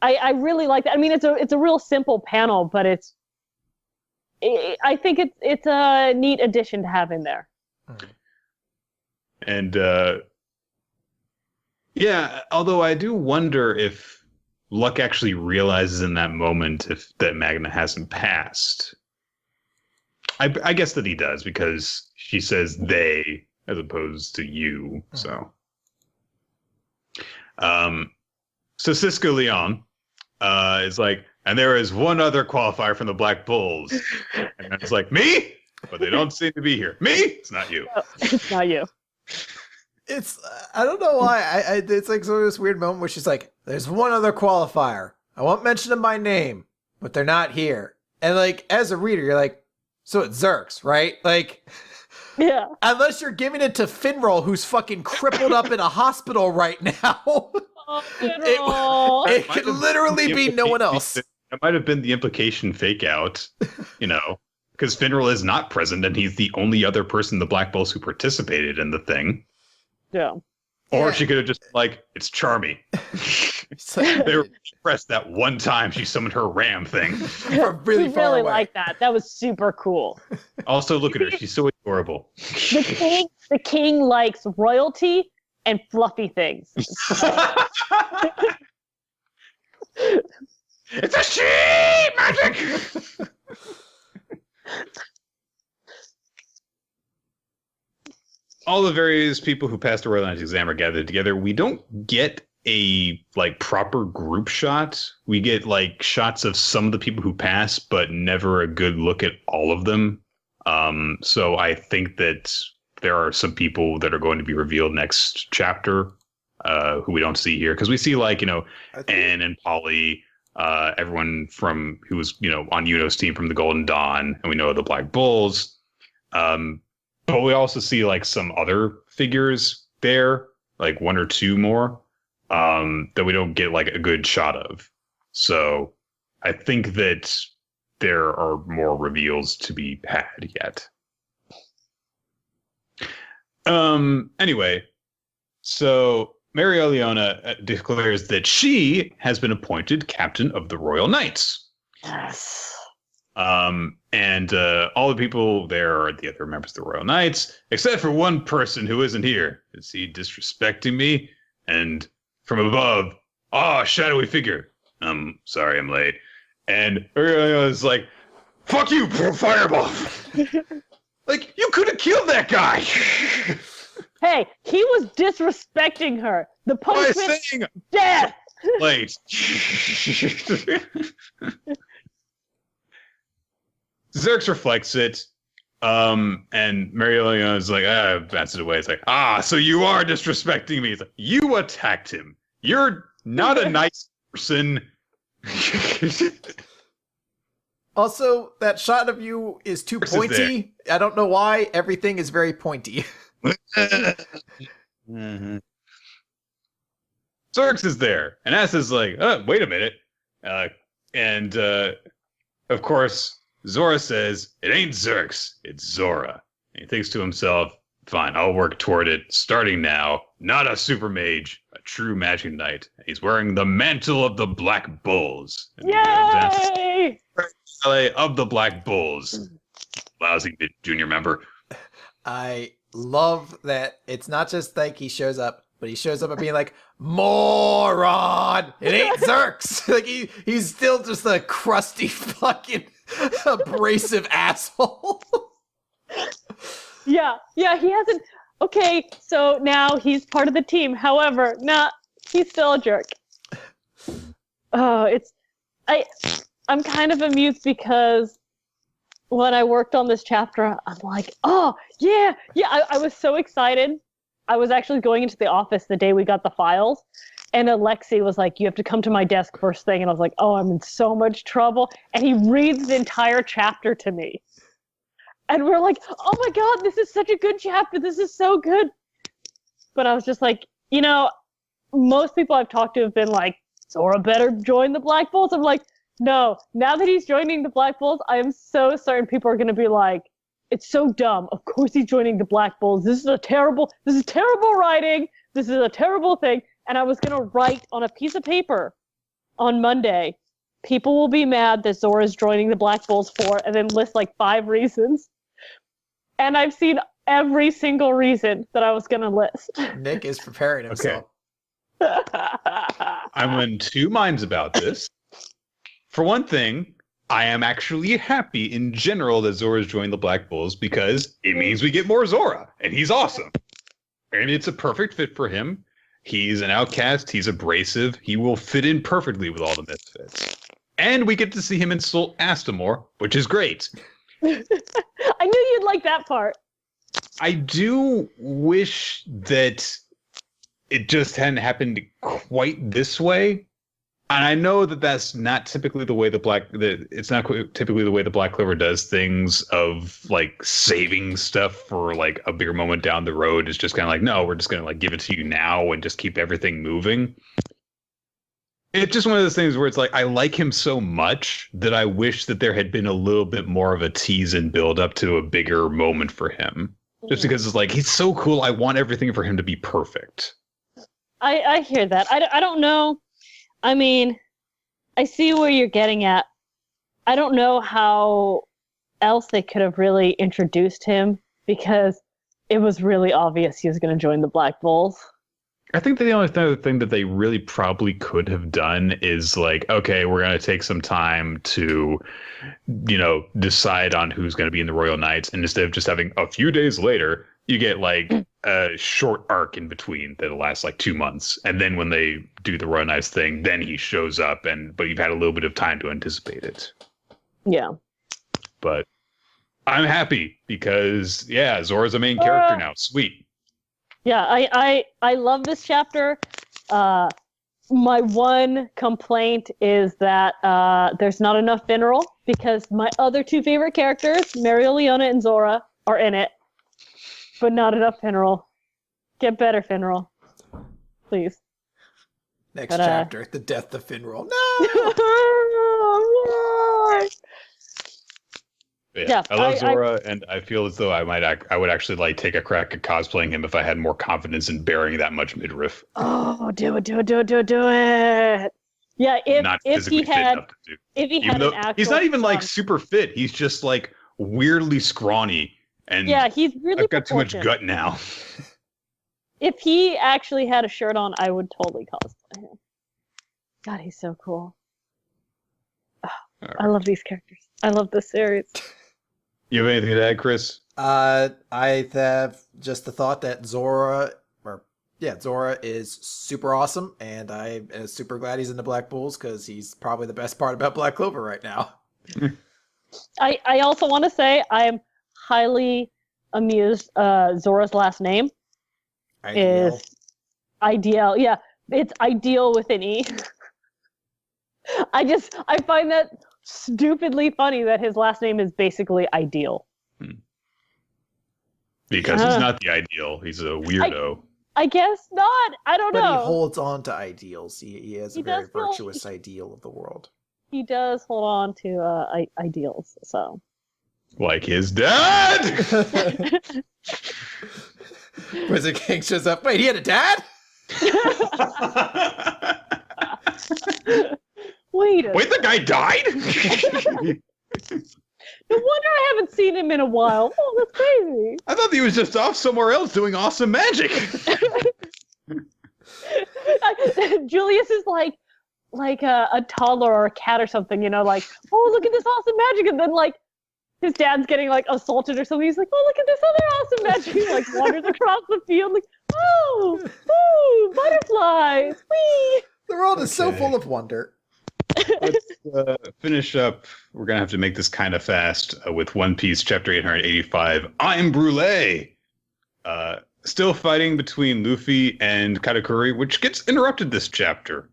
I really like that. I mean, it's a real simple panel, but I think it's a neat addition to have in there. And although I do wonder if Luck actually realizes in that moment that Magna hasn't passed. I guess that he does, because she says they as opposed to you. So Siska Leon is like, "And there is one other qualifier from the Black Bulls." And it's like, "Me? But they don't seem to be here." "Me? It's not you." No, it's not you. It's, I don't know why. It's like sort of this weird moment where she's like, "There's one other qualifier. I won't mention them by name, but they're not here." And like, as a reader, you're like, so it's Zerks, right? Like, Yeah. unless you're giving it to Finral, who's fucking crippled up in a hospital right now. Oh, It could literally be no one else. It might have been the implication fake out, because Finral is not present and he's the only other person in the Black Bulls who participated in the thing. yeah. Or Yeah. she could have just like, "It's Charmy." They were impressed that one time she summoned her ram thing. Really far really away. like that. That was super cool. Also, look at her. She's so adorable. The king likes royalty and fluffy things. It's a she! Magic! All the various people who passed the Royal Knights exam are gathered together. We don't get a proper group shot. We get shots of some of the people who pass, but never a good look at all of them. So I think that there are some people that are going to be revealed next chapter. who we don't see here, because we see Anne and Polly, everyone from who was on Yuno's team from the Golden Dawn, and we know the Black Bulls. But we also see some other figures there, like one or two more, that we don't get a good shot of. So I think that there are more reveals to be had yet. Anyway, so Mereoleona declares that she has been appointed captain of the Royal Knights. Yes. And all the people there are the other members of the Royal Knights, except for one person who isn't here. Is he disrespecting me? And from above, shadowy figure. Sorry, I'm late. And is like, fuck you, fireball. You could have killed that guy. Hey, he was disrespecting her. The punishment, death. Late. Xerx reflects it, and Mereoleona is like, bats it away. It's like, so you are disrespecting me. It's like, you attacked him. You're not a nice person. Also, that shot of you is too pointy. I don't know why. Everything is very pointy. Mm-hmm. Xerx is there, and Ass is like, wait a minute. And of course, Zora says, it ain't Xerx, it's Zora. And he thinks to himself, fine, I'll work toward it, starting now. Not a super mage, a true magic knight. He's wearing the mantle of the Black Bulls. And Yay! Of the Black Bulls. Lousy junior member. I love that it's not just he shows up, but he shows up and being like, moron! It ain't Xerx! He's still just a crusty fucking abrasive asshole. Yeah, he hasn't. Okay, so now he's part of the team. However, he's still a jerk. I'm kind of amused because when I worked on this chapter, I'm like, I was so excited. I was actually going into the office the day we got the files, and Alexi was like, you have to come to my desk first thing. And I was like, I'm in so much trouble. And he reads the entire chapter to me. And we're like, oh my God, this is such a good chapter. This is so good. But I was just like, most people I've talked to have been like, Zora better join the Black Bulls. I'm like, no, now that he's joining the Black Bulls, I am so certain people are going to be like, it's so dumb. Of course he's joining the Black Bulls. This is terrible writing. This is a terrible thing. And I was going to write on a piece of paper on Monday, people will be mad that Zora's joining the Black Bulls for, and then list 5 reasons. And I've seen every single reason that I was going to list. Nick is preparing himself. Okay. I'm in two minds about this. For one thing, I am actually happy in general that Zora's joined the Black Bulls because it means we get more Zora, and he's awesome. And it's a perfect fit for him. He's an outcast. He's abrasive. He will fit in perfectly with all the misfits. And we get to see him insult Asta more, which is great. I knew you'd like that part. I do wish that it just hadn't happened quite this way. And I know that that's not typically the way it's not typically the way the Black Clover does things, of saving stuff for a bigger moment down the road. It's just kind of no, we're just going to give it to you now and just keep everything moving. It's just one of those things where it's I like him so much that I wish that there had been a little bit more of a tease and build up to a bigger moment for him. Just because it's he's so cool. I want everything for him to be perfect. I hear that. I don't know. I mean, I see where you're getting at. I don't know how else they could have really introduced him, because it was really obvious he was going to join the Black Bulls. I think that the only other thing that they really probably could have done is okay, we're going to take some time to, decide on who's going to be in the Royal Knights. And instead of just having a few days later, you get a short arc in between that'll last 2 months. And then when they do the Royal Knights thing, then he shows up, but you've had a little bit of time to anticipate it. Yeah. But I'm happy because, Zora's a main character now. Sweet. Yeah, I love this chapter. My one complaint is that there's not enough Finral, because my other two favorite characters, Mario Leona and Zora, are in it, but not enough Finral. Get better, Finral. Please. Next chapter, the death of Finral. No! Yeah, I love Zora, and I feel as though I would actually like take a crack at cosplaying him if I had more confidence in bearing that much midriff. Oh, do it. Yeah, if he had an actual he's not even like super fit. He's just like weirdly scrawny, and yeah, he's really. I've got too much gut now. If he actually had a shirt on, I would totally cosplay him. God, he's so cool. Oh, right. I love these characters. I love this series. You have anything to add, Chris? I have just the thought that Zora is super awesome, and I am super glad he's in the Black Bulls, because he's probably the best part about Black Clover right now. I also want to say I'm highly amused. Zora's last name is Ideal. Yeah, it's Ideal with an E. I find that stupidly funny that his last name is basically Ideal. Because he's not the ideal. He's a weirdo. I guess not. I don't know. But he holds on to ideals. He has a very virtuous ideal of the world. He does hold on to ideals. So, like his dad. Wizard King shows up. Wait, he had a dad? Wait, the guy died? No wonder I haven't seen him in a while. Oh, that's crazy. I thought he was just off somewhere else doing awesome magic. Julius is like a toddler or a cat or something, like, oh, look at this awesome magic. And then, like, his dad's getting, like, assaulted or something. He's like, oh, look at this other awesome magic. He, like, wanders across the field, like, oh, ooh, butterflies, whee. The world is so full of wonder. Let's finish up. We're going to have to make this kind of fast with One Piece Chapter 885. I'm Brule. Still fighting between Luffy and Katakuri, which gets interrupted this chapter.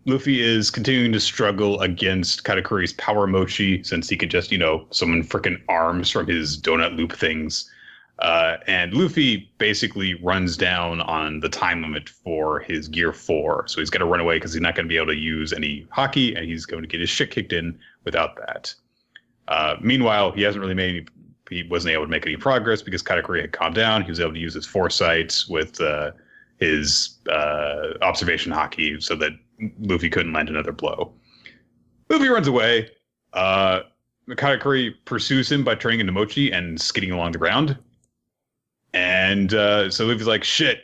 Luffy is continuing to struggle against Katakuri's power mochi, since he can just, summon frickin' arms from his donut loop things. And Luffy basically runs down on the time limit for his Gear 4. So he's got to run away because he's not going to be able to use any haki, and he's going to get his shit kicked in without that. Meanwhile, he he wasn't able to make any progress because Katakuri had calmed down. He was able to use his foresight with his observation haki so that Luffy couldn't land another blow. Luffy runs away. Katakuri pursues him by turning into Mochi and skidding along the ground. And so Luffy's like, shit.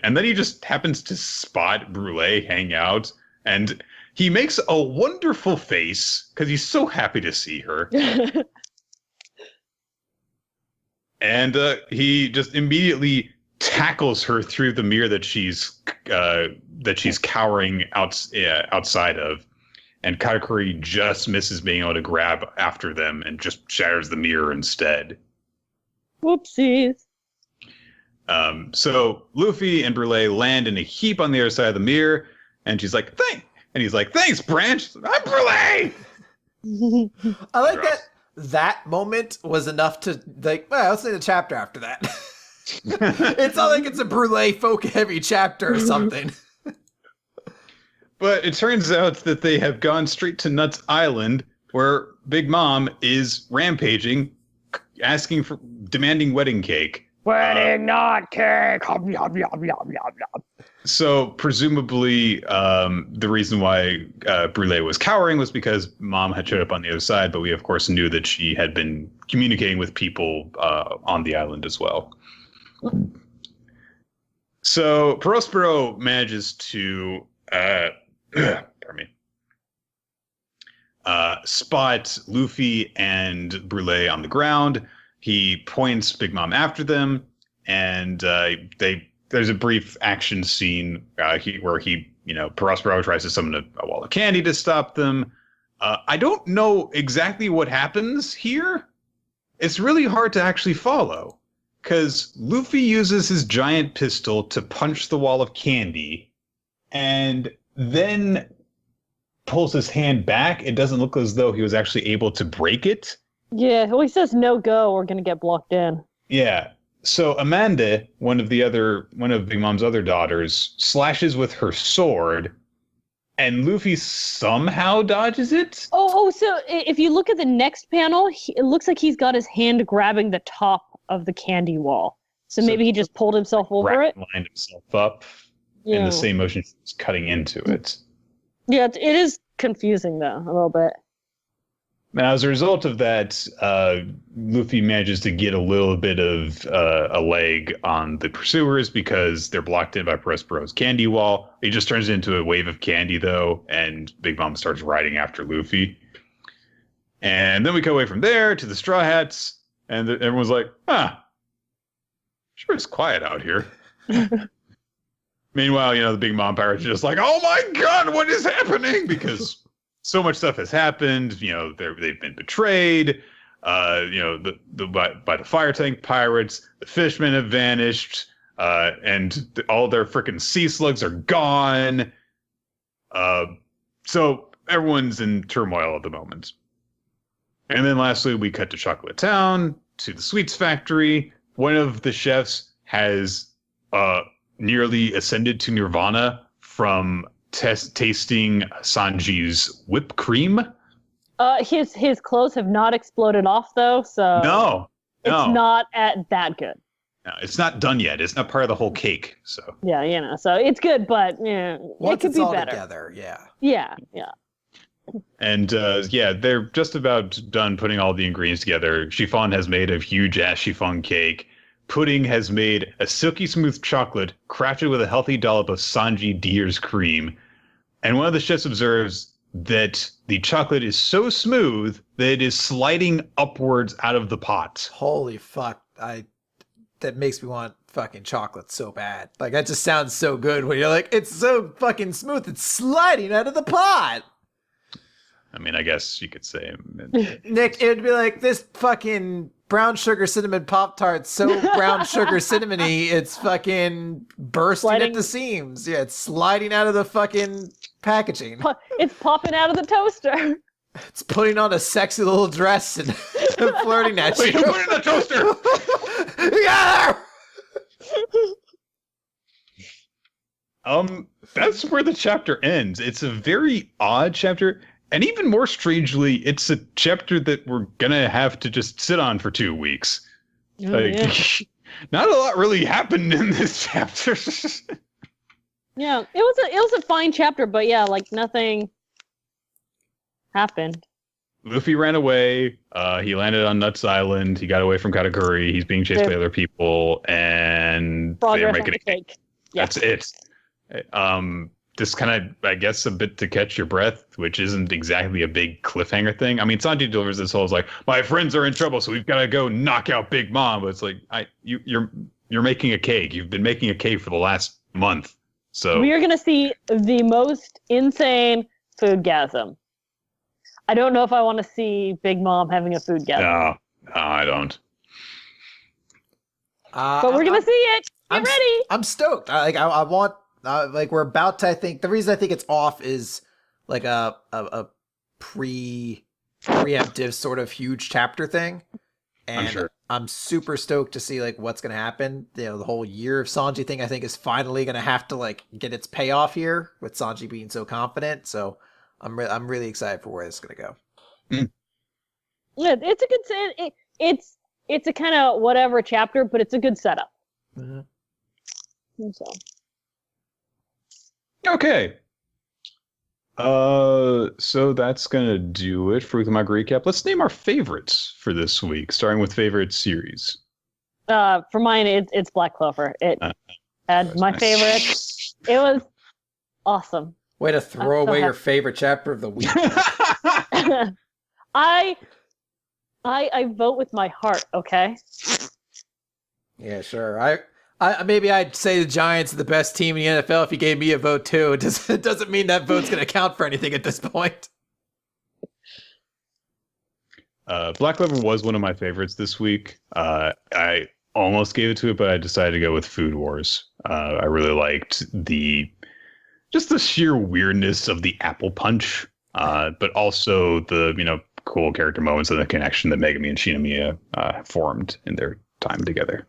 And then he just happens to spot Brule hang out. And he makes a wonderful face because he's so happy to see her. And he just immediately tackles her through the mirror that she's cowering outside of. And Katakuri just misses being able to grab after them and just shatters the mirror instead. Whoopsies. So Luffy and Brule land in a heap on the other side of the mirror, and she's like, "Thanks," and he's like, "Thanks, Branch. I'm Brule." I like that moment was enough to like. Well, let's say the chapter after that. It's not like it's a Brule folk heavy chapter or something. But it turns out that they have gone straight to Nuts Island, where Big Mom is rampaging, demanding wedding cake. Wedding, not cake. So presumably, the reason why Brule was cowering was because Mom had showed up on the other side, but we of course knew that she had been communicating with people on the island as well. So Prospero manages to spot Luffy and Brule on the ground. He points Big Mom after them, and there's a brief action scene where Prospero tries to summon a wall of candy to stop them. I don't know exactly what happens here. It's really hard to actually follow, because Luffy uses his giant pistol to punch the wall of candy, and then pulls his hand back. It doesn't look as though he was actually able to break it. Yeah, well, he says no go, we're gonna get blocked in. Yeah. So Amanda, one of Big Mom's other daughters, slashes with her sword, and Luffy somehow dodges it. Oh, so if you look at the next panel, it looks like he's got his hand grabbing the top of the candy wall. So maybe he just pulled himself over it. Lined himself up in the same motion he's cutting into it. Yeah, it is confusing though, a little bit. Now, as a result of that, Luffy manages to get a little bit of a leg on the pursuers because they're blocked in by Prospero's candy wall. He just turns into a wave of candy, though, and Big Mom starts riding after Luffy. And then we go away from there to the Straw Hats, and everyone's like, sure it's quiet out here. Meanwhile, the Big Mom pirates are just like, oh my god, what is happening? Because so much stuff has happened. They've been betrayed. By the fire tank pirates. The fishmen have vanished, and all their freaking sea slugs are gone. So everyone's in turmoil at the moment. And then lastly, we cut to Chocolate Town, to the sweets factory. One of the chefs has nearly ascended to Nirvana from tasting Sanji's whipped cream. His clothes have not exploded off though, so no, it's not that good. No, it's not done yet. It's not part of the whole cake. So yeah, so it's good, but it could be better. Together, yeah. And they're just about done putting all the ingredients together. Chiffon has made a huge ass chiffon cake. Pudding has made a silky smooth chocolate crafted with a healthy dollop of Sanji Deer's cream. And one of the chefs observes that the chocolate is so smooth that it is sliding upwards out of the pot. Holy fuck. That makes me want fucking chocolate so bad. Like, that just sounds so good when you're like, it's so fucking smooth, it's sliding out of the pot. I mean, I guess you could say... Nick, it would be like, this fucking brown sugar cinnamon Pop-Tart, so brown sugar cinnamony, it's fucking bursting at the seams. Yeah, it's sliding out of the fucking packaging. It's popping out of the toaster. It's putting on a sexy little dress and flirting at you. Wait, put it in the toaster! Yeah! That's where the chapter ends. It's a very odd chapter. And even more strangely, it's a chapter that we're gonna have to just sit on for 2 weeks. Not a lot really happened in this chapter. Yeah, it was a fine chapter, but yeah, like nothing happened. Luffy ran away. He landed on Nuts Island. He got away from Katakuri. He's being chased by other people, and they're making a cake. Yeah. That's it. Just kind of, I guess, a bit to catch your breath, which isn't exactly a big cliffhanger thing. I mean, Sanji delivers this whole like, my friends are in trouble, so we've got to go knock out Big Mom. But it's like, you're making a cake. You've been making a cake for the last month. So we are going to see the most insane foodgasm. I don't know if I want to see Big Mom having a foodgasm. No, I don't. But we're going to see it. Get ready. I'm stoked. I want. We're about to, I think, the reason I think it's off is like a preemptive sort of huge chapter thing. And I'm super stoked to see like what's going to happen. The whole year of Sanji thing, I think, is finally going to have to like get its payoff here with Sanji being so confident. So I'm really excited for where this is going to go. Mm. Yeah, it's a good, it's a kind of whatever chapter, but it's a good setup. Mm-hmm. So. Okay. So that's gonna do it for my recap. Let's name our favorites for this week, starting with favorite series. For mine, it's Black Clover. It had my favorite. It was awesome. Way to throw away your favorite chapter of the week. I vote with my heart. Okay. Yeah, sure. Maybe I'd say the Giants are the best team in the NFL if you gave me a vote too. It doesn't mean that vote's going to count for anything at this point. Black Clover was one of my favorites this week. I almost gave it to it, but I decided to go with Food Wars. I really liked the sheer weirdness of the apple punch, but also the cool character moments and the connection that Megami and Shinomiya formed in their time together.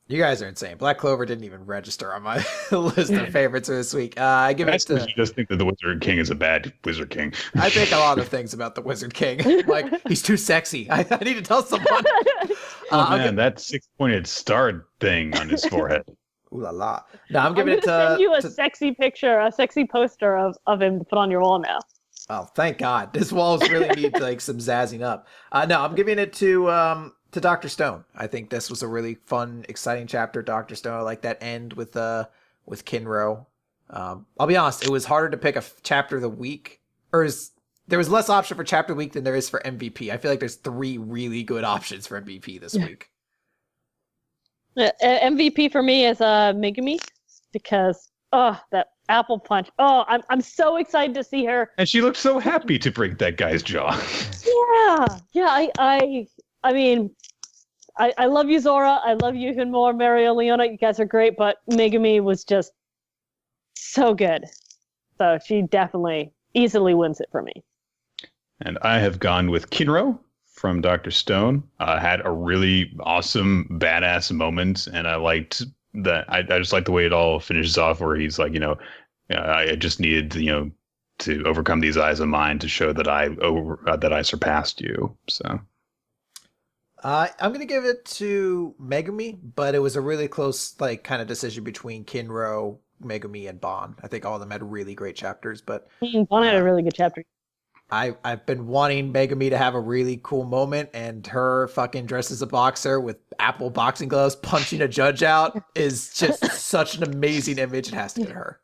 You guys are insane. Black Clover didn't even register on my list of favorites for this week. I give it to... You just think that the Wizard King is a bad Wizard King. I think a lot of things about the Wizard King. Like, he's too sexy. I need to tell someone. That 6-pointed star thing on his forehead. Ooh la la. No, I'm giving it to... send you a sexy picture, a sexy poster of him to put on your wall now. Oh, thank God. This walls really need like some zazzing up. No, I'm giving it to Dr. Stone. I think this was a really fun, exciting chapter. Dr. Stone, I like that end with Kinro. I'll be honest, it was harder to pick a chapter of the week, there was less option for chapter of the week than there is for MVP. I feel like there's 3 really good options for MVP this week. MVP for me is Megumi, because that apple punch. I'm so excited to see her. And she looked so happy to break that guy's jaw. Yeah. I mean, I love you, Zora. I love you even more, Mario Leona. You guys are great, but Megumi was just so good. So she definitely easily wins it for me. And I have gone with Kinro from Dr. Stone. Had a really awesome, badass moment, and I liked that. I just like the way it all finishes off, where he's like, I just needed, to overcome these eyes of mine to show that I surpassed you. So. I'm going to give it to Megumi, but it was a really close, kind of decision between Kinro, Megumi, and Bon. I think all of them had really great chapters, but... Bon had a really good chapter. I've been wanting Megumi to have a really cool moment, and her fucking dressed as a boxer with apple boxing gloves punching a judge out is just such an amazing image. It has to get her.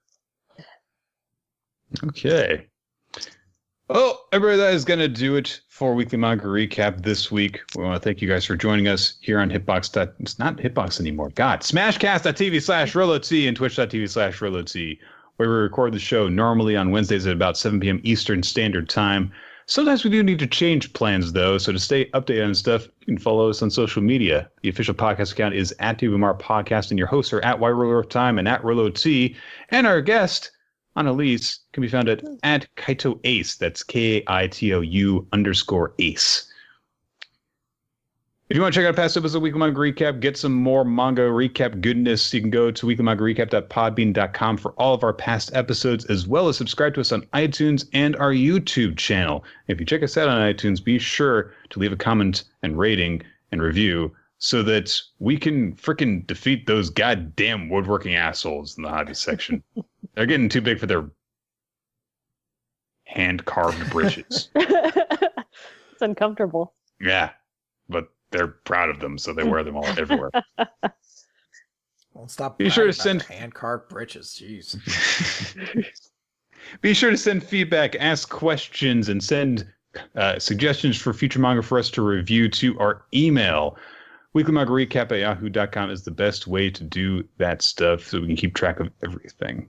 Okay. Well, everybody, that is going to do it for Weekly Manga Recap this week. We want to thank you guys for joining us here on Hitbox. It's not Hitbox anymore. God. Smashcast.tv/RoloT and Twitch.tv/RoloT, where we record the show normally on Wednesdays at about 7 p.m. Eastern Standard Time. Sometimes we do need to change plans, though, so to stay updated on stuff, you can follow us on social media. The official podcast account is @TVMR Podcast, and your hosts are @YRollerTime and @RoloT, and our guest... Annalise can be found at Kaito Ace. That's KAITOU_Ace. If you want to check out past episodes of Weekly Manga Recap, get some more manga recap goodness, you can go to weeklymangarecap.podbean.com for all of our past episodes, as well as subscribe to us on iTunes and our YouTube channel. If you check us out on iTunes, be sure to leave a comment and rating and review so that we can frickin' defeat those goddamn woodworking assholes in the hobby section. They're getting too big for their hand-carved britches. It's uncomfortable. Yeah, but they're proud of them, so they wear them all everywhere. Won't stop. Be sure to send hand-carved britches. Jeez. Be sure to send feedback, ask questions, and send suggestions for future manga for us to review to our email. weeklymangarecap@yahoo.com is the best way to do that stuff, so we can keep track of everything.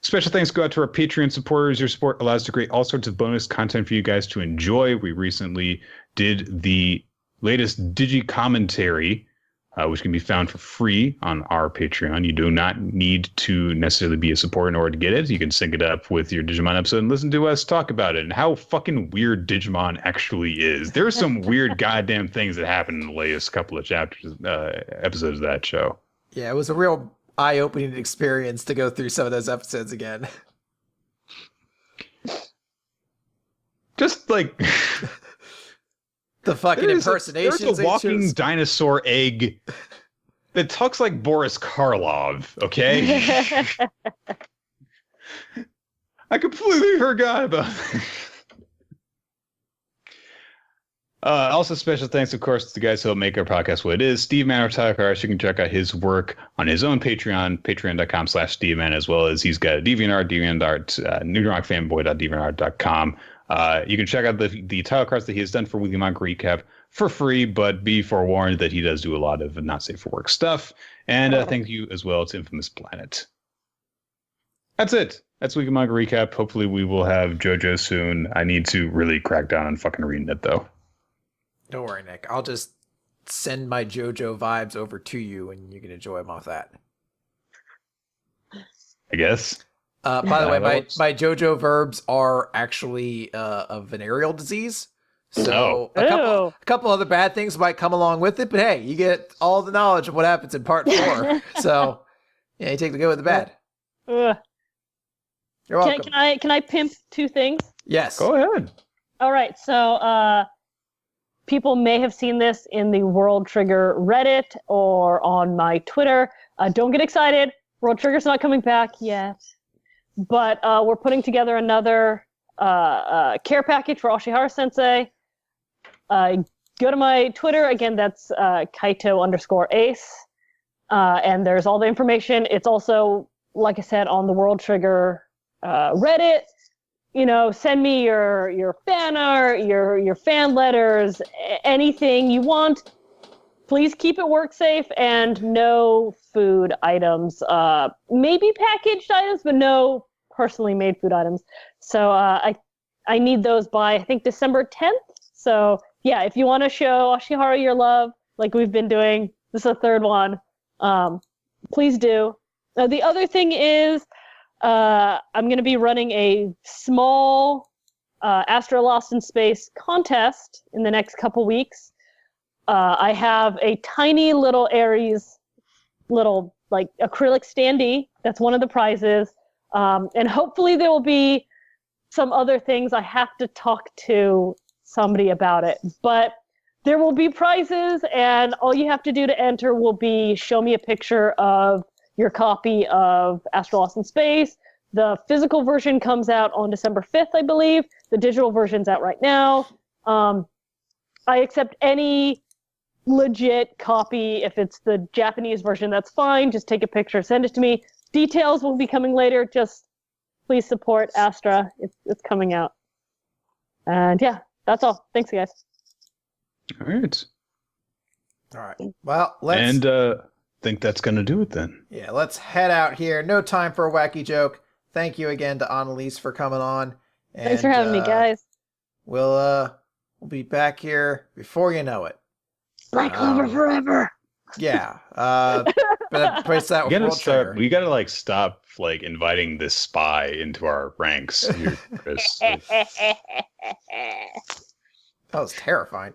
Special thanks go out to our Patreon supporters. Your support allows us to create all sorts of bonus content for you guys to enjoy. We recently did the latest Digi commentary, which can be found for free on our Patreon. You do not need to necessarily be a supporter in order to get it. You can sync it up with your Digimon episode and listen to us talk about it and how fucking weird Digimon actually is. There's some weird goddamn things that happened in the latest couple of chapters, episodes of that show. Yeah, it was a real eye-opening experience to go through some of those episodes again. Just like the fucking impersonations. There's a walking dinosaur egg that talks like Boris Karloff, okay? I completely forgot about that. Also, special thanks, of course, to the guys who help make our podcast what it is. Steve Mann, Tyler Harris. You can check out his work on his own Patreon, patreon.com/SteveMann, as well as he's got a DeviantArt, newrockfanboy.deviantart.com. You can check out the title cards that he has done for Weekly Manga Recap for free, but be forewarned that he does do a lot of not safe for work stuff. And thank you as well to Infamous Planet. That's it. That's Weekly Manga Recap. Hopefully we will have JoJo soon. I need to really crack down on fucking reading it, though. Don't worry, Nick. I'll just send my JoJo vibes over to you, and you can enjoy them off that. I guess. By the way, my JoJo verbs are actually a venereal disease. So a couple other bad things might come along with it, but hey, you get all the knowledge of what happens in part 4. So yeah, you take the good with the bad. You're welcome. Can I pimp 2 things? Yes. Go ahead. All right. So people may have seen this in the World Trigger Reddit or on my Twitter. Don't get excited. World Trigger's not coming back yet. But we're putting together another care package for Ashihara-sensei. Go to my Twitter. Again, that's Kaito_ace. And there's all the information. It's also, like I said, on the World Trigger Reddit. You know, send me your fan art, your fan letters, anything you want. Please keep it work safe and no food items. Maybe packaged items, but no personally made food items. So I need those by, I think, December 10th. So yeah, if you want to show Ashihara your love, like we've been doing, this is the 3rd one, please do. The other thing is I'm going to be running a small Astro Lost in Space contest in the next couple weeks. I have a tiny little Aries, little like acrylic standee. That's one of the prizes. And hopefully there will be some other things. I have to talk to somebody about it. But there will be prizes, and all you have to do to enter will be show me a picture of your copy of Astro Lost in Space. The physical version comes out on December 5th, I believe. The digital version's out right now. I accept any legit copy. If it's the Japanese version, that's fine. Just take a picture, send it to me. Details will be coming later. Just please support Astra. It's coming out. And yeah, that's all. Thanks, guys. All right. All right. Well, let's... And think that's going to do it then. Yeah, let's head out here. No time for a wacky joke. Thank you again to Annalise for coming on. And, thanks for having me, guys. We'll be back here before you know it. Black Clover forever. Yeah. But place that with World Trigger. We gotta like stop like inviting this spy into our ranks here, Chris. That was terrifying.